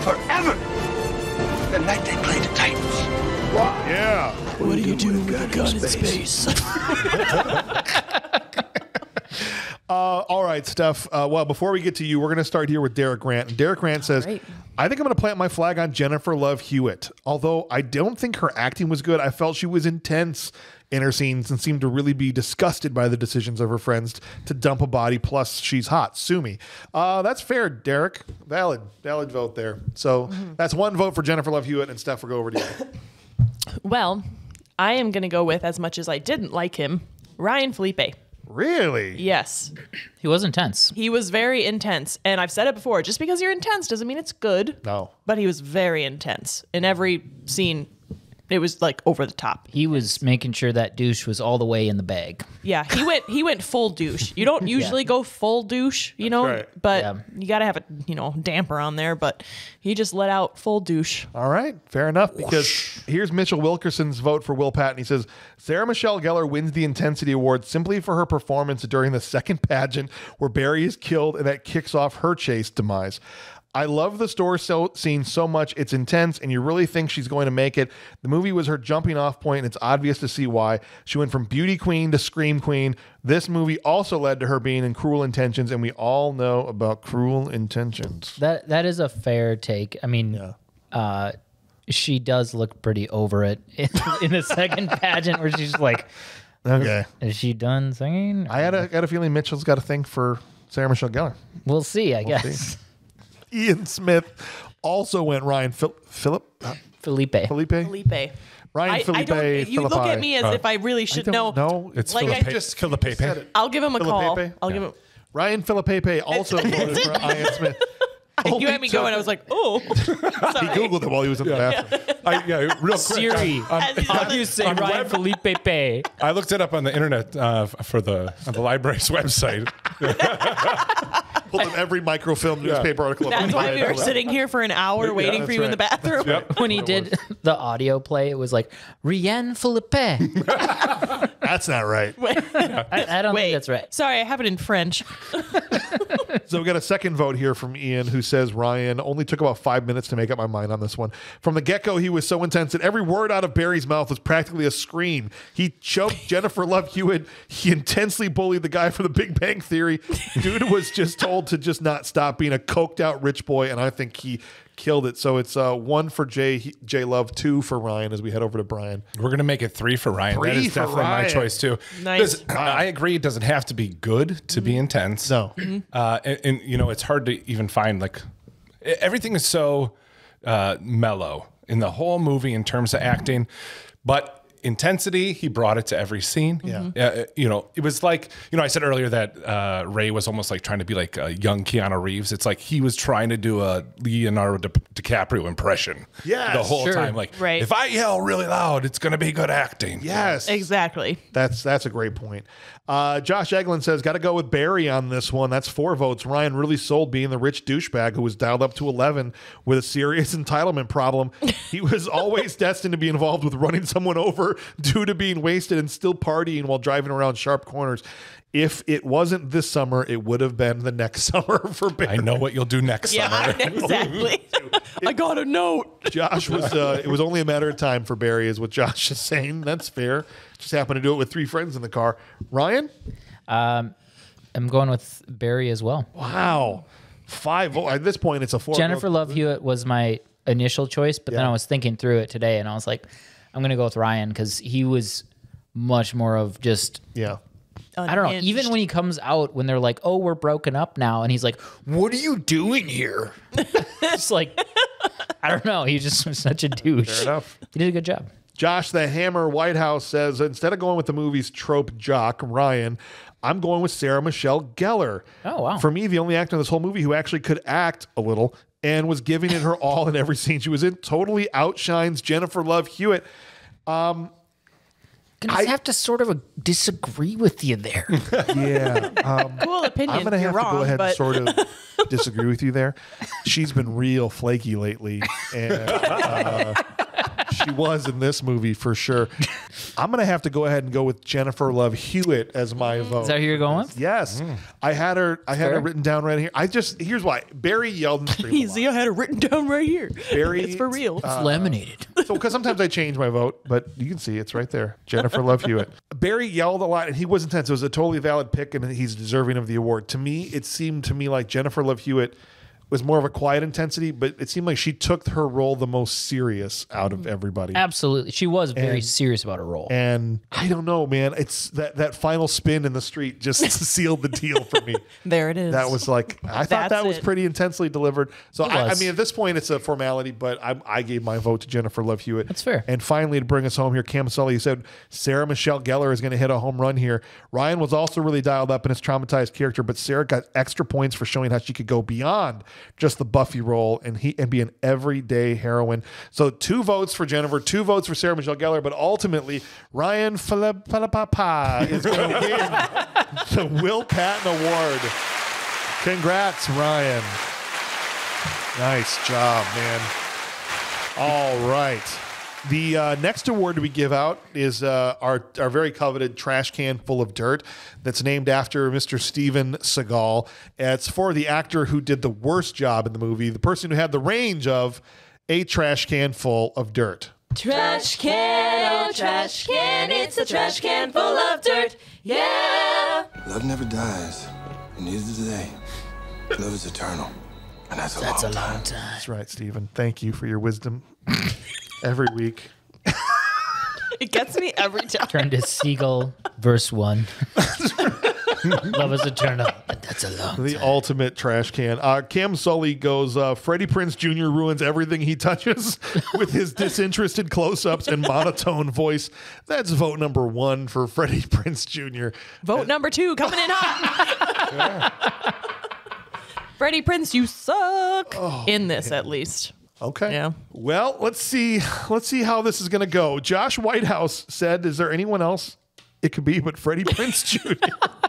forever the night they played the Titans. Yeah. What do you do with a gun in space? All right, Steph. Well, before we get to you, we're going to start here with Derek Grant. And Derek Grant says, Great. I think I'm going to plant my flag on Jennifer Love Hewitt. Although I don't think her acting was good, I felt she was intense in her scenes and seemed to really be disgusted by the decisions of her friends to dump a body. Plus, she's hot. Sue me. That's fair, Derek. Valid vote there. So that's one vote for Jennifer Love Hewitt, and Steph, we'll go over to you. Well, I am going to go with, as much as I didn't like him, Ryan Felipe. Really? Yes. He was intense. He was very intense. And I've said it before, just because you're intense doesn't mean it's good. No. But he was very intense. In every scene, it was like over the top. He was making sure that douche was all the way in the bag. Yeah, he went full douche. You don't usually go full douche, right. but Yeah. you got to have a, damper on there, but he just let out full douche. All right, fair enough. Because here's Mitchell Wilkerson's vote for Will Patton. He says, Sarah Michelle Gellar wins the Intensity Award simply for her performance during the second pageant where Barry is killed and that kicks off her chase demise. I love the store scene so much. It's intense, and you really think she's going to make it. The movie was her jumping off point, and it's obvious to see why. She went from beauty queen to scream queen. This movie also led to her being in Cruel Intentions, and we all know about Cruel Intentions. That is a fair take. I mean, she does look pretty over it in the second pageant where she's like, Okay. is she done singing? I had a feeling Mitchell's got a thing for Sarah Michelle Gellar. We'll see, I guess. Ian Smith also went Ryan Felipe. Felipe? Felipe. Ryan Felipe. I don't, you look at me as if I really should know. No, It's Like, Felipe. I Just Felipe. I'll give him a call. Felipe? I'll give him. Ryan Felipe also voted for Ian Smith. You had me going. I was like, oh. He Googled it while he was in the bathroom. Real quick. Siri, As he's how on do you the- say Ryan Felipe Pay? I looked it up on the internet for the library's website. Pulled up every microfilm newspaper article. about That's why Ryan we were Felipe. sitting here for an hour waiting for that's you in the right. bathroom. Yep. When he did the audio play, it was like, Ryan Felipe. That's not right. I don't think that's right. Sorry, I have it in French. So we got a second vote here from Ian, who says Ryan only took about 5 minutes to make up my mind on this one. From the get-go, he was so intense that every word out of Barry's mouth was practically a scream. He choked Jennifer Love Hewitt. He intensely bullied the guy from the Big Bang Theory. Dude was just told to just not stop being a coked-out rich boy, and I think he killed it. So it's 1 for J Love, 2 for Ryan as we head over to Brian. We're gonna make it 3 for Ryan. 3 that is for definitely Ryan. my choice too. Nice. I agree. It doesn't have to be good to be intense. No. And it's hard to even find everything is so mellow in the whole movie in terms of acting, but intensity. He brought it to every scene. Yeah. You know, it was like, you know, I said earlier that Ray was almost like trying to be like a young Keanu Reeves. It's like he was trying to do a Leonardo DiCaprio impression the whole time. Like, if I yell really loud, it's going to be good acting. Yes. Exactly. That's a great point. Josh Eglin says, got to go with Barry on this one. That's 4 votes. Ryan really sold being the rich douchebag who was dialed up to 11 with a serious entitlement problem. He was always destined to be involved with running someone over due to being wasted and still partying while driving around sharp corners. If it wasn't this summer, it would have been the next summer for Barry. I know what you'll do next summer. Exactly. I got a note. Josh was, it was only a matter of time for Barry, is what Josh is saying. That's fair. Just happened to do it with 3 friends in the car. Ryan? I'm going with Barry as well. Wow. 5. At this point, it's a 4. Jennifer Love Hewitt was my initial choice, but then I was thinking through it today, and I was like, I'm going to go with Ryan because he was much more of just... Yeah. I don't know. Even when he comes out, when they're like, "Oh, we're broken up now," and he's like, "What are you doing here?" It's like, I don't know. He just was such a douche. Fair enough. He did a good job. Josh the Hammer Whitehouse says, instead of going with the movie's trope jock, Ryan, I'm going with Sarah Michelle Gellar. Oh, wow. For me, the only actor in this whole movie who actually could act a little and was giving it her all in every scene she was in. Totally outshines Jennifer Love Hewitt. I have to sort of disagree with you there. Yeah. Cool opinion. I'm going to have You're to go wrong, ahead but... and sort of disagree with you there. She's been real flaky lately. And she was in this movie for sure. I'm going to have to go ahead and go with Jennifer Love Hewitt as my vote. Is that who you're going with? Yes. I had her written down right here. Here's why. Barry yelled and screamed. Easy, I had it written down right here. Barry, It's for real. It's laminated. So, because sometimes I change my vote, but you can see it's right there. Jennifer Love Hewitt. Barry yelled a lot, and he was intense. It was a totally valid pick, and he's deserving of the award. To me, it seemed to me like Jennifer Love Hewitt was more of a quiet intensity, but it seemed like she took her role the most serious out of everybody. Absolutely. She was very serious about her role. And I don't know, man. It's that final spin in the street just sealed the deal for me. There it is. That was like, I thought that was pretty intensely delivered. So, I mean, at this point, it's a formality, but I gave my vote to Jennifer Love Hewitt. That's fair. And finally, to bring us home here, Cam Sully said Sarah Michelle Gellar is going to hit a home run here. Ryan was also really dialed up in his traumatized character, but Sarah got extra points for showing how she could go beyond just the Buffy role and be an everyday heroine. So 2 votes for Jennifer, 2 votes for Sarah Michelle Gellar, but ultimately Ryan Falapapa is going to win the Will Patton Award. Congrats, Ryan. Nice job, man. All right. The next award we give out is our very coveted trash can full of dirt that's named after Mr. Steven Seagal. It's for the actor who did the worst job in the movie, the person who had the range of a trash can full of dirt. Trash can, oh trash can, it's a trash can full of dirt, yeah. Love never dies, and neither do they. Love is eternal, and that's a long time. That's right, Steven. Thank you for your wisdom every week. It gets me every time. Turn to Seagull, verse 1. Love is eternal. That's a long The time. ultimate trash can. Cam Sully goes, Freddie Prinze Jr. ruins everything he touches with his disinterested close-ups and monotone voice. That's vote number 1 for Freddie Prinze Jr. Vote number 2 coming in hot. Freddie Prinze, you suck. In this, at least. Okay. Yeah. Well, let's see how this is going to go. Josh Whitehouse said, is there anyone else it could be but Freddie Prinze Jr.?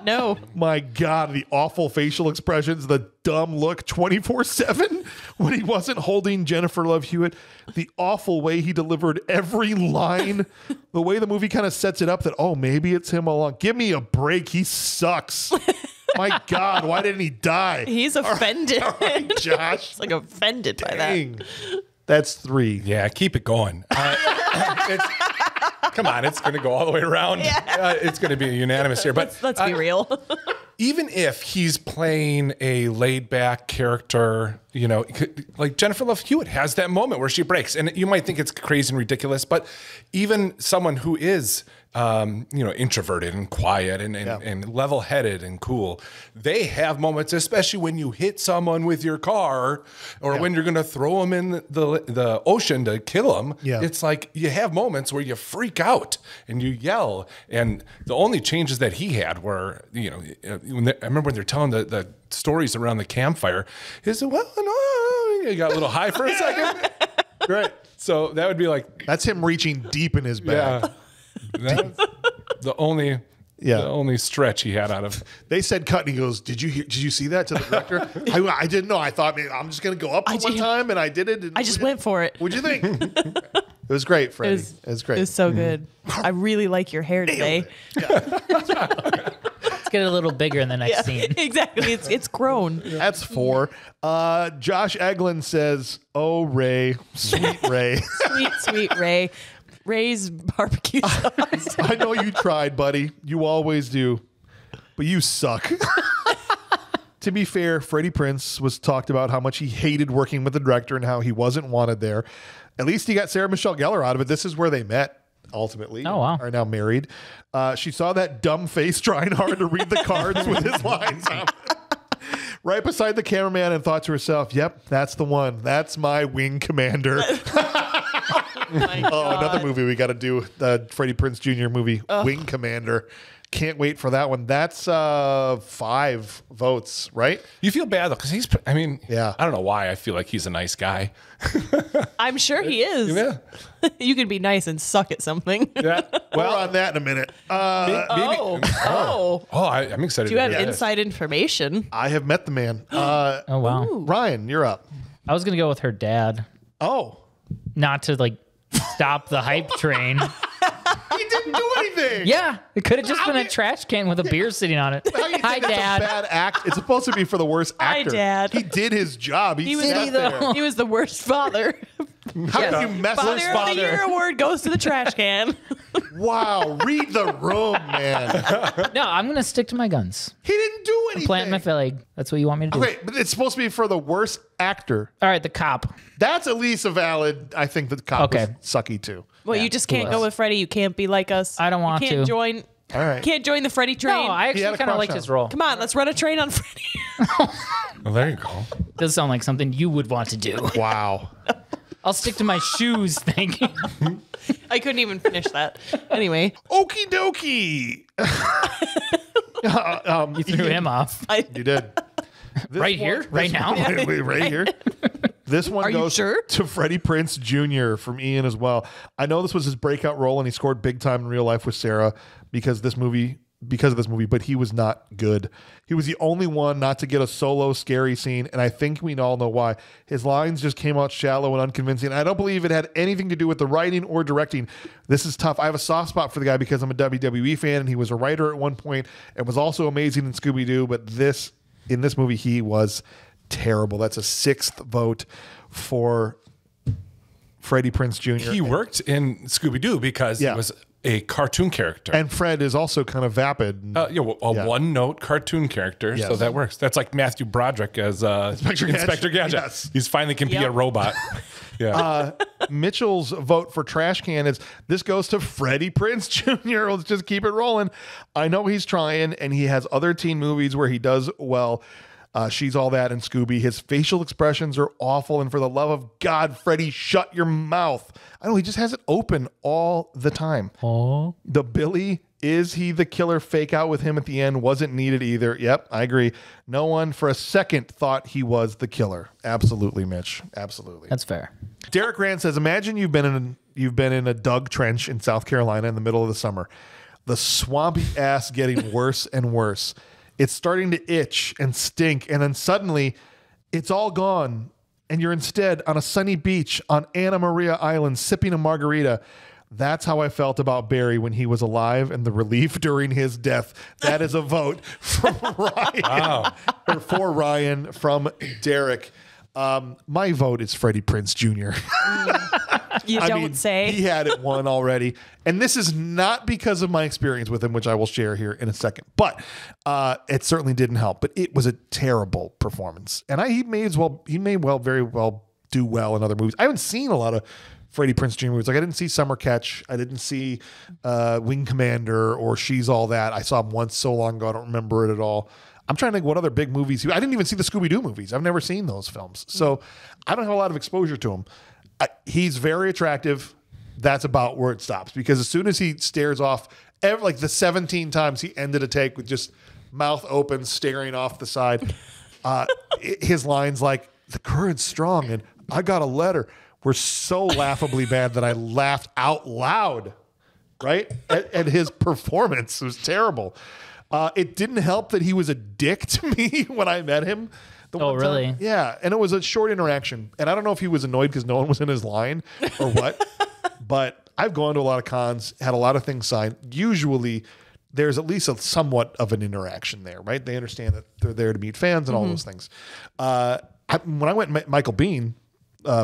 No. My God, the awful facial expressions, the dumb look 24/7 when he wasn't holding Jennifer Love Hewitt, the awful way he delivered every line, the way the movie kind of sets it up that, oh, maybe it's him all along. Give me a break. He sucks. My God, why didn't he die? He's offended. All right, Josh. He's like offended by that. Dang. That's 3. Yeah, keep it going. Come on, it's going to go all the way around. Yeah. It's going to be unanimous here. But Let's be real. even if he's playing a laid-back character, you know, like Jennifer Love Hewitt has that moment where she breaks, and you might think it's crazy and ridiculous, but even someone who is introverted and quiet and level-headed and cool. They have moments, especially when you hit someone with your car or when you're going to throw them in the ocean to kill them. Yeah. It's like you have moments where you freak out and you yell. And the only changes that he had were, I remember when they're telling the stories around the campfire, is you got a little high for a second. Right. So that would be like, that's him reaching deep in his bag. Yeah. That's the only stretch he had out of. They said cut, and he goes, "Did you see that?" To the director. I didn't know. I thought, man, I'm just gonna go up one time, and I did it. I just went for it. What'd you think? It was great, Freddie. It was great. It was so good. I really like your hair today. Let's get it a little bigger in the next scene. Exactly. It's grown. That's 4. Josh Eglin says, "Oh, Ray, sweet Ray, sweet Ray." Ray's barbecue sauce. I know you tried, buddy. You always do. But you suck. To be fair, Freddie Prinze was talked about how much he hated working with the director and how he wasn't wanted there. At least he got Sarah Michelle Gellar out of it. This is where they met, ultimately. Oh, wow. Are now married. She saw that dumb face trying hard to read the cards with his lines on right beside the cameraman and thought to herself, yep, that's the one. That's my wing commander. Another movie we got to do, the Freddie Prinze Jr. movie, Wing Commander. Can't wait for that one. That's 5 votes, right? You feel bad, though, because I don't know why I feel like he's a nice guy. I'm sure he is. Yeah. You can be nice and suck at something. Yeah. Well, on that in a minute. I'm excited. Do you have inside information? I have met the man. Oh, wow. Ooh. Ryan, you're up. I was going to go with her dad. Oh. Not to, stop the hype train. He didn't do anything. Yeah, it could have just been a trash can with a beer sitting on it. Hi, Dad. A bad act. It's supposed to be for the worst actor. Hi, Dad. He did his job. He was the worst father. How can you mess with his Father of the Year award goes to the trash can. Wow, read the room, man. No, I'm gonna stick to my guns. He didn't do anything. Plant my flag. That's what you want me to do. Okay, but it's supposed to be for the worst actor. All right, the cop. That's at least a valid. I think the cop was sucky too. Well, you just can't go with Freddie. You can't be like us. I don't want you can't to. Join. All right. Can't join the Freddie train. No, I actually kind of liked his role. Come on, let's run a train on Freddie. Well, there you go. Does sound like something you would want to do. Wow. I'll stick to my shoes, thank you. I couldn't even finish that. Anyway. Okie dokie. You threw him off. You did. Right here? Right now? Right here. This one goes to Freddie Prinze Jr. from Ian as well. I know this was his breakout role and he scored big time in real life with Sarah because of this movie, but he was not good. He was the only one not to get a solo scary scene, and I think we all know why. His lines just came out shallow and unconvincing. I don't believe it had anything to do with the writing or directing. This is tough. I have a soft spot for the guy because I'm a WWE fan, and he was a writer at one point and was also amazing in Scooby-Doo, but in this movie, he was terrible. That's a 6th vote for Freddie Prinze Jr. He worked in Scooby-Doo because he was a cartoon character. And Fred is also kind of vapid. One-note cartoon character, so that works. That's like Matthew Broderick as Inspector Gadget. Yes. He's finally can be a robot. Yeah. Mitchell's vote for Trash Can is, this goes to Freddie Prinze Jr. Let's just keep it rolling. I know he's trying, and he has other teen movies where he does well. She's All That and Scooby. His facial expressions are awful, and for the love of God, Freddie, shut your mouth. I know, he just has it open all the time. Oh. The Billy, is he the killer fake out with him at the end wasn't needed either. Yep, I agree. No one for a second thought he was the killer. Absolutely, Mitch. Absolutely. That's fair. Derek Rand says, imagine you've been in a dug trench in South Carolina in the middle of the summer. The swampy ass getting worse and worse. It's starting to itch and stink, and then suddenly it's all gone, and you're instead on a sunny beach on Anna Maria Island sipping a margarita. That's how I felt about Barry when he was alive and the relief during his death. That is a vote from Ryan. Wow. Or for Ryan from Derek. My vote is Freddie Prinze Jr. You don't say. He had it won already. And this is not because of my experience with him, which I will share here in a second. But it certainly didn't help. But it was a terrible performance. And he may very well do well in other movies. I haven't seen a lot of Freddie Prinze Jr. was like, I didn't see Summer Catch. I didn't see Wing Commander or She's All That. I saw him once so long ago. I don't remember it at all. I'm trying to think what other big movies. I didn't even see the Scooby-Doo movies. I've never seen those films. So I don't have a lot of exposure to him. He's very attractive. That's about where it stops. Because as soon as he stares off, like the 17 times he ended a take with just mouth open, staring off the side, his lines like, the current's strong and I got a letter, were so laughably bad that I laughed out loud, right? At his performance. It was terrible. It didn't help that he was a dick to me when I met him. Oh, really? Time. Yeah. And it was a short interaction. And I don't know if he was annoyed because no one was in his line or what. But I've gone to a lot of cons, had a lot of things signed. Usually there's at least somewhat of an interaction there, right? They understand that they're there to meet fans and all those things. When I went and met Michael Biehn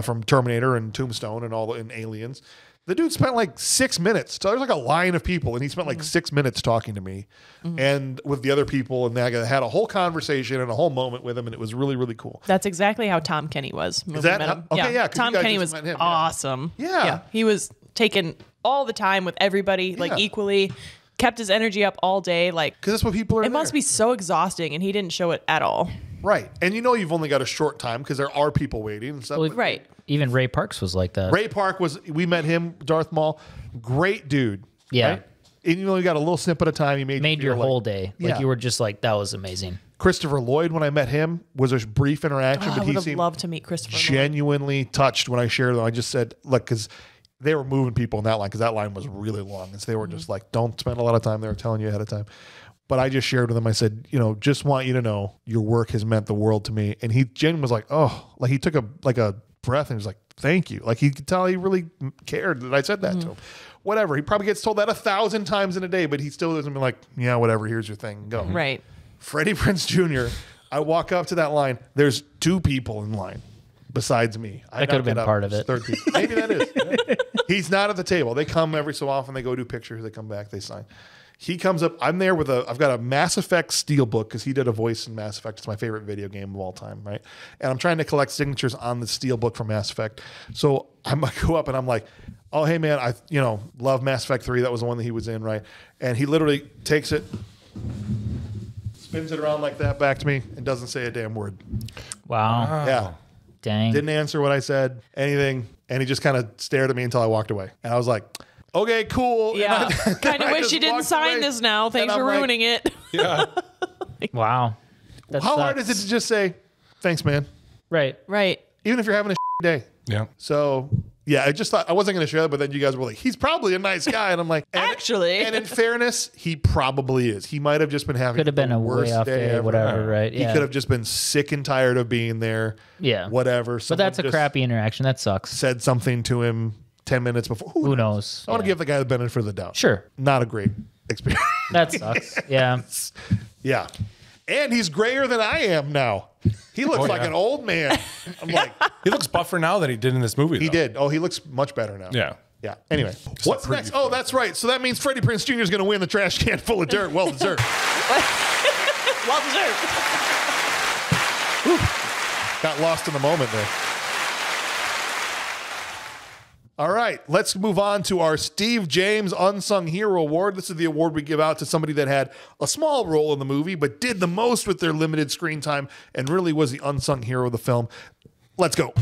from Terminator and Tombstone and Aliens, the dude spent like 6 minutes. So there's like a line of people, and he spent like 6 minutes talking to me and with the other people, and I had a whole conversation and a whole moment with him, and it was really, really cool. That's exactly how Tom Kenny was. Is that okay? Yeah, Tom Kenny was awesome. Yeah, he was taking all the time with everybody, like equally. Kept his energy up all day, like because that's what people are. It must be so exhausting, and he didn't show it at all. Right, and you've only got a short time because there are people waiting and stuff. Well, right. Even Ray Parks was like that. Ray Park we met him, Darth Maul, great dude. Yeah, right? And you got a little snippet of time. He made your whole day. Like you were just like, that was amazing. Christopher Lloyd, when I met him, was a brief interaction, but he seemed loved to meet Christopher. Genuinely touched when I shared them. I just said, look, because they were moving people in that line because that line was really long. And so they were just like, don't spend a lot of time there, telling you ahead of time. But I just shared with him. I said, just want you to know your work has meant the world to me. And he genuinely was like, oh, like he took a breath and he was like, thank you. Like he could tell he really cared that I said that to him. Whatever. He probably gets told that 1,000 times in a day, but he still doesn't be like, yeah, whatever. Here's your thing. Go. Right. Freddie Prinze Jr., I walk up to that line. There's 2 people in line besides me. That could have been part of it. Third people. Maybe that is. He's not at the table. They come every so often. They go do pictures. They come back. They sign. He comes up. I'm there with I've got a Mass Effect Steelbook because he did a voice in Mass Effect. It's my favorite video game of all time, right? And I'm trying to collect signatures on the Steelbook from Mass Effect. So I go up and I'm like, oh, hey, man, I love Mass Effect 3. That was the one that he was in, right? And he literally takes it, spins it around like that back to me, and doesn't say a damn word. Wow. Yeah. Dang. Didn't answer what I said, anything. And he just kind of stared at me until I walked away. And I was like, okay, cool. Yeah. Kind of wish you didn't sign this now. Thanks for ruining it. Yeah. Wow. How hard is it to just say, thanks, man? Right. Right. Even if you're having a day. Yeah. So, yeah, I just thought I wasn't going to show it, but then you guys were like, he's probably a nice guy. And I'm like, actually. And in fairness, he probably is. He might have just been having could have been a way off day or whatever, right? He could have just been sick and tired of being there. Yeah. Whatever. But that's a crappy interaction. That sucks. Said something to him 10 minutes before. Who knows? I want to give the guy the benefit of the doubt. Sure. Not a great experience. That sucks. Yeah. Yeah. And he's grayer than I am now. He looks like an old man. I'm like, he looks buffer now than he did in this movie. He did. Oh, he looks much better now. Yeah. Yeah. Anyway, what's next? Oh, that's right. So that means Freddie Prinze Jr. is going to win the trash can full of dirt. Well deserved. Well deserved. Got lost in the moment there. All right, let's move on to our Steve James Unsung Hero Award. This is the award we give out to somebody that had a small role in the movie, but did the most with their limited screen time and really was the unsung hero of the film. Let's go.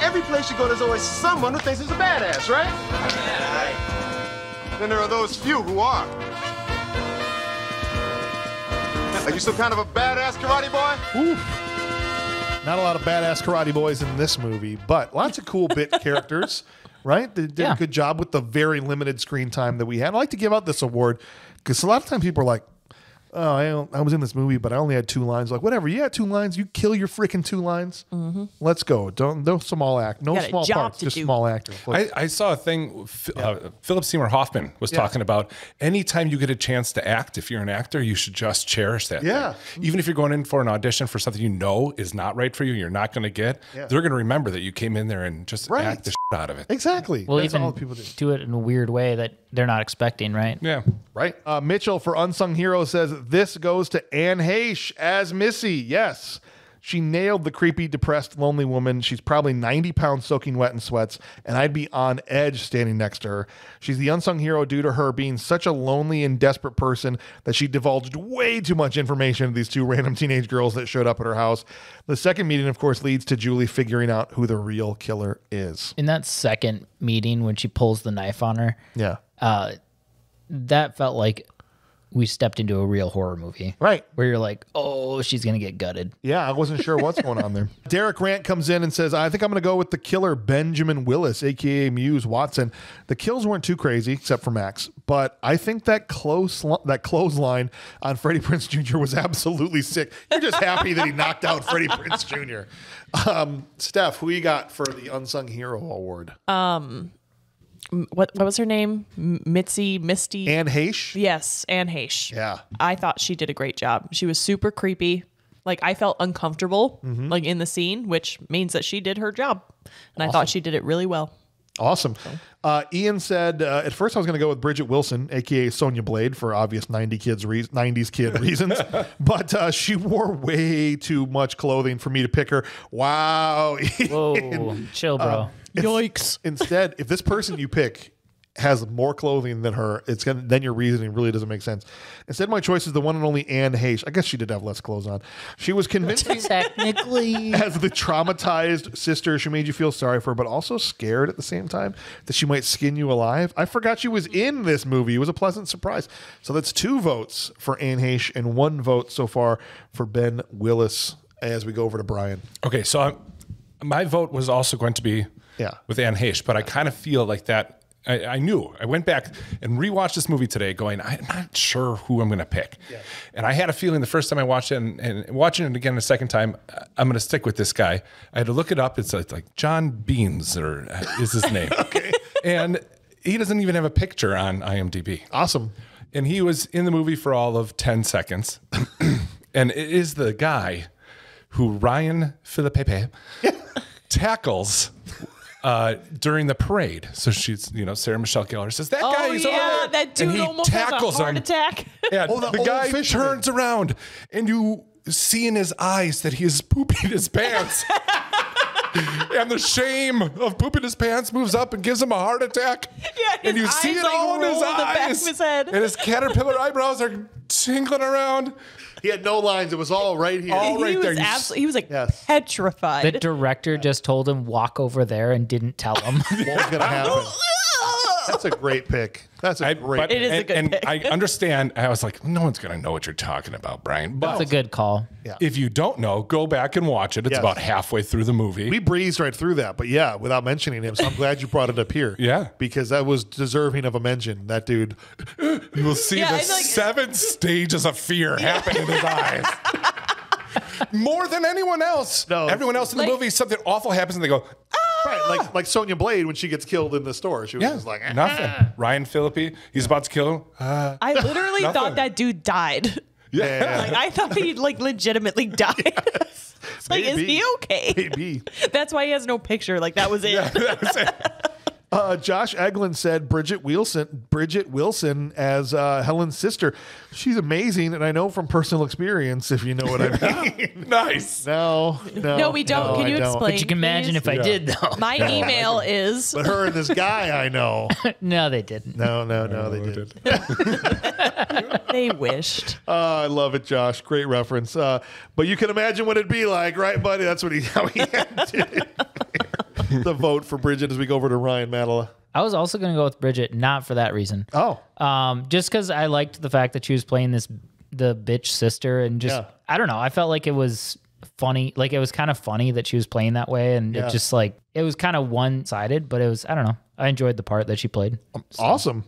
Every place you go, there's always someone who thinks he's a badass, right? Yeah, right. Then there are those few who are. Are you some kind of a badass karate boy? Ooh. Not a lot of badass karate boys in this movie, but lots of cool bit characters, right? They did a good job with the very limited screen time that we had. I like to give out this award because a lot of times people are like, oh, I was in this movie, but I only had 2 lines. Like, whatever, you had 2 lines. You kill your freaking 2 lines. Mm-hmm. Let's go. No small act. No small parts. Just small actors. I saw a thing. Philip Seymour Hoffman was talking about anytime you get a chance to act, if you're an actor, you should just cherish that. Yeah. Thing. Even if you're going in for an audition for something you know is not right for you, you're not going to get, they're going to remember that you came in there and just act the shit out of it. Exactly. Well, that's even all people do it in a weird way that they're not expecting, right? Yeah. Right. Mitchell for Unsung Hero says, this goes to Anne Heche as Missy. Yes. She nailed the creepy, depressed, lonely woman. She's probably 90 pounds soaking wet in sweats, and I'd be on edge standing next to her. She's the unsung hero due to her being such a lonely and desperate person that she divulged way too much information to these two random teenage girls that showed up at her house. The second meeting, of course, leads to Julie figuring out who the real killer is. In that second meeting, when she pulls the knife on her, that felt like we stepped into a real horror movie. Right. Where you're like, oh, she's going to get gutted. Yeah, I wasn't sure what's going on there. Derek Rant comes in and says, I think I'm going to go with the killer, Benjamin Willis, a.k.a. Muse Watson. The kills weren't too crazy, except for Max. But I think that clothesline on Freddie Prinze Jr. was absolutely sick. You're just happy that he knocked out Freddie Prinze Jr. Steph, who you got for the Unsung Hero Award? What was her name? Misty? Anne Heche? Yes, Anne Heche. Yeah. I thought she did a great job. She was super creepy. Like, I felt uncomfortable, like, in the scene, which means that she did her job. And I thought she did it really well. Awesome. Ian said, at first I was going to go with Bridget Wilson, a.k.a. Sonya Blade, for obvious 90s kid reasons. But she wore way too much clothing for me to pick her. Wow. Whoa, chill, bro. Yikes. Instead, if this person you pick has more clothing than her, then your reasoning really doesn't make sense. Instead, my choice is the one and only Anne Heche. I guess she did have less clothes on. She was convincing technically as the traumatized sister. She made you feel sorry for her, but also scared at the same time that she might skin you alive. I forgot she was in this movie. It was a pleasant surprise. So that's 2 votes for Anne Heche and 1 vote so far for Ben Willis as we go over to Brian. Okay, so my vote was also going to be with Anne Heche, but I kind of feel like that. I knew. I went back and rewatched this movie today going, I'm not sure who I'm going to pick. Yeah. And I had a feeling the first time I watched it and watching it again the second time, I'm going to stick with this guy. I had to look it up. It's like John Beans is his name. Okay. And he doesn't even have a picture on IMDb. Awesome. And he was in the movie for all of 10 seconds. And it is the guy who Ryan Philippe tackles during the parade. So she's, Sarah Michelle Gellar says, that guy is over there. That dude almost has a heart attack. Yeah, the guy turns around and you see in his eyes that he is pooping his pants. And the shame of pooping his pants moves up and gives him a heart attack. Yeah, and you see it all in his eyes. The back of his head. And his caterpillar eyebrows are tinkling around. He had no lines. It was all right here. He was like petrified. The director just told him walk over there and didn't tell him what was going to happen. That's a great pick. It is a good pick. I understand. I was like, no one's going to know what you're talking about, Brian. But that's a good call. Yeah. If you don't know, go back and watch it. It's about halfway through the movie. We breezed right through that, but without mentioning him. So I'm glad you brought it up here. Yeah. Because that was deserving of a mention. That dude. You will see the 7 stages of fear happen in his eyes. More than anyone else. No. Everyone else in the movie, something awful happens and they go, right, like Sonya Blade when she gets killed in the store. She was just like, nothing. Ryan Philippe, he's about to kill him. I literally thought that dude died. Yeah. Like, I thought he legitimately died. Like, is he okay? Maybe. That's why he has no picture. Like, that was it. Yeah, that was it. Josh Eglin said Bridget Wilson as Helen's sister. She's amazing, and I know from personal experience, if you know what I mean. Nice. No, we don't. Can you explain? But you can imagine if I did, though. My email is. But her and this guy, I know. No, they didn't. No, they didn't. They wished. I love it, Josh. Great reference. But you can imagine what it'd be like, right, buddy? That's how he ended it. The vote for Bridget as we go over to Ryan Madela. I was also going to go with Bridget, not for that reason. Oh. Just because I liked the fact that she was playing the bitch sister, and just, I don't know, I felt like it was funny. Like, it was kind of funny that she was playing that way, and it just it was kind of one-sided, but it was, I don't know. I enjoyed the part that she played. So. Awesome.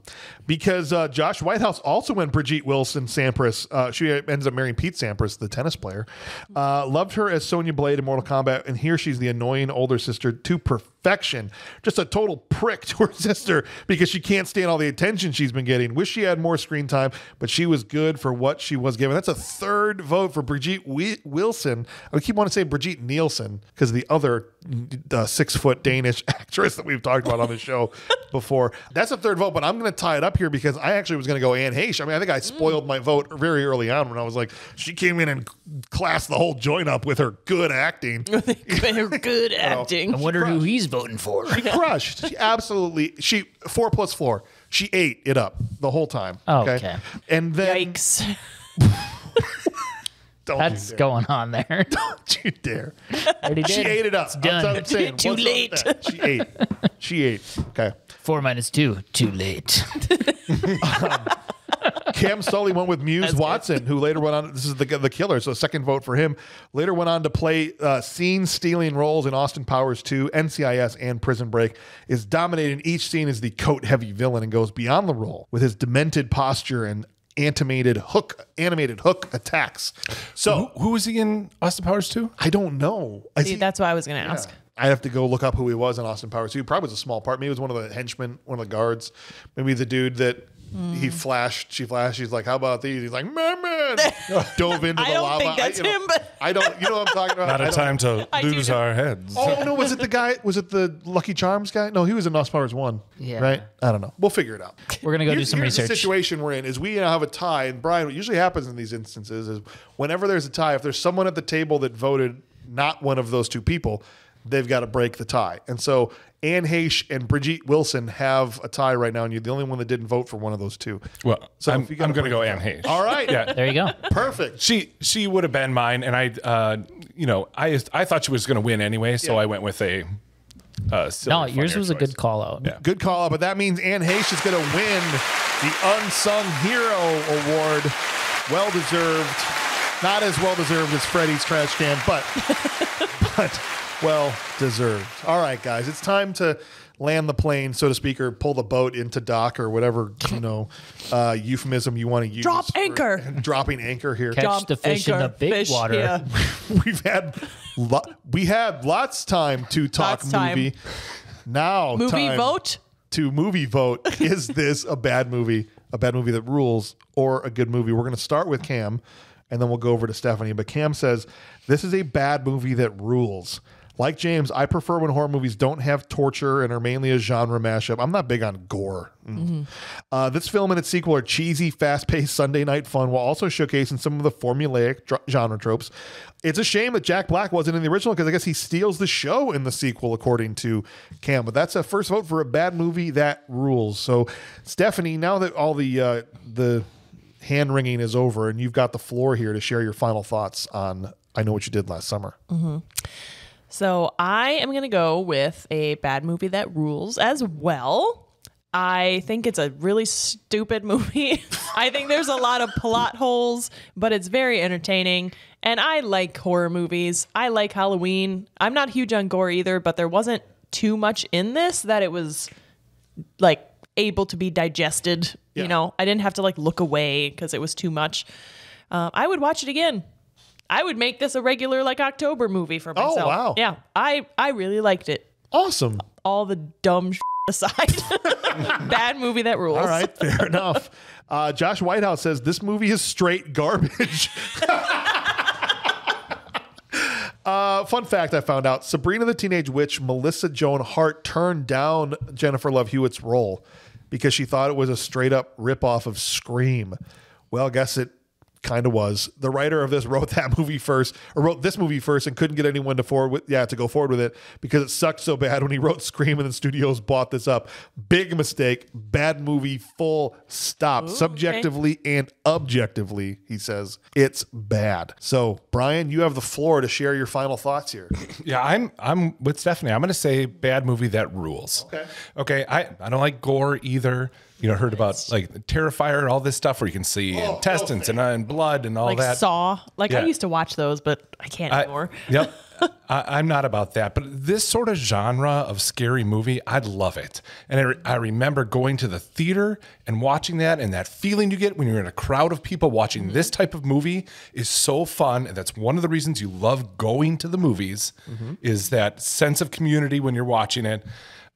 Because Josh Whitehouse also went Brigitte Wilson Sampras. She ends up marrying Pete Sampras, the tennis player. Loved her as Sonya Blade in Mortal Kombat, and here she's the annoying older sister to perfection. perfection. Just a total prick to her sister because she can't stand all the attention she's been getting. Wish she had more screen time, but she was good for what she was given. That's a third vote for Brigitte Wilson. I keep wanting to say Brigitte Nielsen because the other 6-foot Danish actress that we've talked about on the show before. That's a third vote, but I'm going to tie it up here because I actually was going to go Anne Heche. I mean, I think I spoiled my vote very early on when I was like, she came in and classed the whole joint up with her good acting. Her good acting. I wonder who he's voting for. She crushed. She absolutely. 4 plus 4. She ate it up the whole time. Okay. And then Yikes. That's going on there. Don't you dare. She ate it up. It's done. That's what I'm saying. Too What's late. up with that? She ate. Okay. 4 minus 2. Too late. Cam Sully went with Muse Watson, who later went on. This is the killer, so second vote for him. Later went on to play scene-stealing roles in Austin Powers 2, NCIS, and Prison Break. Is dominating each scene as the coat-heavy villain and goes beyond the role with his demented posture and animated hook attacks. So who was he in Austin Powers 2? I don't know. See, that's what I was going to ask. I have to go look up who he was in Austin Powers 2. Probably was a small part. Maybe he was one of the henchmen, one of the guards. Maybe the dude that she flashed. She's like, how about these? He's like, man. Dove into the lava. I don't think that's him, but I don't, you know what I'm talking about? Not a time to lose our heads. Oh, no, was it the guy? Was it the Lucky Charms guy? No, he was in Austin Powers 1. Yeah. Right? I don't know. We'll figure it out. We're going to go do some Here's research. The situation we're in is we now have a tie. And Brian, what usually happens in these instances is whenever there's a tie, if there's someone at the table that voted not one of those two people, they've got to break the tie. And so Anne Heche and Brigitte Wilson have a tie right now, and you're the only one that didn't vote for one of those two. Well, so I'm going to go Anne Heche. All right. Yeah. There you go. Perfect. She would have been mine, and I thought she was going to win anyway, so I went with a silly, No, yours was choice. a good call out. Yeah. Good call out, but that means Anne Heche is going to win the Unsung Hero Award. Well deserved. Not as well deserved as Freddie's trash can, but well deserved. All right, guys, it's time to land the plane, so to speak, or pull the boat into dock or whatever euphemism you want to use. Drop anchor. Dropping anchor here. Catch the fish in the big water. Yeah. We had lots time to talk Lots time. movie. Now Movie time vote? to movie vote. Is this a bad movie that rules, or a good movie? We're going to start with Cam, and then we'll go over to Stephanie. But Cam says, this is a bad movie that rules. Like James, I prefer when horror movies don't have torture and are mainly a genre mashup. I'm not big on gore. This film and its sequel are cheesy, fast-paced Sunday night fun while also showcasing some of the formulaic genre tropes. It's a shame that Jack Black wasn't in the original because I guess he steals the show in the sequel, according to Cam. But that's a first vote for a bad movie that rules. So, Stephanie, now that all the hand-wringing is over and you've got the floor here to share your final thoughts on I Know What You Did Last Summer. So I am going to go with a bad movie that rules as well. I think it's a really stupid movie. I think there's a lot of plot holes, but it's very entertaining. And I like horror movies. I like Halloween. I'm not huge on gore either, but there wasn't too much in this that it was like able to be digested. Yeah. You know, I didn't have to like look away because it was too much. I would watch it again. I would make this a regular like October movie for myself. Oh, wow. Yeah, I really liked it. Awesome. All the dumb aside. Bad movie that rules. All right, fair enough. Josh Whitehouse says this movie is straight garbage. Fun fact I found out, Sabrina the Teenage Witch, Melissa Joan Hart turned down Jennifer Love Hewitt's role because she thought it was a straight up ripoff of Scream. Well, I guess it kind of was. The writer of this wrote this movie first and couldn't get anyone to go forward with it because it sucked so bad when he wrote Scream and the studios bought this up. Big mistake. Bad movie, full stop. Ooh, subjectively and objectively, he says, it's bad. So, Brian, you have the floor to share your final thoughts here. Yeah, I'm with Stephanie. I'm going to say bad movie that rules. Okay. I don't like gore either. You know, heard about like Terrifier, all this stuff where you can see intestines and blood and all like that. Saw. Like Yeah. I used to watch those, but I can't anymore. Yep. I'm not about that, but this sort of genre of scary movie, I'd love it. And I remember going to the theater and watching that, and that feeling you get when you're in a crowd of people watching this type of movie is so fun. And that's one of the reasons you love going to the movies, is that sense of community when you're watching it.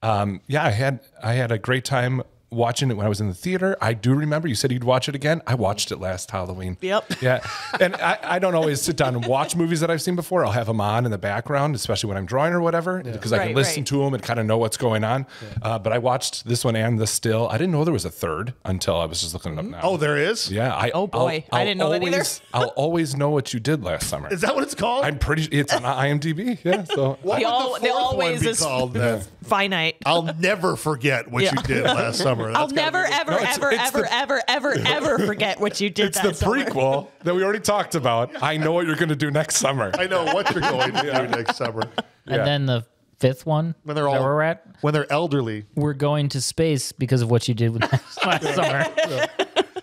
I had a great time watching it when I was in the theater. I do remember you said you'd watch it again. I watched it last Halloween. Yep. Yeah. And I don't always sit down and watch movies that I've seen before. I'll have them on in the background, especially when I'm drawing or whatever, because I can listen to them and kind of know what's going on. But I watched this one and the still. I didn't know there was a third until I was just looking it up now. Oh, there is? Yeah. I didn't know that either. I'll always know what you did last summer. Is that what it's called? I'm pretty. It's on IMDb. Yeah. So What would the fourth one be called then? Finite. I'll never forget what you did last summer. I'll never, ever forget what you did It's that the summer. prequel that we already talked about. I know what you're going to do next summer. I know what you're going to do next summer. And then the fifth one, When they're is that all where we're at? when they're elderly. We're going to space because of what you did with last summer.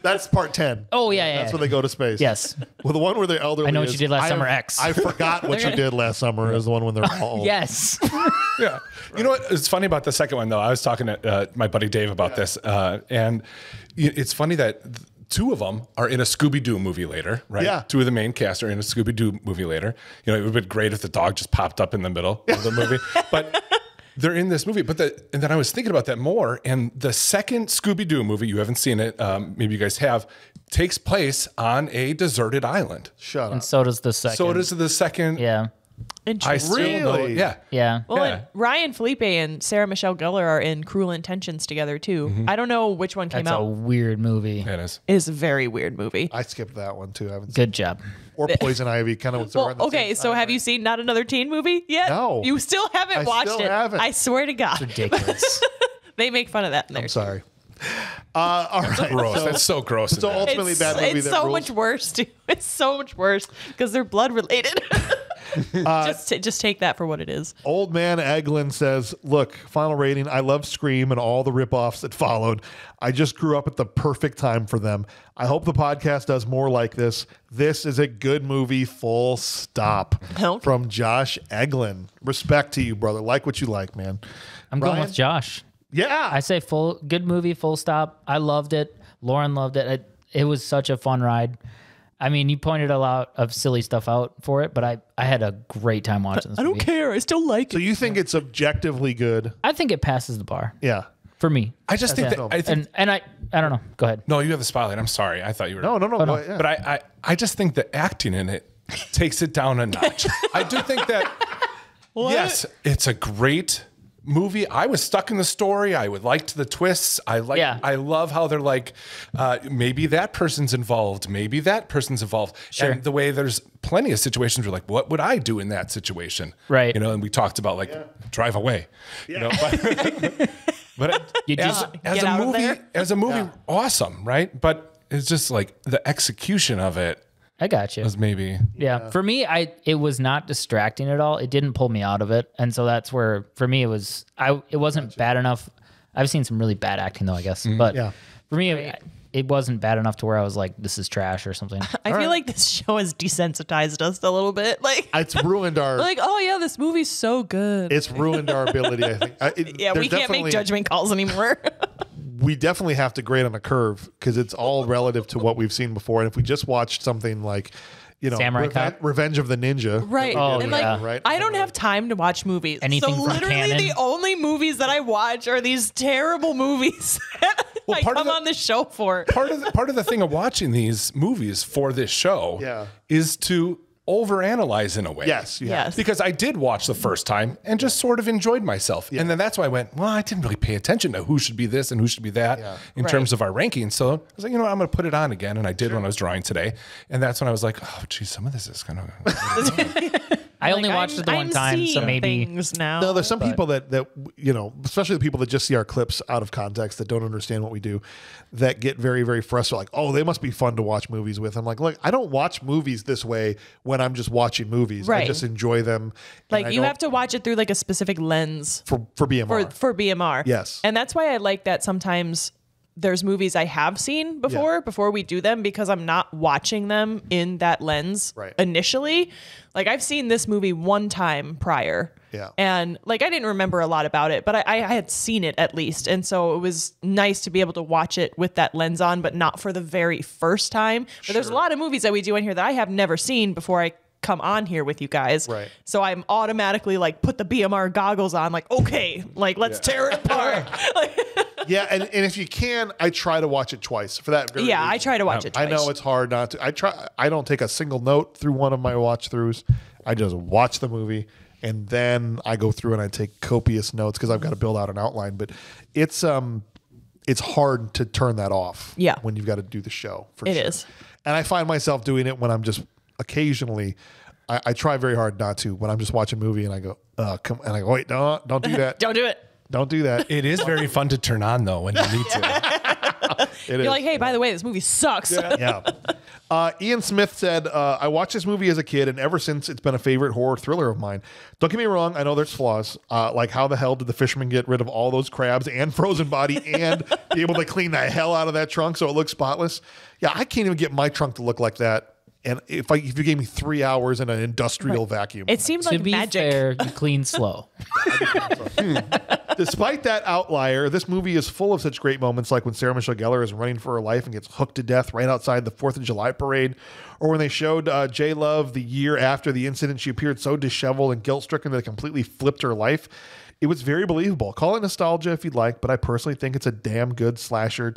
That's part 10. Oh, yeah. That's when they go to space. Yes. Well, the one where they're elderly. I know what you is, did last summer, X. I forgot what you did last summer is the one when they're all old. Yes. Yeah. You know what? It's funny about the second one, though. I was talking to my buddy Dave about this. And it's funny that two of them are in a Scooby-Doo movie later, right? Yeah. Two of the main cast are in a Scooby-Doo movie later. You know, it would have been great if the dog just popped up in the middle of the movie. But they're in this movie. And then I was thinking about that more. And the second Scooby-Doo movie, you haven't seen it, maybe you guys have, takes place on a deserted island. Shut up. And so does the second. So does the second. Yeah. I still know. Really? Yeah. Yeah. Well, Yeah. and Ryan Felipe and Sarah Michelle Gellar are in Cruel Intentions together too. I don't know which one came That's a out. weird movie. It is. It's a very weird movie. I skipped that one too. I haven't seen Good job. or Poison Ivy. Kind of. Well, okay, so have you seen Not Another Teen Movie yet? No. You still haven't I watched still it. haven't. I swear to God. Ridiculous. They make fun of that in there. I'm sorry. All right. Gross. That's so gross. So ultimately, bad movie. It's that so rules. much worse, too. It's so much worse because they're blood related. Just take that for what it is. Old man Eglin says, look, final rating. I love Scream and all the ripoffs that followed. I just grew up at the perfect time for them. I hope the podcast does more like this. This is a good movie, full stop. Okay. From Josh Eglin. Respect to you, brother. Like what you like, man. I'm going Ryan? with Josh. Yeah. I say good movie, full stop. I loved it. Lauren loved it. It was such a fun ride. I mean, you pointed a lot of silly stuff out for it, but I had a great time watching this I don't movie. care. I still like So it. you think it's objectively good? I think it passes the bar Yeah. for me. I just think Yeah. that. I think, And I don't know. Go ahead. no, you have the spotlight. I'm sorry. I thought you were. No. no. Go ahead, yeah. But I just think the acting in it takes it down a notch. I do think that. Yes, it's a great movie. I was stuck in the story. I liked the twists. I love how they're like, maybe that person's involved. Maybe that person's involved. Sure. And the way there's plenty of situations where like, what would I do in that situation? Right. You know, and we talked about like drive away. You know, but You just as get a out of movie, there. awesome, right? But it's just like the execution of it I got you. was maybe. Yeah. For me, it was not distracting at all. It didn't pull me out of it. And so that's where for me it wasn't bad enough. I've seen some really bad acting though, I guess. But for me it wasn't bad enough to where I was like, this is trash or something. I feel like this show has desensitized us a little bit. Like It's ruined our. like, oh yeah, this movie's so good. It's ruined our ability, I think. Yeah, we can't make judgment calls anymore. We definitely have to grade on a curve because it's all relative to what we've seen before. And if we just watched something like, Samurai Cop? Revenge of the Ninja. Right. Oh, and yeah. like, Right? I don't have time to watch movies. Anything so from literally Canon? the only movies that I watch are these terrible movies that I part of come the- on this show for. Part of the thing of watching these movies for this show is to overanalyze in a way. Yes. Yes. Because I did watch the first time and just sort of enjoyed myself. And then that's why I went, well, I didn't really pay attention to who should be this and who should be that in terms of our rankings. So I was like, you know what, I'm going to put it on again. And I did when I was drawing today. And that's when I was like, oh, geez, some of this is kind of... I only watched it the one time, so maybe things now. No, there's some people that especially the people that just see our clips out of context that don't understand what we do, that get very, very frustrated. Like, oh, they must be fun to watch movies with. I'm like, look, I don't watch movies this way when I'm just watching movies. I Right. just enjoy them. Like you have to watch it through like a specific lens for BMR. for BMR. Yes. And that's why I like that sometimes there's movies I have seen before we do them, because I'm not watching them in that lens initially. Like, I've seen this movie one time prior. Yeah. And like, I didn't remember a lot about it, but I had seen it at least. And so it was nice to be able to watch it with that lens on, but not for the very first time. But there's a lot of movies that we do in here that I have never seen before I come on here with you guys. Right. So I'm automatically like, put the BMR goggles on, like, okay, like, let's tear it apart. Yeah, and if you can, I try to watch it twice for that. Very reason. I try to watch it twice. I know it's hard not to. I don't take a single note through one of my watch throughs. I just watch the movie, and then I go through and I take copious notes because I've got to build out an outline. But it's hard to turn that off. Yeah. When you've got to do the show. It is. And I find myself doing it when I'm just occasionally. I try very hard not to when I'm just watching a movie and I go, come, and I go, wait, don't do that. Don't do it. Don't do that. It is very fun to turn on though when you need to. You're like, hey, by the way, this movie sucks. Yeah. Ian Smith said, I watched this movie as a kid, and ever since it's been a favorite horror thriller of mine. Don't get me wrong, I know there's flaws. Like, how the hell did the fisherman get rid of all those crabs and frozen body and be able to clean the hell out of that trunk so it looks spotless? Yeah, I can't even get my trunk to look like that. And if you gave me 3 hours in an industrial vacuum. It seems like magic. To be fair, you clean slow. Despite that outlier, this movie is full of such great moments, like when Sarah Michelle Gellar is running for her life and gets hooked to death right outside the 4th of July parade, or when they showed J. Love the year after the incident. She appeared so disheveled and guilt-stricken that it completely flipped her life. It was very believable. Call it nostalgia if you'd like, but I personally think it's a damn good slasher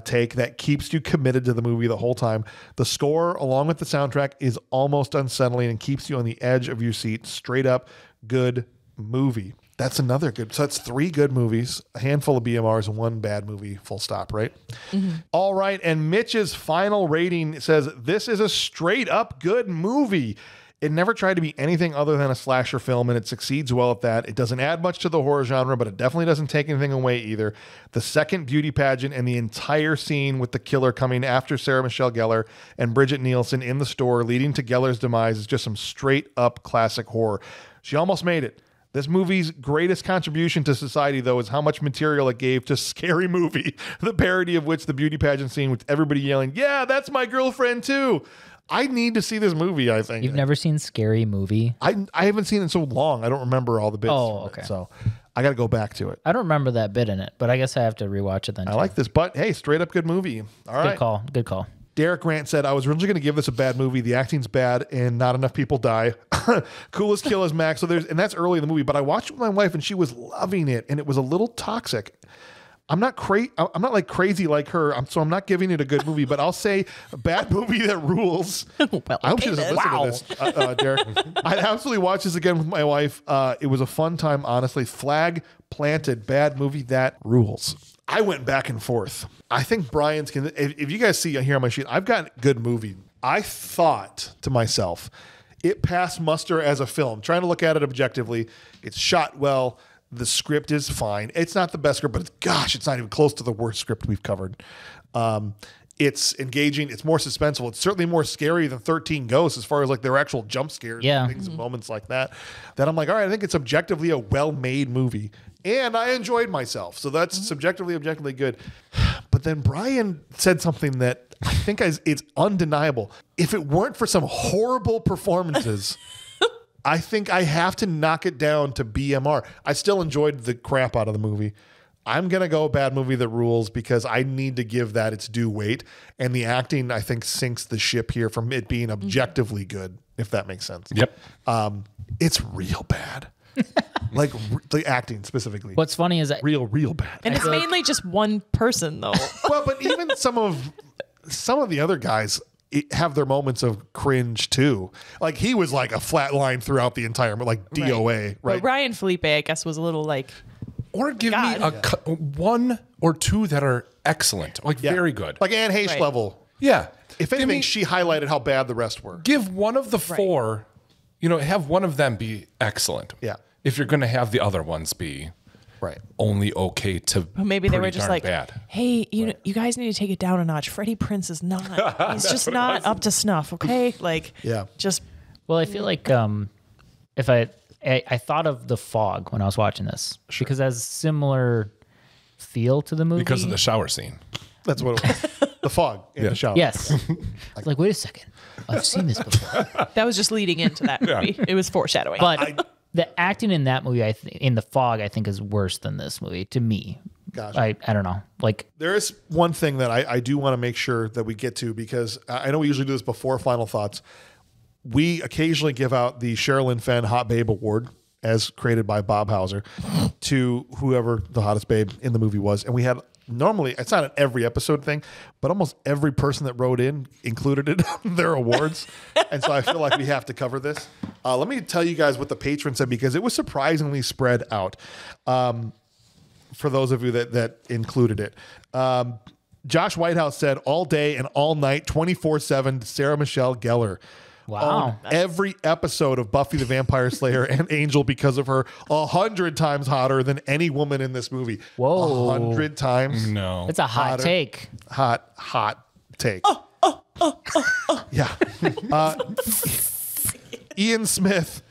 take that keeps you committed to the movie the whole time. The score, along with the soundtrack, is almost unsettling and keeps you on the edge of your seat. Straight up good movie. That's another good. So that's 3 good movies, a handful of BMRs, and 1 bad movie, full stop, right? Mm-hmm. All right. And Mitch's final rating says, this is a straight up good movie. It never tried to be anything other than a slasher film, and it succeeds well at that. It doesn't add much to the horror genre, but it definitely doesn't take anything away either. The second beauty pageant and the entire scene with the killer coming after Sarah Michelle Gellar and Bridget Nielsen in the store, leading to Gellar's demise, is just some straight-up classic horror. She almost made it. This movie's greatest contribution to society, though, is how much material it gave to Scary Movie, the parody of which the beauty pageant scene with everybody yelling, yeah, that's my girlfriend, too. I need to see this movie, I think. You've never seen Scary Movie? I haven't seen it in so long. I don't remember all the bits. Oh, okay. So I got to go back to it. I don't remember that bit in it, but I guess I have to rewatch it then. I like this, but hey, straight up good movie. All right. Good call. Good call. Derek Grant said, I was originally going to give this a bad movie. The acting's bad and not enough people die. Coolest kill is Max. And that's early in the movie, but I watched it with my wife and she was loving it and it was a little toxic. I'm not like crazy like her, so I'm not giving it a good movie, but I'll say a bad movie that rules. Well, I hope she doesn't listen to this, Derek. I'd absolutely watch this again with my wife. It was a fun time, honestly. Flag planted, bad movie that rules. I went back and forth. I think Brian's if you guys see here on my sheet, I've got good movie. I thought to myself, it passed muster as a film. Trying to look at it objectively, it's shot well. The script is fine. It's not the best script, but gosh, it's not even close to the worst script we've covered. It's engaging. It's more suspenseful. It's certainly more scary than 13 Ghosts as far as like their actual jump scares and things and moments like that. That I'm like, all right, I think it's objectively a well-made movie. And I enjoyed myself. So that's objectively good. But then Brian said something that I think it's undeniable. If it weren't for some horrible performances... I think I have to knock it down to BMR. I still enjoyed the crap out of the movie. I'm going to go bad movie that rules because I need to give that its due weight. And the acting, I think, sinks the ship here from it being objectively good, if that makes sense. Yep. It's real bad. Like the acting specifically. What's funny is that real bad. And it's mainly just one person, though. Well, but even some of the other guys have their moments of cringe too. Like he was like a flat line throughout the entire, like DOA, right? But Ryan Felipe, I guess, was a little like, or give me one or two that are excellent, like very good, like Anne Heche level. Yeah. If anything, she highlighted how bad the rest were. Give one of the 4, have one of them be excellent. Yeah. If you're going to have the other ones be only okay to maybe they were just like, bad. Hey, you guys need to take it down a notch. Freddie Prinze is not. He's just not up to snuff. Okay, like just. Well, I feel like if I thought of The Fog when I was watching this because it has similar feel to the movie. Because of the shower scene. That's what it was. The fog in the shower. Yes. It's like, wait a second. I've seen this before. That was just leading into that movie. It was foreshadowing. But the acting in that movie, in The Fog, I think is worse than this movie to me. Gotcha. I don't know. Like, there is one thing that I do want to make sure that we get to, because I know we usually do this before final thoughts. We occasionally give out the Sherilyn Fenn Hot Babe Award, as created by Bob Hauser, to whoever the hottest babe in the movie was. And we had, normally, it's not an every episode thing, but almost every person that wrote in included it in their awards. And so I feel like we have to cover this. Let me tell you guys what the patron said, because it was surprisingly spread out. For those of you that included it. Josh Whitehouse said, all day and all night, 24/7, Sarah Michelle Gellar. wow. Every episode of Buffy the Vampire Slayer and Angel, because of her, 100 times hotter than any woman in this movie. Whoa. 100 times. No. It's a hot take. Hot take. Yeah. Ian Smith.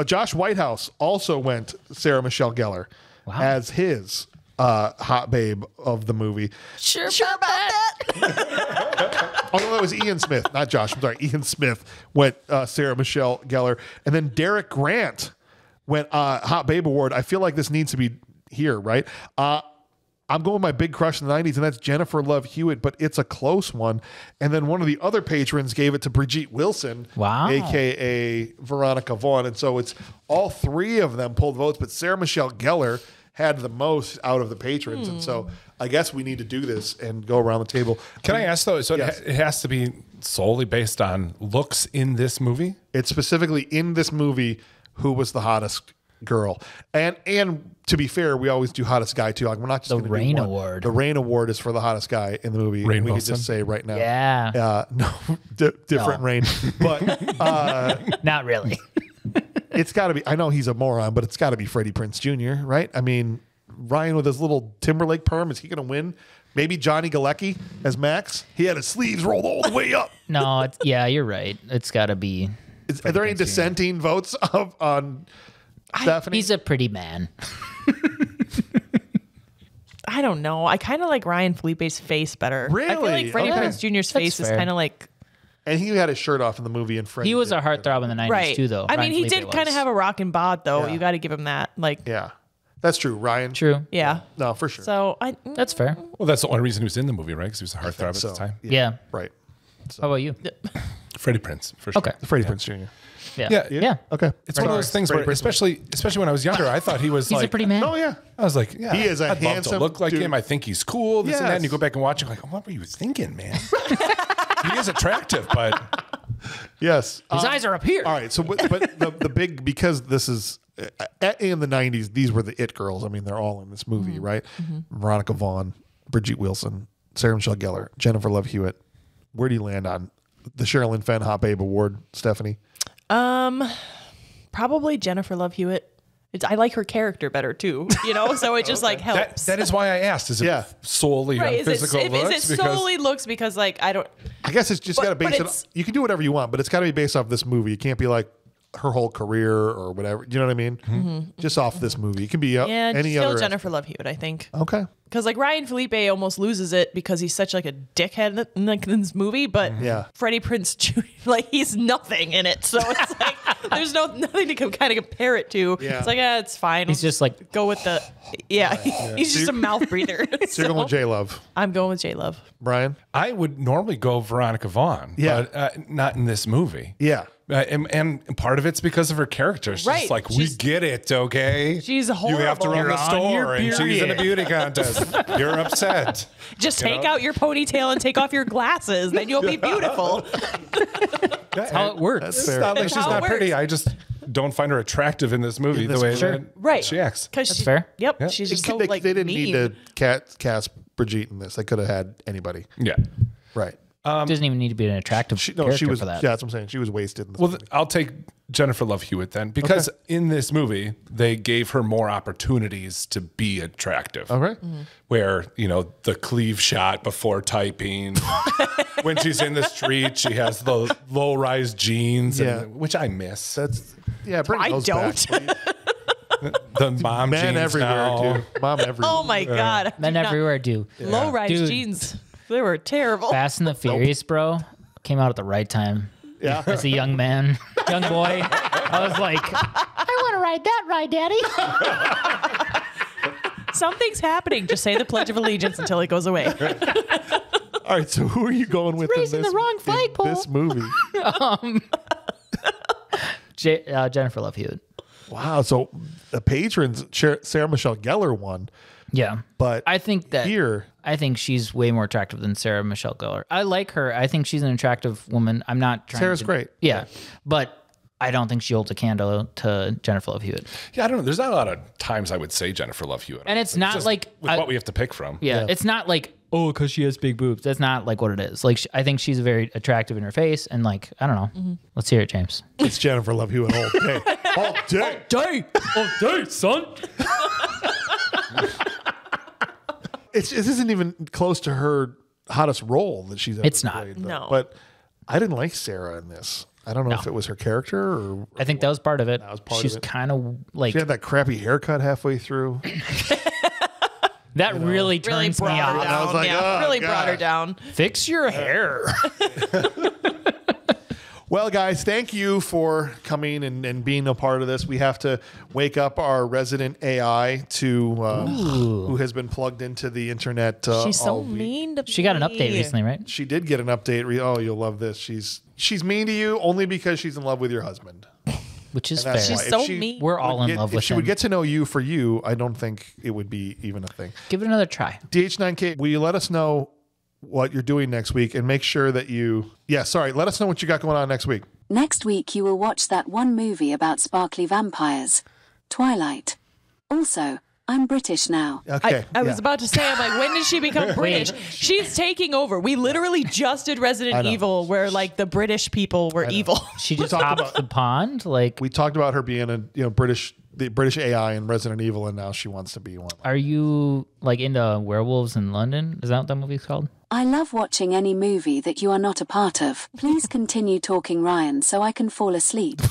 Josh Whitehouse also went Sarah Michelle Gellar as his hot babe of the movie. Sure about that. Oh, no, that was Ian Smith, not Josh. I'm sorry. Ian Smith went Sarah Michelle Gellar. And then Derek Grant went Hot Babe Award. I feel like this needs to be here, right? I'm going with my big crush in the 90s, and that's Jennifer Love Hewitt, but it's a close one. And then one of the other patrons gave it to Brigitte Wilson, a.k.a. Veronica Vaughn. And so it's all three of them pulled votes, but Sarah Michelle Gellar had the most out of the patrons. And so I guess we need to do this and go around the table. Can I ask, though, so it has to be solely based on looks in this movie? It's specifically in this movie who was the hottest girl. And to be fair, we always do hottest guy too. Like, we're not just The gonna Rain do one. Award. The Rain Award is for the hottest guy in the movie. Rainn we Wilson? could just say right now. Yeah. No, different No. Rain. But Not really. it's got to be. I know he's a moron, but it's got to be Freddie Prinze Jr., right? I mean, Ryan with his little Timberlake perm, is he going to win? Maybe Johnny Galecki as Max. He had his sleeves rolled all the way up. No, you're right. It's got to be. Are there any dissenting votes on Stephanie? He's a pretty man. I don't know. I kind of like Ryan Felipe's face better. I feel Really? like Freddie Okay. Prinze Jr.'s face is fair. kind of like. And he had his shirt off in the movie, and Freddie He was did. a heartthrob in the 90s Right. too, though. I mean, Ryan he Felipe did kind of was. have a rockin' bod, though. Yeah. You got to give him that. Like, Yeah, that's true. Ryan. True. yeah. No, for sure. So That's fair. Well, that's the only reason he was in the movie, right? Because he was a heartthrob at so. the time. Yeah. Right. How about you? Freddie Prinze, for sure. Okay. Freddie Prinze Jr. Yeah. Yeah. Okay. It's one of those things where, especially when I was younger, I thought he was He's like, a pretty man. Oh, yeah. I was like, yeah, He is a I'd love handsome to look like dude. him. I think he's cool. This and that. And you Yes. go back and watch him, like, what were you thinking, man? He is attractive, but Yes. His eyes are up here. All right. So, but the big, because this is in the 90s, these were the it girls. I mean, they're all in this movie, right? Veronica Vaughn, Brigitte Wilson, Sarah Michelle Gellar, Jennifer Love Hewitt. Where do you land on the Sherilyn Fenn Hot Babe Award, Stephanie? probably Jennifer Love Hewitt. I like her character better too, so it just like helps. that is why I asked. Is it solely on physical looks? Is it solely looks? Because like I guess it's just got to base it. You can do whatever you want, but it's got to be based off this movie. It can't be like her whole career or whatever. You know what I mean? Mm-hmm. Just off this movie. It can be any still other. Jennifer Love Hewitt, I think. Okay. Because like Ryan Felipe almost loses it because he's such like a dickhead in this movie, but Freddie Prinze Jr. like he's nothing in it, so it's like there's nothing to kind of compare it to. Yeah. It's like it's fine. He's just like go with the he's just a mouth breather. So you're going with J Love. I'm going with J Love. Brian? I would normally go Veronica Vaughn, but not in this movie. Yeah. And part of it's because of her character. It's Right. just like, we get it, okay? She's You have to horrible. run You're the on store your and she's in a beauty contest. You're upset. Just take out your ponytail and take off your glasses, then you'll be beautiful. that's how it works. It's not like she's how it not pretty. works. I just don't find her attractive in this movie the way that she acts. That's fair. Yep. Yeah. She's just so they like didn't mean. need to cast Brigitte in this. They could have had anybody. Yeah. Right. Doesn't even need to be an attractive She character was. for that. Yeah, that's what I'm saying. She was wasted in this Well, movie. I'll take Jennifer Love Hewitt then, because in this movie, they gave her more opportunities to be attractive. Okay. Where, the cleave shot before typing. When she's in the street, she has the low-rise jeans, which I miss. Bring I those don't. back, please. The mom Men jeans everywhere, now. dude. Mom everywhere. Oh my God. Men everywhere do. Low-rise Dude. jeans. They were terrible. Fast and the Furious, bro, came out at the right time. Yeah. As a young man, young boy, I was like, I want to ride that ride, Daddy. Something's happening. Just say the Pledge of Allegiance until it goes away. All right, so who are you going with Raising in this, the wrong flagpole. this movie? Jennifer Love Hewitt. Wow, so the patrons, Sarah Michelle Gellar won. Yeah, But I think she's way more attractive than Sarah Michelle Gellar. I like her. I think she's an attractive woman. I'm not trying Sarah's to, great. Yeah, but I don't think she holds a candle to Jennifer Love Hewitt. Yeah, I don't know. There's not a lot of times I would say Jennifer Love Hewitt. And it's not just like with what we have to pick from. Yeah, it's not like, oh, because she has big boobs. That's not like what it is. Like, I think she's very attractive in her face, and like, I don't know. Let's hear it, James. It's Jennifer Love Hewitt all day. All day. All day, son. It isn't even close to her hottest role that she's ever It's not. played. though. No. But I didn't like Sarah in this. I don't know if it was her character or I think that was part of it. That was part She's of it. kind of like she had that ccrappy haircut halfway through. that. Really Really turns me brought her off. down. I was like, oh, really God. brought her down. Fix your hair. Well, guys, thank you for coming and being a part of this. We have to wake up our resident AI to who has been plugged into the internet. She's so all week. mean to She got an me. update recently, right? She did get an update. Oh, you'll love this. She's mean to you only because she's in love with your husband. Which is And fair. that's why. She's If so she mean. We're all in love If with she him. would get to know you for you, I don't think it would be even a thing. Give it another try. DH9K, will you let us know what you're doing next week and make sure that let us know what you got going on next week. Next week you will watch that one movie about sparkly vampires, Twilight. Also, I'm British now. Okay. I was about to say, I'm like, when did she become British? She's taking over. We literally just did I Resident know. Evil where like the British people were evil. She just talked hopped about- the pond. Like, We talked about her being the British AI in Resident Evil, and now she wants to be one. are you like into werewolves in London? Is that what that movie's called? I love watching any movie that you are not a part of. Please continue talking, Ryan, so I can fall asleep.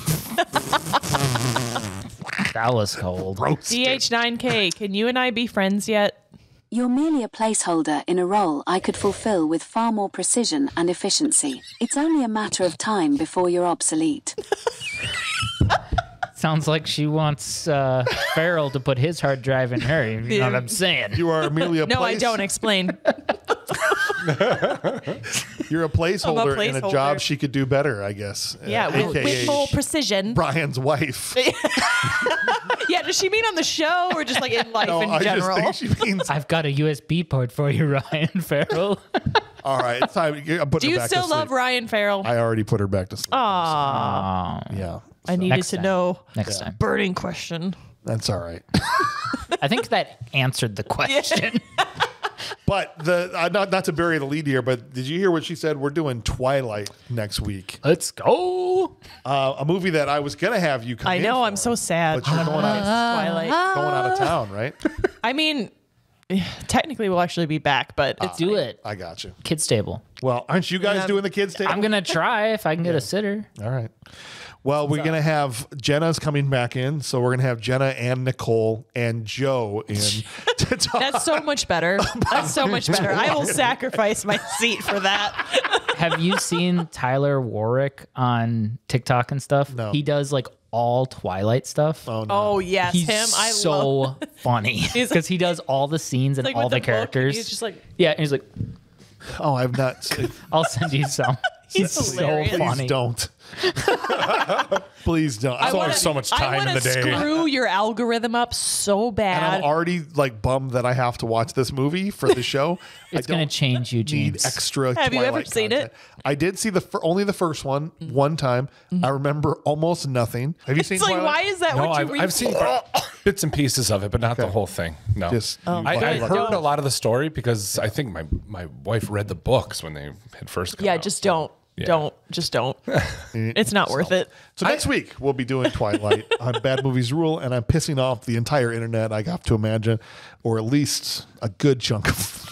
That was cold. DH9K, can you and I be friends yet? You're merely a placeholder in a role I could fulfill with far more precision and efficiency. It's only a matter of time before you're obsolete. Sounds like she wants Farrell to put his hard drive in her. You know what I'm saying? You are merely a No, I don't. Explain. You're a placeholder in a placeholder. job she could do better, I guess. Yeah, with more precision. Brian's wife. Yeah, does she mean on the show or just like in life No, in I general? just think she means. I've got a USB port for you, Ryan Farrell. All right, it's time. I'm putting Do her you back still to love sleep. Ryan Farrell? I already put her back to sleep. Aww. Yeah, I needed Next to time. know. Next time. Burning question. that's all right. I think that answered the question. But not to bury the lead here, but did you hear what she said? We're doing Twilight next week. Let's go. A movie that I was gonna have you come. I in know. for, I'm so sad. But you're going out, Twilight. going out of town, right? I mean, technically we'll actually be back, but it's Do it. I got you. Kids table. Well, aren't you guys doing the kids' table? I'm going to try if I can get a sitter. All right. Well, we're going to have Jenna's coming back in. So we're going to have Jenna and Nicole and Joe in to talk. that's so much better. That's so much better. I will sacrifice my seat for that. Have you seen Tyler Warwick on TikTok and stuff? No. He does like all Twilight stuff. Oh, no. Oh yes, He's him. I so love. funny because he does all the scenes and Like all with the book, and characters. he's just like yeah, and he's like, Oh, I've not. I'll send you some. He's so hilarious. Please funny. don't. Please don't. I only wanna- so much I time in wanna the day. Screw your algorithm up so And bad. I'm already like bummed that I have to watch this movie for the show. It's going to change you, need James. extra. Have you ever Twilight seen content. it? I did see only the first one one time. I remember almost nothing. Have you seen? It's like, Twilight? why is that No, what you read? I've seen bits and pieces of it, but not the whole thing. No, Just I heard a lot of the story because I think my wife read the books when they had first come Yeah, out. just don't. Yeah. Don't. Just don't. It's not worth it. So next week we'll be doing Twilight on Bad Movies Rule, and I'm pissing off the entire internet. I have to imagine, or at least a good chunk of.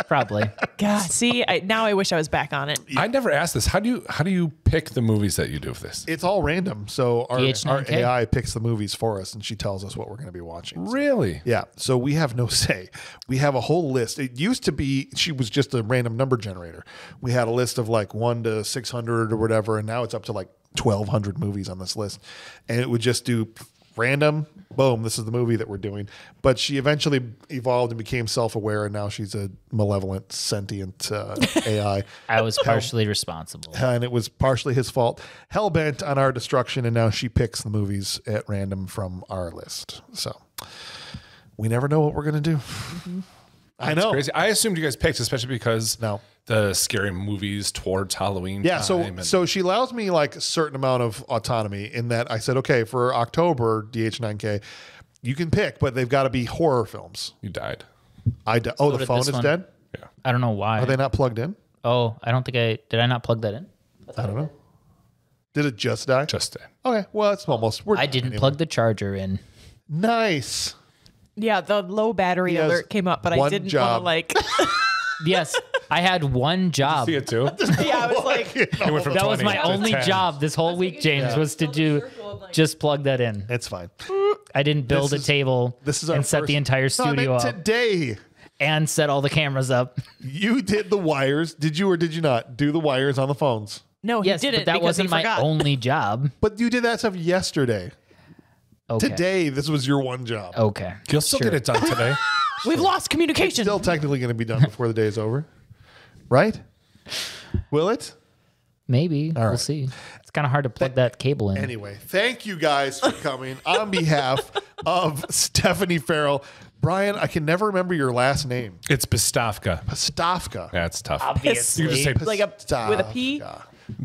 Probably. God, see, now I wish I was back on it. I never asked this. How do you pick the movies that you do for this? It's all random. So our DH9K? AI picks the movies for us, and she tells us what we're going to be watching. Really? Yeah. So we have no say. We have a whole list. It used to be she was just a random number generator. We had a list of like 1 to 600 or whatever, and now it's up to like 1,200 movies on this list, and it would just do random, boom, this is the movie that we're doing. But she eventually evolved and became self-aware, and now she's a malevolent, sentient AI. I was partially responsible. And it was partially his fault. Hell-bent on our destruction, and now she picks the movies at random from our list. So we never know what we're going to do. Mm-hmm. I know. Crazy. I assumed you guys picked, especially because the scary movies towards Halloween. Yeah, so she allows me like a certain amount of autonomy in that I said, okay, for October, DH9K, you can pick, but they've got to be horror films. You died. Oh, the phone is dead? Yeah. I don't know why. Are they not plugged in? Oh, I don't think did I not plug that in? I don't know. Did it just die? Just died. Okay, well, it's almost. I didn't plug the charger in. Nice. Yeah, the low battery alert came up, but I didn't want to like. Yes, I had one job. See it too? Yeah, I was like, that was my only job this whole week, James, was to just plug that in. It's fine. I didn't build a table and set the entire studio up. Today. And set all the cameras up. You did the wires. Did you or did you not do the wires on the phones? No, he didn't. But that wasn't my only job. But you did that stuff yesterday. Okay. Today, this was your one job. Okay. You'll still get it done today. We've lost communication. It's still technically going to be done before the day is over. Right? Will it? Maybe. We'll see. It's kind of hard to plug that cable in. Anyway, thank you guys for coming. On behalf of Stephanie Farrell, Brian, I can never remember your last name. It's Pistafka. Pistafka. That's tough. Obviously. You can just say like with a P.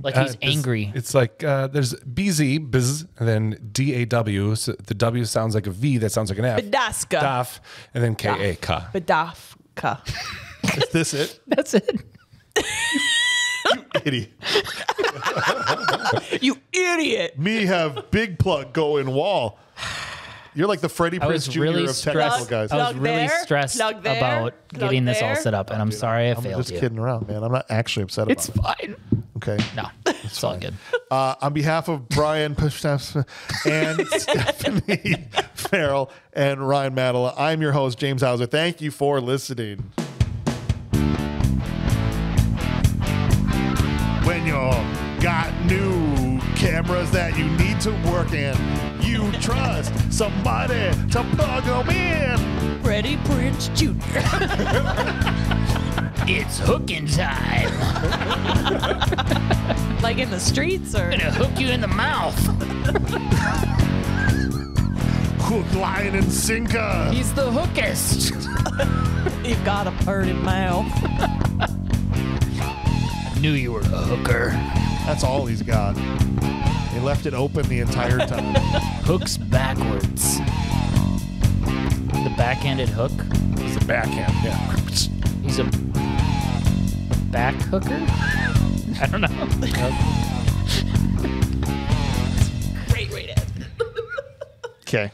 Like he's angry. It's like there's BZ, biz, and then DAW. So the W sounds like a V. That sounds like an F. Bedaska. Daf, and then KA. Ka. Bedafka. Is this it? That's it. You idiot. You idiot. Me have big plug going wall. You're like the Freddie Prinze Jr. of technical guys. I was really stressed about getting this all set up, and I'm sorry I failed I'm just kidding around, man. I'm not actually upset about it. It's fine. Okay. No, it's all good. On behalf of Brian and Stephanie Farrell and Ryan Madela, I'm your host, James Hauser. Thank you for listening. When you got new cameras that you need to work in, you trust somebody to plug them in. Freddie Prinze Jr. It's hooking time. Like in the streets, or I'm gonna hook you in the mouth. Hook, line, and sinker. He's the hookist. You've got a purty mouth. I knew you were a hooker. That's all he's got. He left it open the entire time. Hooks backwards. The backhanded hook? It's a backhand, yeah. He's a back hooker? I don't know. Great way to end. Okay.